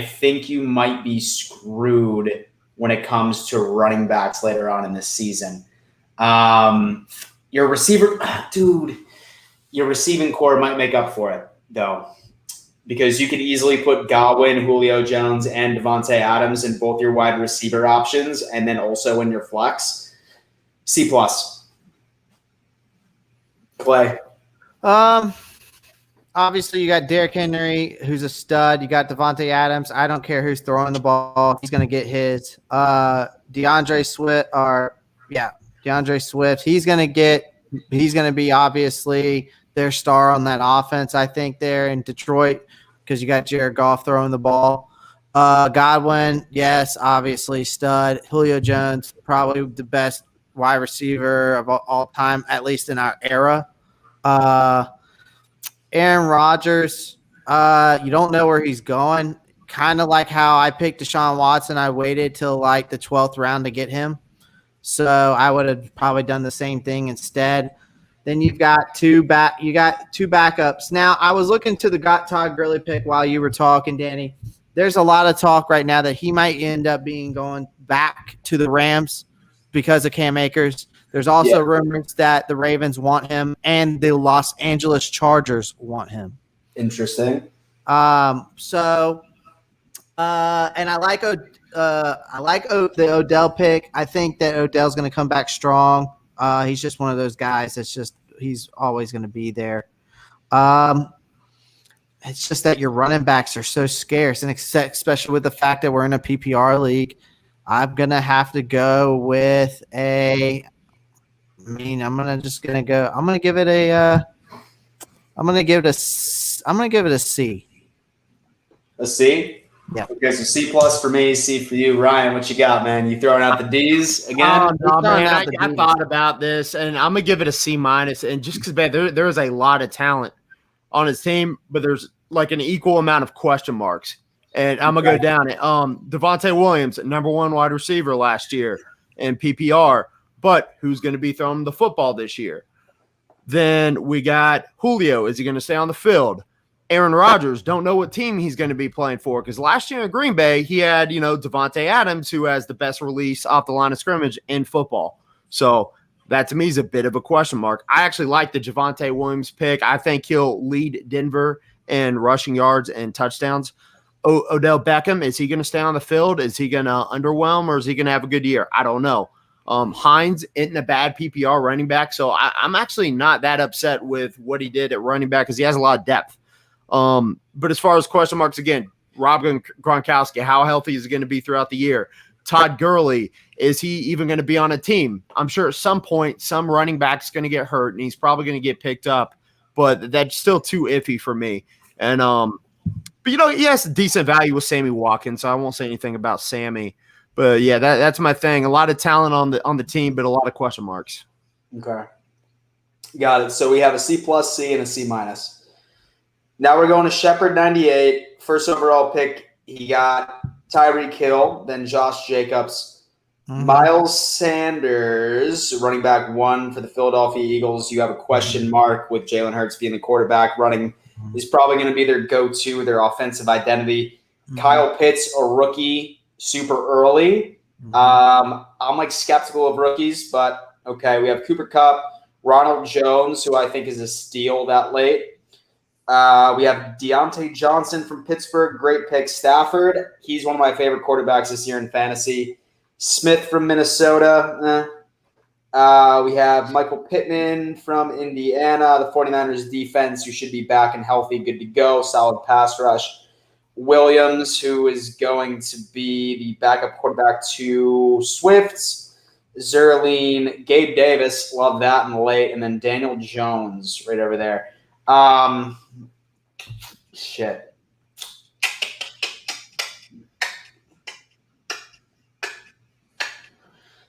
think you might be screwed when it comes to running backs later on in this season. Your receiver, dude, your receiving core might make up for it, though, because you could easily put Godwin, Julio Jones, and Devontae Adams in both your wide receiver options and then also in your flex. C plus. Clay. Obviously, you got Derrick Henry, who's a stud. You got Devontae Adams. I don't care who's throwing the ball. He's going to get his. DeAndre Swift. He's going to be obviously their star on that offense, I think, there in Detroit because you got Jared Goff throwing the ball. Godwin, yes, obviously stud. Julio Jones, probably the best wide receiver of all time, at least in our era. Aaron Rodgers, you don't know where he's going. Kind of like how I picked Deshaun Watson. I waited till like the 12th round to get him. So I would have probably done the same thing instead. Then you've got two backups. Now, I was looking to the Todd Gurley pick while you were talking, Danny. There's a lot of talk right now that he might end up going back to the Rams because of Cam Akers. There's also rumors that the Ravens want him and the Los Angeles Chargers want him. Interesting. And I like the Odell pick. I think that Odell's going to come back strong. He's just one of those guys he's always going to be there. It's just that your running backs are so scarce, and especially with the fact that we're in a PPR league. I'm gonna have to go with a. I'm gonna go. I'm gonna give it a. I'm gonna give it a C. A C. Yeah. Okay, so C plus for me, C for you, Ryan. What you got, man? You throwing out the D's again? Oh no, throwing man! out I, the I D's. thought about this, and I'm gonna give it a C minus. And just because, man, there is a lot of talent on his team, but there's like an equal amount of question marks. And I'm gonna go down it. Devontae Williams, #1 wide receiver last year in PPR, but who's going to be throwing the football this year? Then we got Julio. Is he going to stay on the field? Aaron Rodgers, don't know what team he's going to be playing for, because last year in Green Bay, he had, Devontae Adams, who has the best release off the line of scrimmage in football. So that to me is a bit of a question mark. I actually like the Javonte Williams pick. I think he'll lead Denver in rushing yards and touchdowns. Odell Beckham, is he going to stay on the field? Is he going to underwhelm, or is he going to have a good year? I don't know. Hines isn't a bad PPR running back, so I'm actually not that upset with what he did at running back because he has a lot of depth. But as far as question marks, again, Rob Gronkowski, how healthy is he going to be throughout the year? Todd Gurley, is he even going to be on a team? I'm sure at some point some running back's going to get hurt, and he's probably going to get picked up, but that's still too iffy for me. And but he has decent value with Sammy Watkins, so I won't say anything about Sammy. But yeah, that's my thing. A lot of talent on the team, but a lot of question marks. Okay. Got it. So we have a C plus, C, and a C minus. Now we're going to Shepard 98. First overall pick, he got Tyreek Hill, then Josh Jacobs. Miles Sanders, running back 1 for the Philadelphia Eagles. You have a question mark with Jalen Hurts being the quarterback. Running is probably going to be their go-to, their offensive identity. Kyle Pitts, a rookie, super early. I'm like skeptical of rookies, but okay. We have Cooper Kupp, Ronald Jones, who I think is a steal that late. We have Deontay Johnson from Pittsburgh, great pick. Stafford, he's one of my favorite quarterbacks this year in fantasy. Smith from Minnesota. We have Michael Pittman from Indiana, the 49ers defense, who should be back and healthy, good to go, solid pass rush. Williams, who is going to be the backup quarterback to Swifts. Zerline, Gabe Davis, love that in the late, and then Daniel Jones right over there. Shit.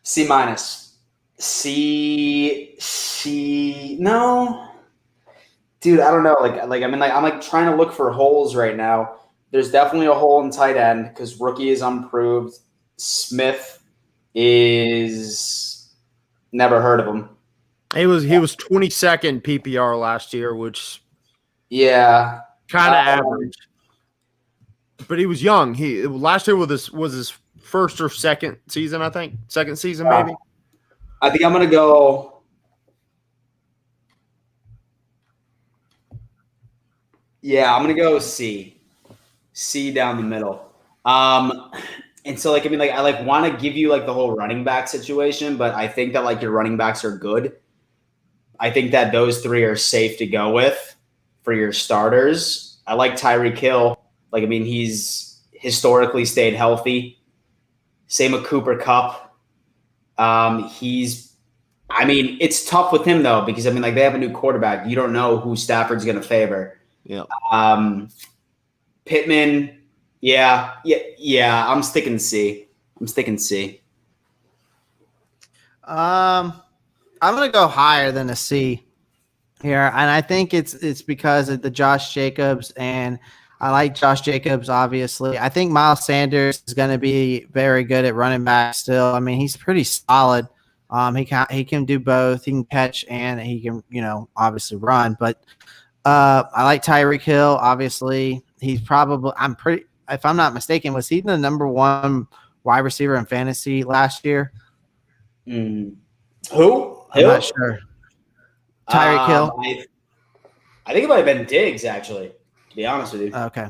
C minus. C. No, dude, I don't know. I'm trying to look for holes right now. There's definitely a hole in tight end because rookie is unproved. Smith is never heard of him. He was 22nd PPR last year, which yeah, kind of average. But he was young. Last year was his first or second season, I think. Second season, maybe. I think I'm gonna go. Yeah, I'm gonna go C. C down the middle. And so I want to give you the whole running back situation, but I think that your running backs are good. I think that those 3 are safe to go with for your starters. I like Tyreek Hill. He's historically stayed healthy. Same with Cooper Kupp. It's tough with him though, because they have a new quarterback. You don't know who Stafford's going to favor. Yeah. Pittman. Yeah. I'm sticking C. I'm gonna go higher than a C here, and I think it's because of the Josh Jacobs, and I like Josh Jacobs. Obviously, I think Miles Sanders is going to be very good at running back still. He's pretty solid. He can do both. He can catch and he can obviously run. But I like Tyreek Hill. Obviously, he's probably if I'm not mistaken, was he the #1 wide receiver in fantasy last year? Who? I'm not sure. Tyreek Hill. I think it might have been Diggs, actually, to be honest with you. Okay.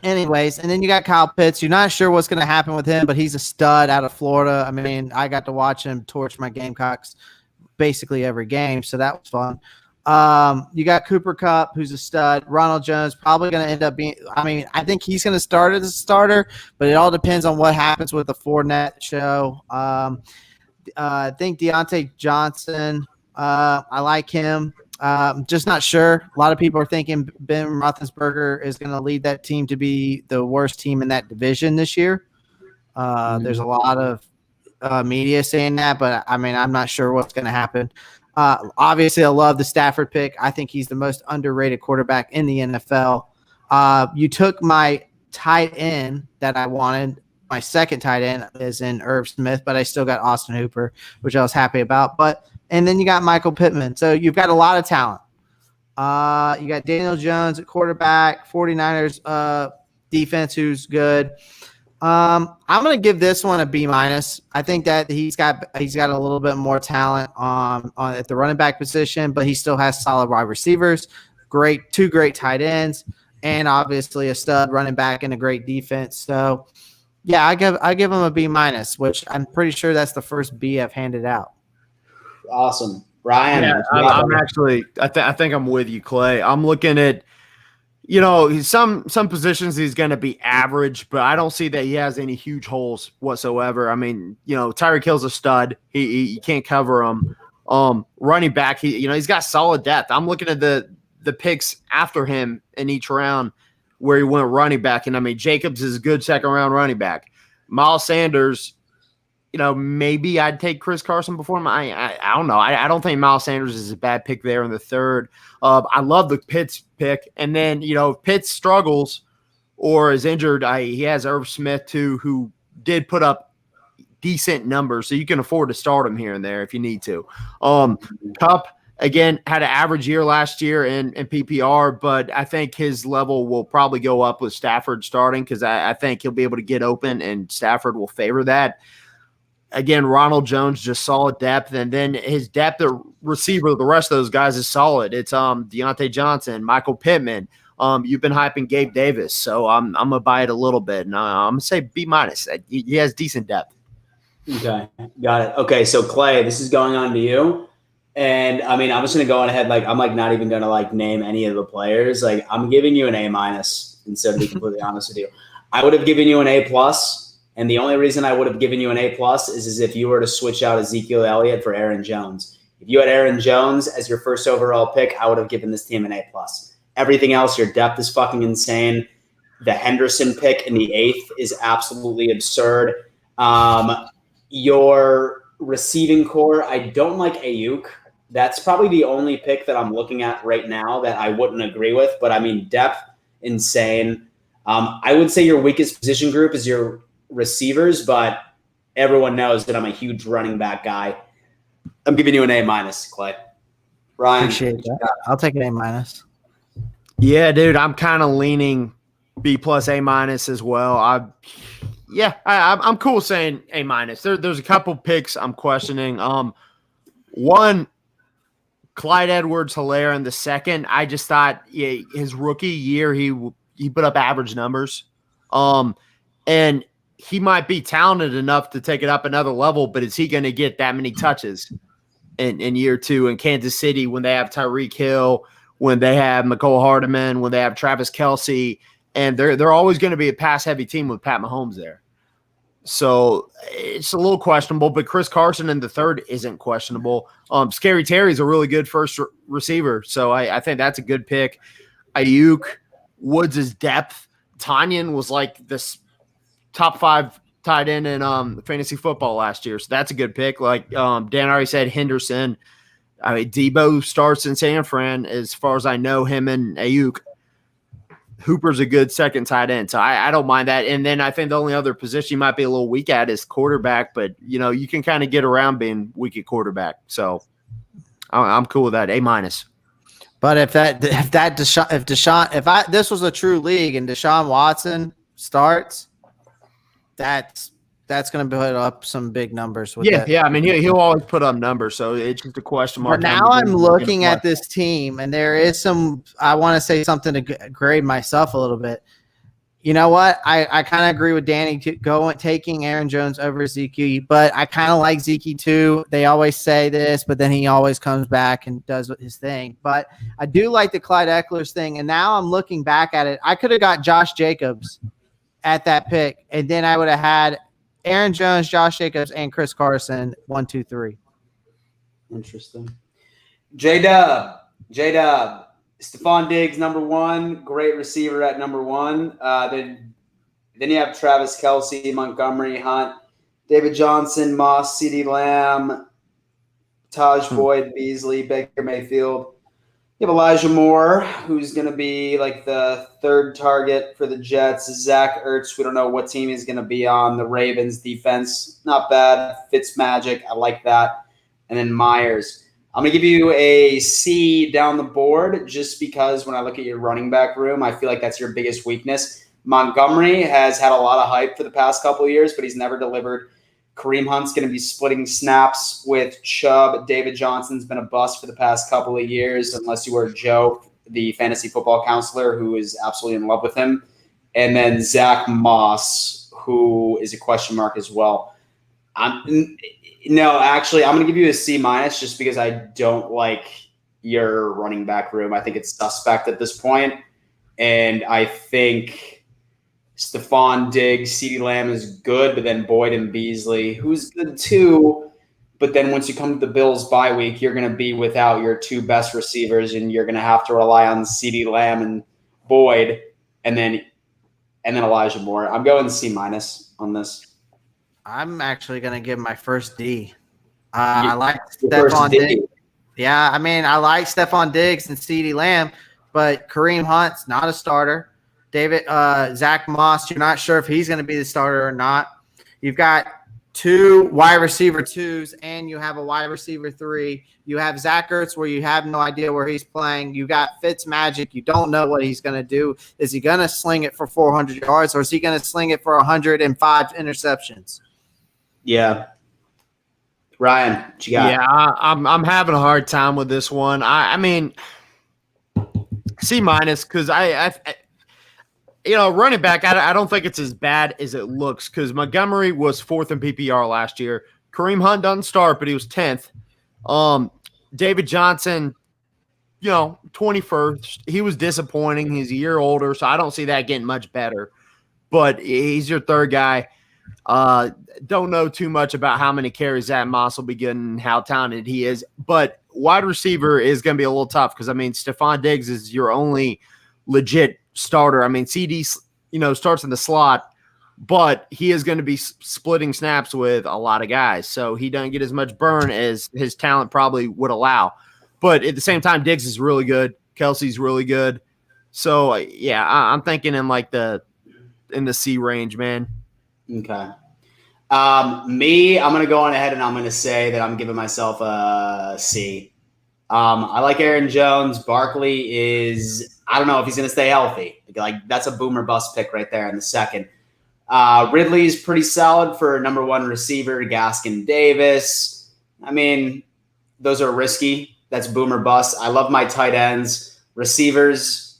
Anyways, and then you got Kyle Pitts. You're not sure what's going to happen with him, but he's a stud out of Florida. I got to watch him torch my Gamecocks basically every game, so that was fun. You got Cooper Kupp, who's a stud. Ronald Jones probably going to end up being. I mean, I think he's going to start as a starter, but it all depends on what happens with the Fournette show. I think Deontay Johnson. I like him. Just not sure. A lot of people are thinking Ben Roethlisberger is going to lead that team to be the worst team in that division this year. There's a lot of media saying that, but I mean, I'm not sure what's going to happen. Obviously, I love the Stafford pick. I think he's the most underrated quarterback in the NFL. You took my tight end that I wanted. My second tight end is in Irv Smith, but I still got Austin Hooper, which I was happy about. And then you got Michael Pittman. So you've got a lot of talent. You got Daniel Jones at quarterback, 49ers defense, who's good. I'm going to give this one a B-. I think that he's got a little bit more talent on at the running back position, but he still has solid wide receivers, two great tight ends, and obviously a stud running back and a great defense. So, yeah, I give him a B-, which I'm pretty sure that's the first B I've handed out. Awesome, Ryan. Yeah, I'm actually. I think I'm with you, Clay. I'm looking at. Some positions he's going to be average, but I don't see that he has any huge holes whatsoever. I mean, Tyreek Hill's a stud. He can't cover him. Running back, he's got solid depth. I'm looking at the picks after him in each round where he went running back, and I mean Jacobs is a good second round running back. Miles Sanders, maybe I'd take Chris Carson before him. I don't know. I don't think Miles Sanders is a bad pick there in the third. I love the Pitts pick. And then, if Pitts struggles or is injured, he has Irv Smith too, who did put up decent numbers. So you can afford to start him here and there if you need to. Kupp, again, had an average year last year in PPR, but I think his level will probably go up with Stafford starting because I think he'll be able to get open and Stafford will favor that. Again, Ronald Jones, just solid depth. And then his depth at receiver, the rest of those guys is solid. It's Deontay Johnson, Michael Pittman. You've been hyping Gabe Davis. So I'm going to buy it a little bit. And I'm going to say B-. He has decent depth. Okay, got it. Okay, so Clay, this is going on to you. And, I mean, I'm just going to go on ahead. I'm not even going to, name any of the players. I'm giving you an A- instead of being completely honest with you. I would have given you an A+. And the only reason I would have given you an A+ is if you were to switch out Ezekiel Elliott for Aaron Jones. If you had Aaron Jones as your first overall pick, I would have given this team an A+. Everything else, your depth is fucking insane. The Henderson pick in the 8th is absolutely absurd. Your receiving core, I don't like Ayuk. That's probably the only pick that I'm looking at right now that I wouldn't agree with. But, I mean, depth, insane. I would say your weakest position group is your receivers, but everyone knows that I'm a huge running back guy. I'm giving you an A-, Clay. Ryan. Appreciate that. I'll take an A-. Yeah, dude, I'm kind of leaning B+, A- as well. I'm cool saying A-. There's a couple picks I'm questioning. One, Clyde Edwards-Helaire in the second. I just thought his rookie year he put up average numbers. And he might be talented enough to take it up another level, but is he going to get that many touches in year two in Kansas City when they have Tyreek Hill, when they have McCole Hardman, when they have Travis Kelce, and they're always going to be a pass-heavy team with Pat Mahomes there. So it's a little questionable, but Chris Carson in the third isn't questionable. Scary Terry's a really good first receiver, so I think that's a good pick. Ayuk, Woods' depth. Tanyan was like this top 5 tight end in fantasy football last year. So that's a good pick. Like Dan already said, Henderson. I mean, Debo starts in San Fran as far as I know, him and Ayuk. Hooper's a good second tight end. So I don't mind that. And then I think the only other position you might be a little weak at is quarterback, but you can kind of get around being weak at quarterback. So I'm cool with that. A-. But if this was a true league and Deshaun Watson starts, that's going to put up some big numbers. With that. Yeah. I mean, he'll always put up numbers, so it's just a question mark. But now I'm looking at this team, and there is some. I want to say something to grade myself a little bit. You know what? I kind of agree with Danny taking Aaron Jones over Zeke, but I kind of like Zeke too. They always say this, but then he always comes back and does his thing. But I do like the Clyde Eckler's thing, and now I'm looking back at it. I could have got Josh Jacobs at that pick, and then I would have had Aaron Jones, Josh Jacobs, and Chris Carson 1, 2, 3. Interesting. J-Dub. Stephon Diggs, number one. Great receiver at number one. Then you have Travis Kelce, Montgomery, Hunt, David Johnson, Moss, CeeDee Lamb, Taj Boyd, Beasley, Baker Mayfield. You have Elijah Moore, who's going to be like the third target for the Jets. Zach Ertz, we don't know what team he's going to be on. The Ravens defense, not bad. Fitzmagic, I like that. And then Myers. I'm going to give you a C down the board just because when I look at your running back room, I feel like that's your biggest weakness. Montgomery has had a lot of hype for the past couple of years, but he's never delivered. Kareem Hunt's going to be splitting snaps with Chubb. David Johnson's been a bust for the past couple of years, unless you were Joe, the fantasy football counselor, who is absolutely in love with him. And then Zach Moss, who is a question mark as well. No, actually, I'm going to give you a C- just because I don't like your running back room. I think it's suspect at this point. And I think Stephon Diggs, CeeDee Lamb is good, but then Boyd and Beasley, who's good too. But then once you come to the Bills bye week, you're going to be without your two best receivers, and you're going to have to rely on CeeDee Lamb and Boyd, and then Elijah Moore. I'm going C- on this. I'm actually going to give my first D. I like Stephon Diggs. Yeah, I mean, I like Stephon Diggs and CeeDee Lamb, but Kareem Hunt's not a starter. Zach Moss, you're not sure if he's going to be the starter or not. You've got two wide receiver twos, and you have a wide receiver 3. You have Zach Ertz, where you have no idea where he's playing. You got Fitzmagic. You don't know what he's going to do. Is he going to sling it for 400 yards, or is he going to sling it for 105 interceptions? Yeah. Ryan, what you got? Yeah, I'm having a hard time with this one. I mean, C- because I running back, I don't think it's as bad as it looks because Montgomery was 4th in PPR last year. Kareem Hunt doesn't start, but he was 10th. David Johnson, 21st. He was disappointing. He's a year older, so I don't see that getting much better. But he's your third guy. Don't know too much about how many carries Zach Moss will be getting, how talented he is. But wide receiver is going to be a little tough because, I mean, Stephon Diggs is your only legit starter. I mean, CD, starts in the slot, but he is going to be splitting snaps with a lot of guys. So he doesn't get as much burn as his talent probably would allow. But at the same time, Diggs is really good. Kelsey's really good. So, yeah, I'm thinking in the C range, man. Okay. Me, I'm going to go on ahead and I'm going to say that I'm giving myself a C. I like Aaron Jones. Barkley is, I don't know if he's going to stay healthy. Like that's a boomer bust pick right there in the second. Ridley's pretty solid for number one receiver, Gaskin Davis. I mean, those are risky. That's boomer bust. I love my tight ends. Receivers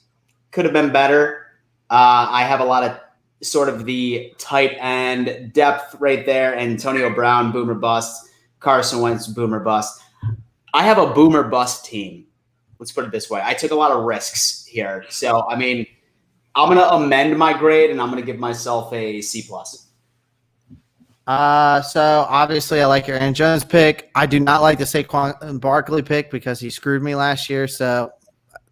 could have been better. I have a lot of sort of the tight end depth right there. Antonio Brown, boomer bust. Carson Wentz, boomer bust. I have a boomer bust team. Let's put it this way. I took a lot of risks here. So, I mean, I'm going to amend my grade and I'm going to give myself a C+. So obviously I like your Aaron Jones pick. I do not like the Saquon Barkley pick because he screwed me last year. So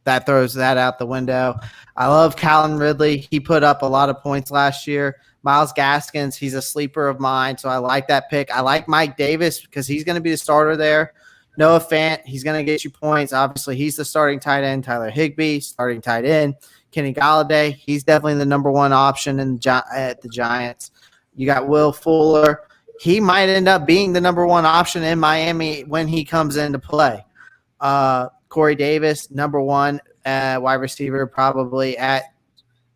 that throws that out the window. I love Calvin Ridley. He put up a lot of points last year. Myles Gaskins, he's a sleeper of mine. So I like that pick. I like Mike Davis because he's going to be the starter there. Noah Fant, he's going to get you points. Obviously, he's the starting tight end. Tyler Higbee, starting tight end. Kenny Galladay, he's definitely the number one option at the Giants. You got Will Fuller. He might end up being the number one option in Miami when he comes into play. Corey Davis, number one wide receiver, probably at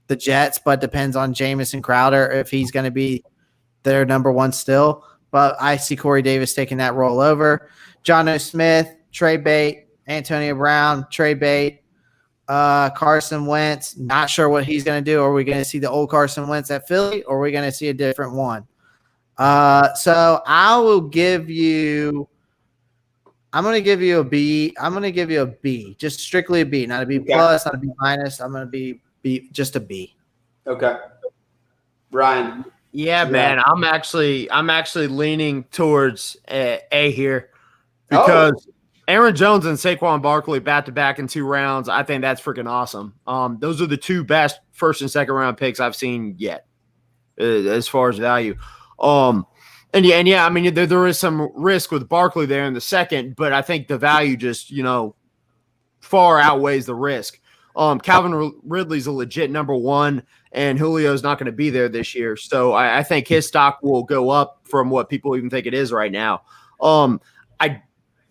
the Jets, but depends on Jamison Crowder if he's going to be their number one still. But I see Corey Davis taking that role over. Jonnu Smith, Trey Bate, Antonio Brown, Trey Bate. Carson Wentz. Not sure what he's going to do. Are we going to see the old Carson Wentz at Philly, or are we going to see a different one? So I will give you. I'm going to give you a B. I'm going to give you a B, just strictly a B, not a B plus, not a B minus. I'm going to be just a B. Okay. Ryan. Yeah, man. I'm actually leaning towards A here because Aaron Jones and Saquon Barkley back to back in 2 rounds. I think that's freaking awesome. Those are the 2 best first and second round picks I've seen yet, as far as value. And yeah, I mean there is some risk with Barkley there in the second, but I think the value just far outweighs the risk. Calvin Ridley's a legit number 1, and Julio's not going to be there this year. So I think his stock will go up from what people even think it is right now. I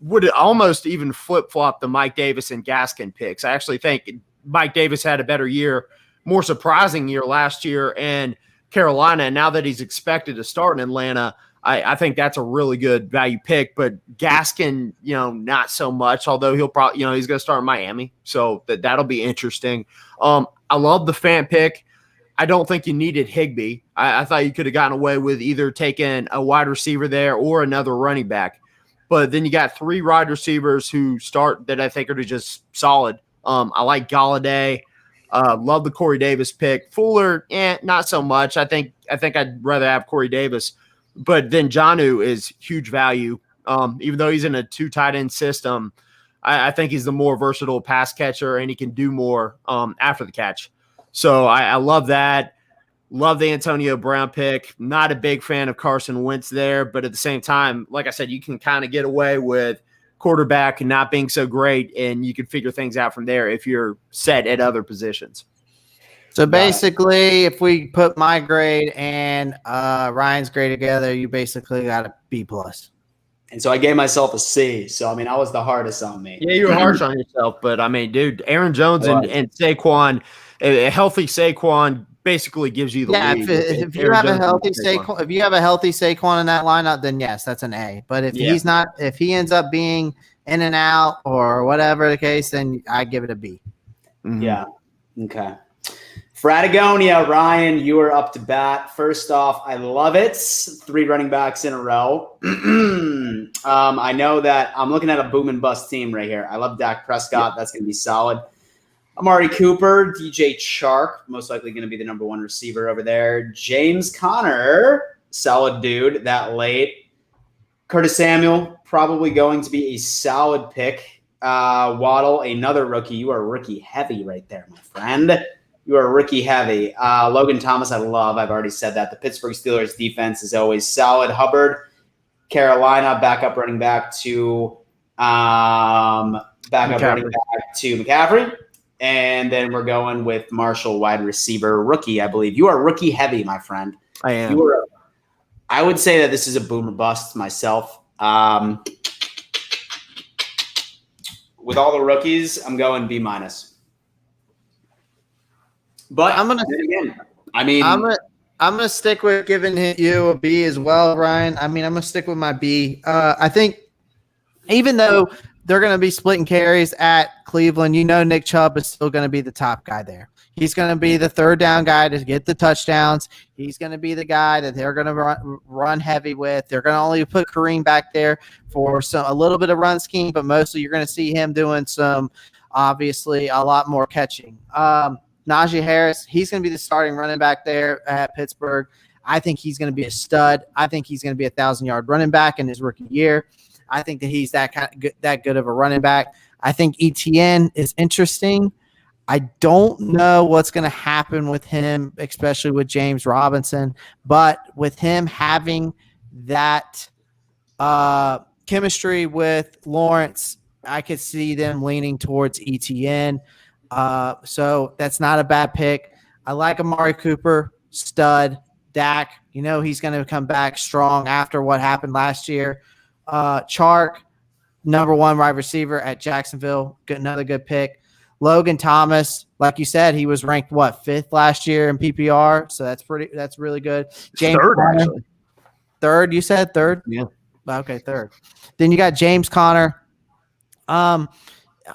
would almost even flip-flop the Mike Davis and Gaskin picks. I actually think Mike Davis had a better year, more surprising year last year in Carolina. And now that he's expected to start in Atlanta, I think that's a really good value pick, but Gaskin, not so much, although he'll probably, he's going to start in Miami. So that'll be interesting. I love the Fant pick. I don't think you needed Higbee. I thought you could have gotten away with either taking a wide receiver there or another running back. But then you got 3 wide receivers who start that I think are just solid. I like Galladay. Love the Corey Davis pick. Fuller, not so much. I think I'd rather have Corey Davis. But then Jonnu is huge value. Even though he's in a 2 tight end system, I think he's the more versatile pass catcher, and he can do more after the catch. So I love that. Love the Antonio Brown pick. Not a big fan of Carson Wentz there, but at the same time, like I said, you can kind of get away with quarterback not being so great, and you can figure things out from there if you're set at other positions. So basically, if we put my grade and Ryan's grade together, you basically got a B plus. And so I gave myself a C. So, I mean, that was the hardest on me. Yeah, you were harsh on yourself. But, I mean, dude, Aaron Jones and Saquon, a healthy Saquon basically gives you the lead. If you have a healthy Saquon, if you have a healthy Saquon in that lineup, then yes, that's an A. But if he's not, if he ends up being in and out or whatever the case, then I give it a B. Mm-hmm. Yeah. Okay. Fratagonia, Ryan, you are up to bat. First off, I love it. 3 running backs in a row. I know that I'm looking at a boom and bust team right here. I love Dak Prescott. That's going to be solid. Amari Cooper, DJ Chark, most likely going to be the number 1 receiver over there. James Conner, solid dude that late. Curtis Samuel, probably going to be a solid pick. Waddle, another rookie. You are rookie heavy right there, my friend. You are rookie heavy. Logan Thomas, I love. I've already said that. The Pittsburgh Steelers defense is always solid. Hubbard, Carolina, backup running back to McCaffrey. And then we're going with Marshall, wide receiver, rookie, I believe. You are rookie heavy, my friend. I am. I would say that this is a boom or bust myself. With all the rookies, I'm going B minus. But I'm gonna stick with giving you a B as well, Ryan. I mean, I'm gonna stick with my B. I think even though they're gonna be splitting carries at Cleveland, Nick Chubb is still gonna be the top guy there. He's gonna be the 3rd down guy to get the touchdowns. He's gonna be the guy that they're gonna run heavy with. They're gonna only put Kareem back there for a little bit of run scheme, but mostly you're gonna see him doing obviously a lot more catching. Najee Harris, he's going to be the starting running back there at Pittsburgh. I think he's going to be a stud. I think he's going to be a 1,000-yard running back in his rookie year. I think that he's that good of a running back. I think ETN is interesting. I don't know what's going to happen with him, especially with James Robinson, but with him having that chemistry with Lawrence, I could see them leaning towards ETN. So that's not a bad pick. I like Amari Cooper, stud. Dak, he's going to come back strong after what happened last year. Chark, number 1 wide receiver at Jacksonville, another good pick. Logan Thomas, like you said, he was ranked 5th last year in PPR, so that's really good. James 3rd, Conner, actually. 3rd, you said 3rd? Yeah. Okay, 3rd. Then you got James Conner.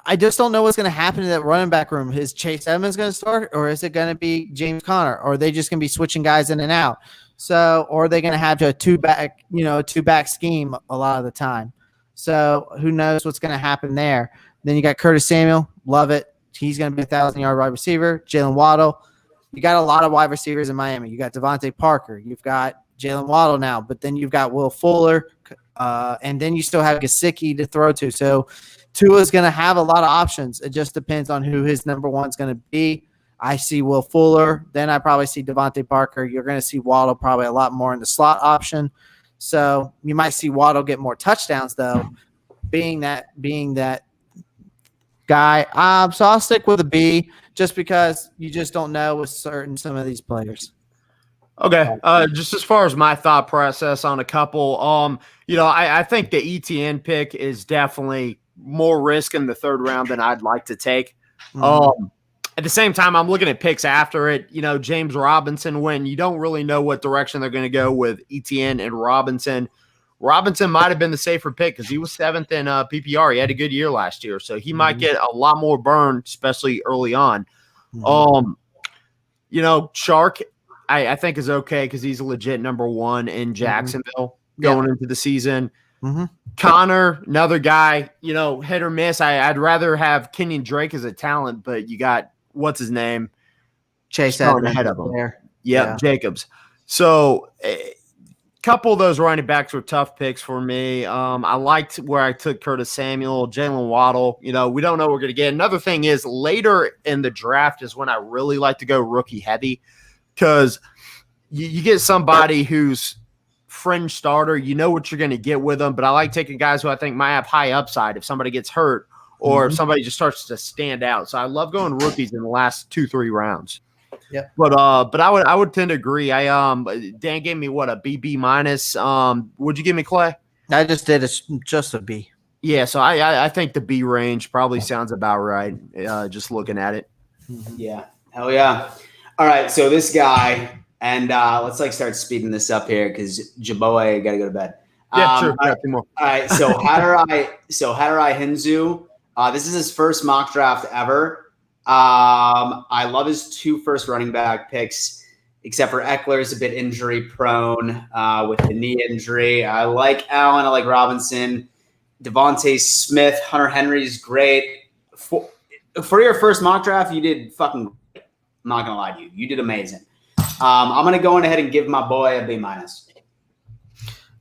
I just don't know what's going to happen in that running back room. Is Chase Edmonds going to start, or is it going to be James Conner, or are they just going to be switching guys in and out? So, or are they going to have a two back scheme a lot of the time? So, who knows what's going to happen there? Then you got Curtis Samuel, love it. He's going to be a 1,000-yard wide receiver. Jalen Waddle. You got a lot of wide receivers in Miami. You got Devontae Parker. You've got Jalen Waddle now, but then you've got Will Fuller, and then you still have Gesicki to throw to. So Tua's going to have a lot of options. It just depends on who his number one is going to be. I see Will Fuller. Then I probably see Devontae Parker. You're going to see Waddle probably a lot more in the slot option. So you might see Waddle get more touchdowns, though, being that guy. So I'll stick with a B just because you just don't know with some of these players. Okay. Just as far as my thought process on a couple, I think the ETN pick is definitely more risk in the third round than I'd like to take. At the same time, I'm looking at picks after it. James Robinson, when you don't really know what direction they're going to go with ETN and Robinson. Robinson might have been the safer pick because he was 7th in PPR. He had a good year last year, so he might get a lot more burn, especially early on. Shark, I think is okay because he's a legit number one in Jacksonville going into the season. Connor, another guy, hit or miss. I'd rather have Kenyon Drake as a talent, but you got what's his name? Chase Edmonds ahead of him. There. Yeah, Jacobs. So couple of those running backs were tough picks for me. I liked where I took Curtis Samuel, Jalen Waddle. We don't know what we're going to get. Another thing is later in the draft is when I really like to go rookie heavy because you get somebody who's fringe starter. You know what you're going to get with them, but I like taking guys who I think might have high upside if somebody gets hurt or if somebody just starts to stand out. So I love going rookies in the last 2-3 rounds. Yeah, but I would tend to agree. Dan gave me a B minus. Would you give me, Clay? I just did just a B. Yeah, so I think the B range probably sounds about right. Just looking at it. Yeah, hell yeah. All right, so this guy, and let's start speeding this up here because Jaboy got to go to bed. Yeah, sure. Yeah, 2 more. All right, so Hadarai Hinzu. This is his first mock draft ever. I love his 2 first running back picks, except for Eckler's a bit injury prone with the knee injury. I like Allen. I like Robinson. Devontae Smith. Hunter Henry's great. For your first mock draft, you did fucking great. I'm not going to lie to you. You did amazing. I'm going to go ahead and give my boy a B minus.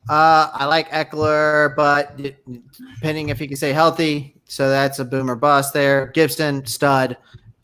I like Eckler, but depending if he can stay healthy, so that's a boomer bust there. Gibson, stud.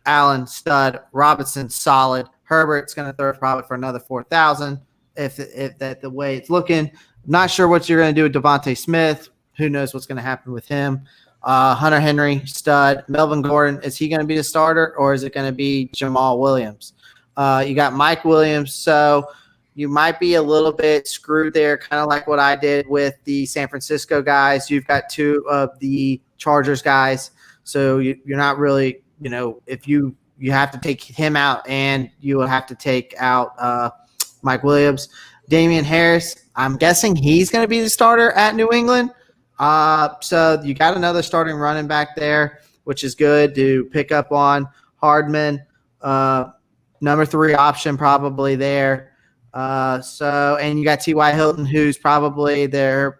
Allen, stud. Robinson, solid. Herbert's going to throw probably for another 4,000 if that the way it's looking. Not sure what you're going to do with Devontae Smith. Who knows what's going to happen with him. Hunter Henry, stud. Melvin Gordon, is he going to be the starter or is it going to be Jamal Williams? You got Mike Williams, so you might be a little bit screwed there, kind of like what I did with the San Francisco guys. You've got 2 of the Chargers guys, so you're not really, if you have to take him out and you will have to take out Mike Williams. Damian Harris, I'm guessing he's going to be the starter at New England. So you got another starting running back there, which is good to pick up on. Hardman, number 3 option probably there. And you got T.Y. Hilton, who's probably the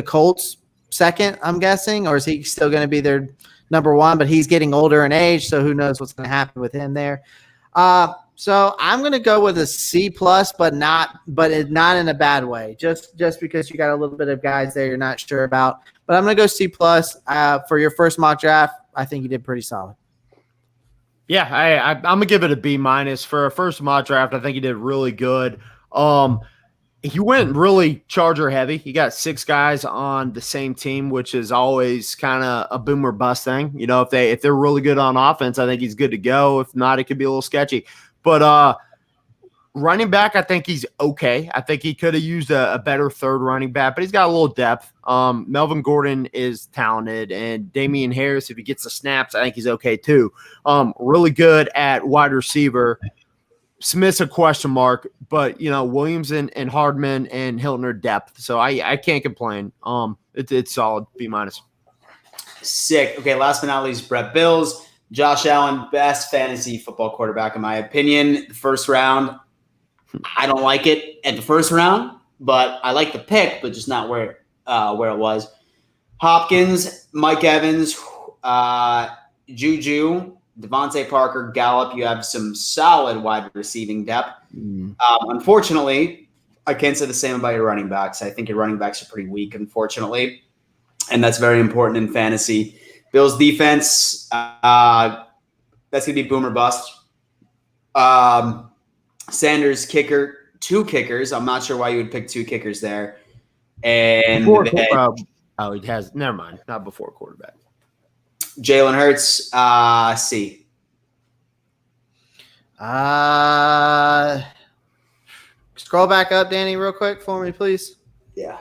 Colts' second, I'm guessing, or is he still going to be their number 1? But he's getting older in age, so who knows what's going to happen with him there. So I'm going to go with a C+, but not in a bad way. Just because you got a little bit of guys there you're not sure about. But I'm going to go C+. For your first mock draft, I think you did pretty solid. Yeah, I'm gonna give it a B minus for a first mock draft. I think he did really good. He went really Charger heavy. He got 6 guys on the same team, which is always kind of a boomer bust thing. If they're really good on offense, I think he's good to go. If not, it could be a little sketchy. But running back, I think he's okay. I think he could have used a better third running back, but he's got a little depth. Melvin Gordon is talented, and Damian Harris, if he gets the snaps, I think he's okay too. Really good at wide receiver. Smith's a question mark, but Williams and Hardman and Hilton are depth, so I can't complain. It's solid, B minus. Sick. Okay, last but not least, Brett Bills. Josh Allen, best fantasy football quarterback in my opinion. The first round, I don't like it at the first round, but I like the pick, but just not where it was. Hopkins, Mike Evans, Juju, Devontae Parker, Gallup. You have some solid wide receiving depth. Unfortunately, I can't say the same about your running backs. I think your running backs are pretty weak, unfortunately, and that's very important in fantasy. Bills defense, that's going to be boom or bust. Sanders kicker, 2 kickers. I'm not sure why you would pick 2 kickers there. And he has. Never mind. Not before quarterback. Jalen Hurts, C. Scroll back up, Danny, real quick for me, please. Yeah.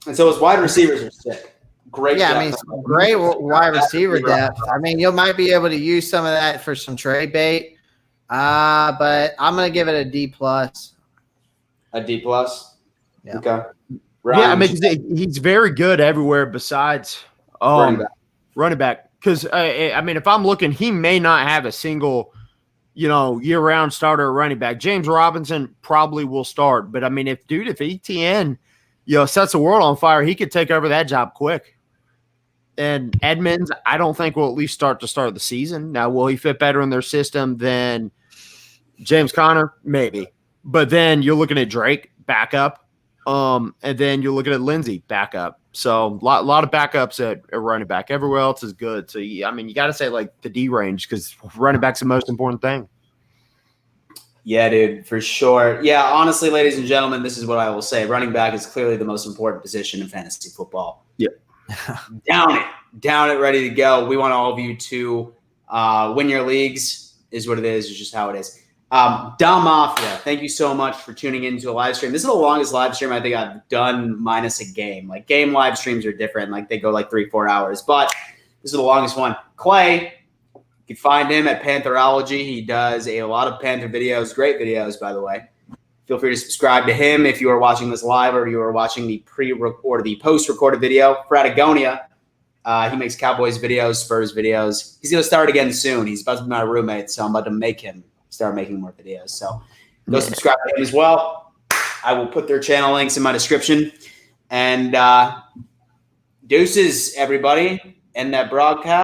And so his wide receivers are sick. Great. Yeah, I mean, great wide receiver depth. I mean, you might be able to use some of that for some trade bait. But I'm going to give it a D+. A D+? Yeah. Okay. Yeah, I mean, he's very good everywhere besides running back. Because, I mean, if I'm looking, he may not have a single, year-round starter running back. James Robinson probably will start. But, I mean, if ETN, sets the world on fire, he could take over that job quick. And Edmonds, I don't think will at least start of the season. Now, will he fit better in their system than James Conner? Maybe. But then you're looking at Drake, backup. And then you're looking at Lindsey, backup. So a lot of backups at running back. Everywhere else is good. So, I mean, you got to say, like, the D range because running back's the most important thing. Yeah, dude, for sure. Yeah, honestly, ladies and gentlemen, this is what I will say. Running back is clearly the most important position in fantasy football. Yep. Down it, ready to go. We want all of you to win your leagues is what it is. It's just how it is. Dom Mafia, thank you so much for tuning into a live stream. This is the longest live stream I think I've done minus a game. Like game live streams are different. Like they go like 3-4 hours, but this is the longest one. Clay, you can find him at Pantherology. He does a lot of Panther videos, great videos, by the way. Feel free to subscribe to him if you are watching this live or you are watching the pre-recorded, the post-recorded video. Fratagonia, he makes Cowboys videos, Spurs videos. He's going to start again soon. He's about to be my roommate, so I'm about to make him start making more videos. So go subscribe to him as well. I will put their channel links in my description. And deuces, everybody, end that broadcast.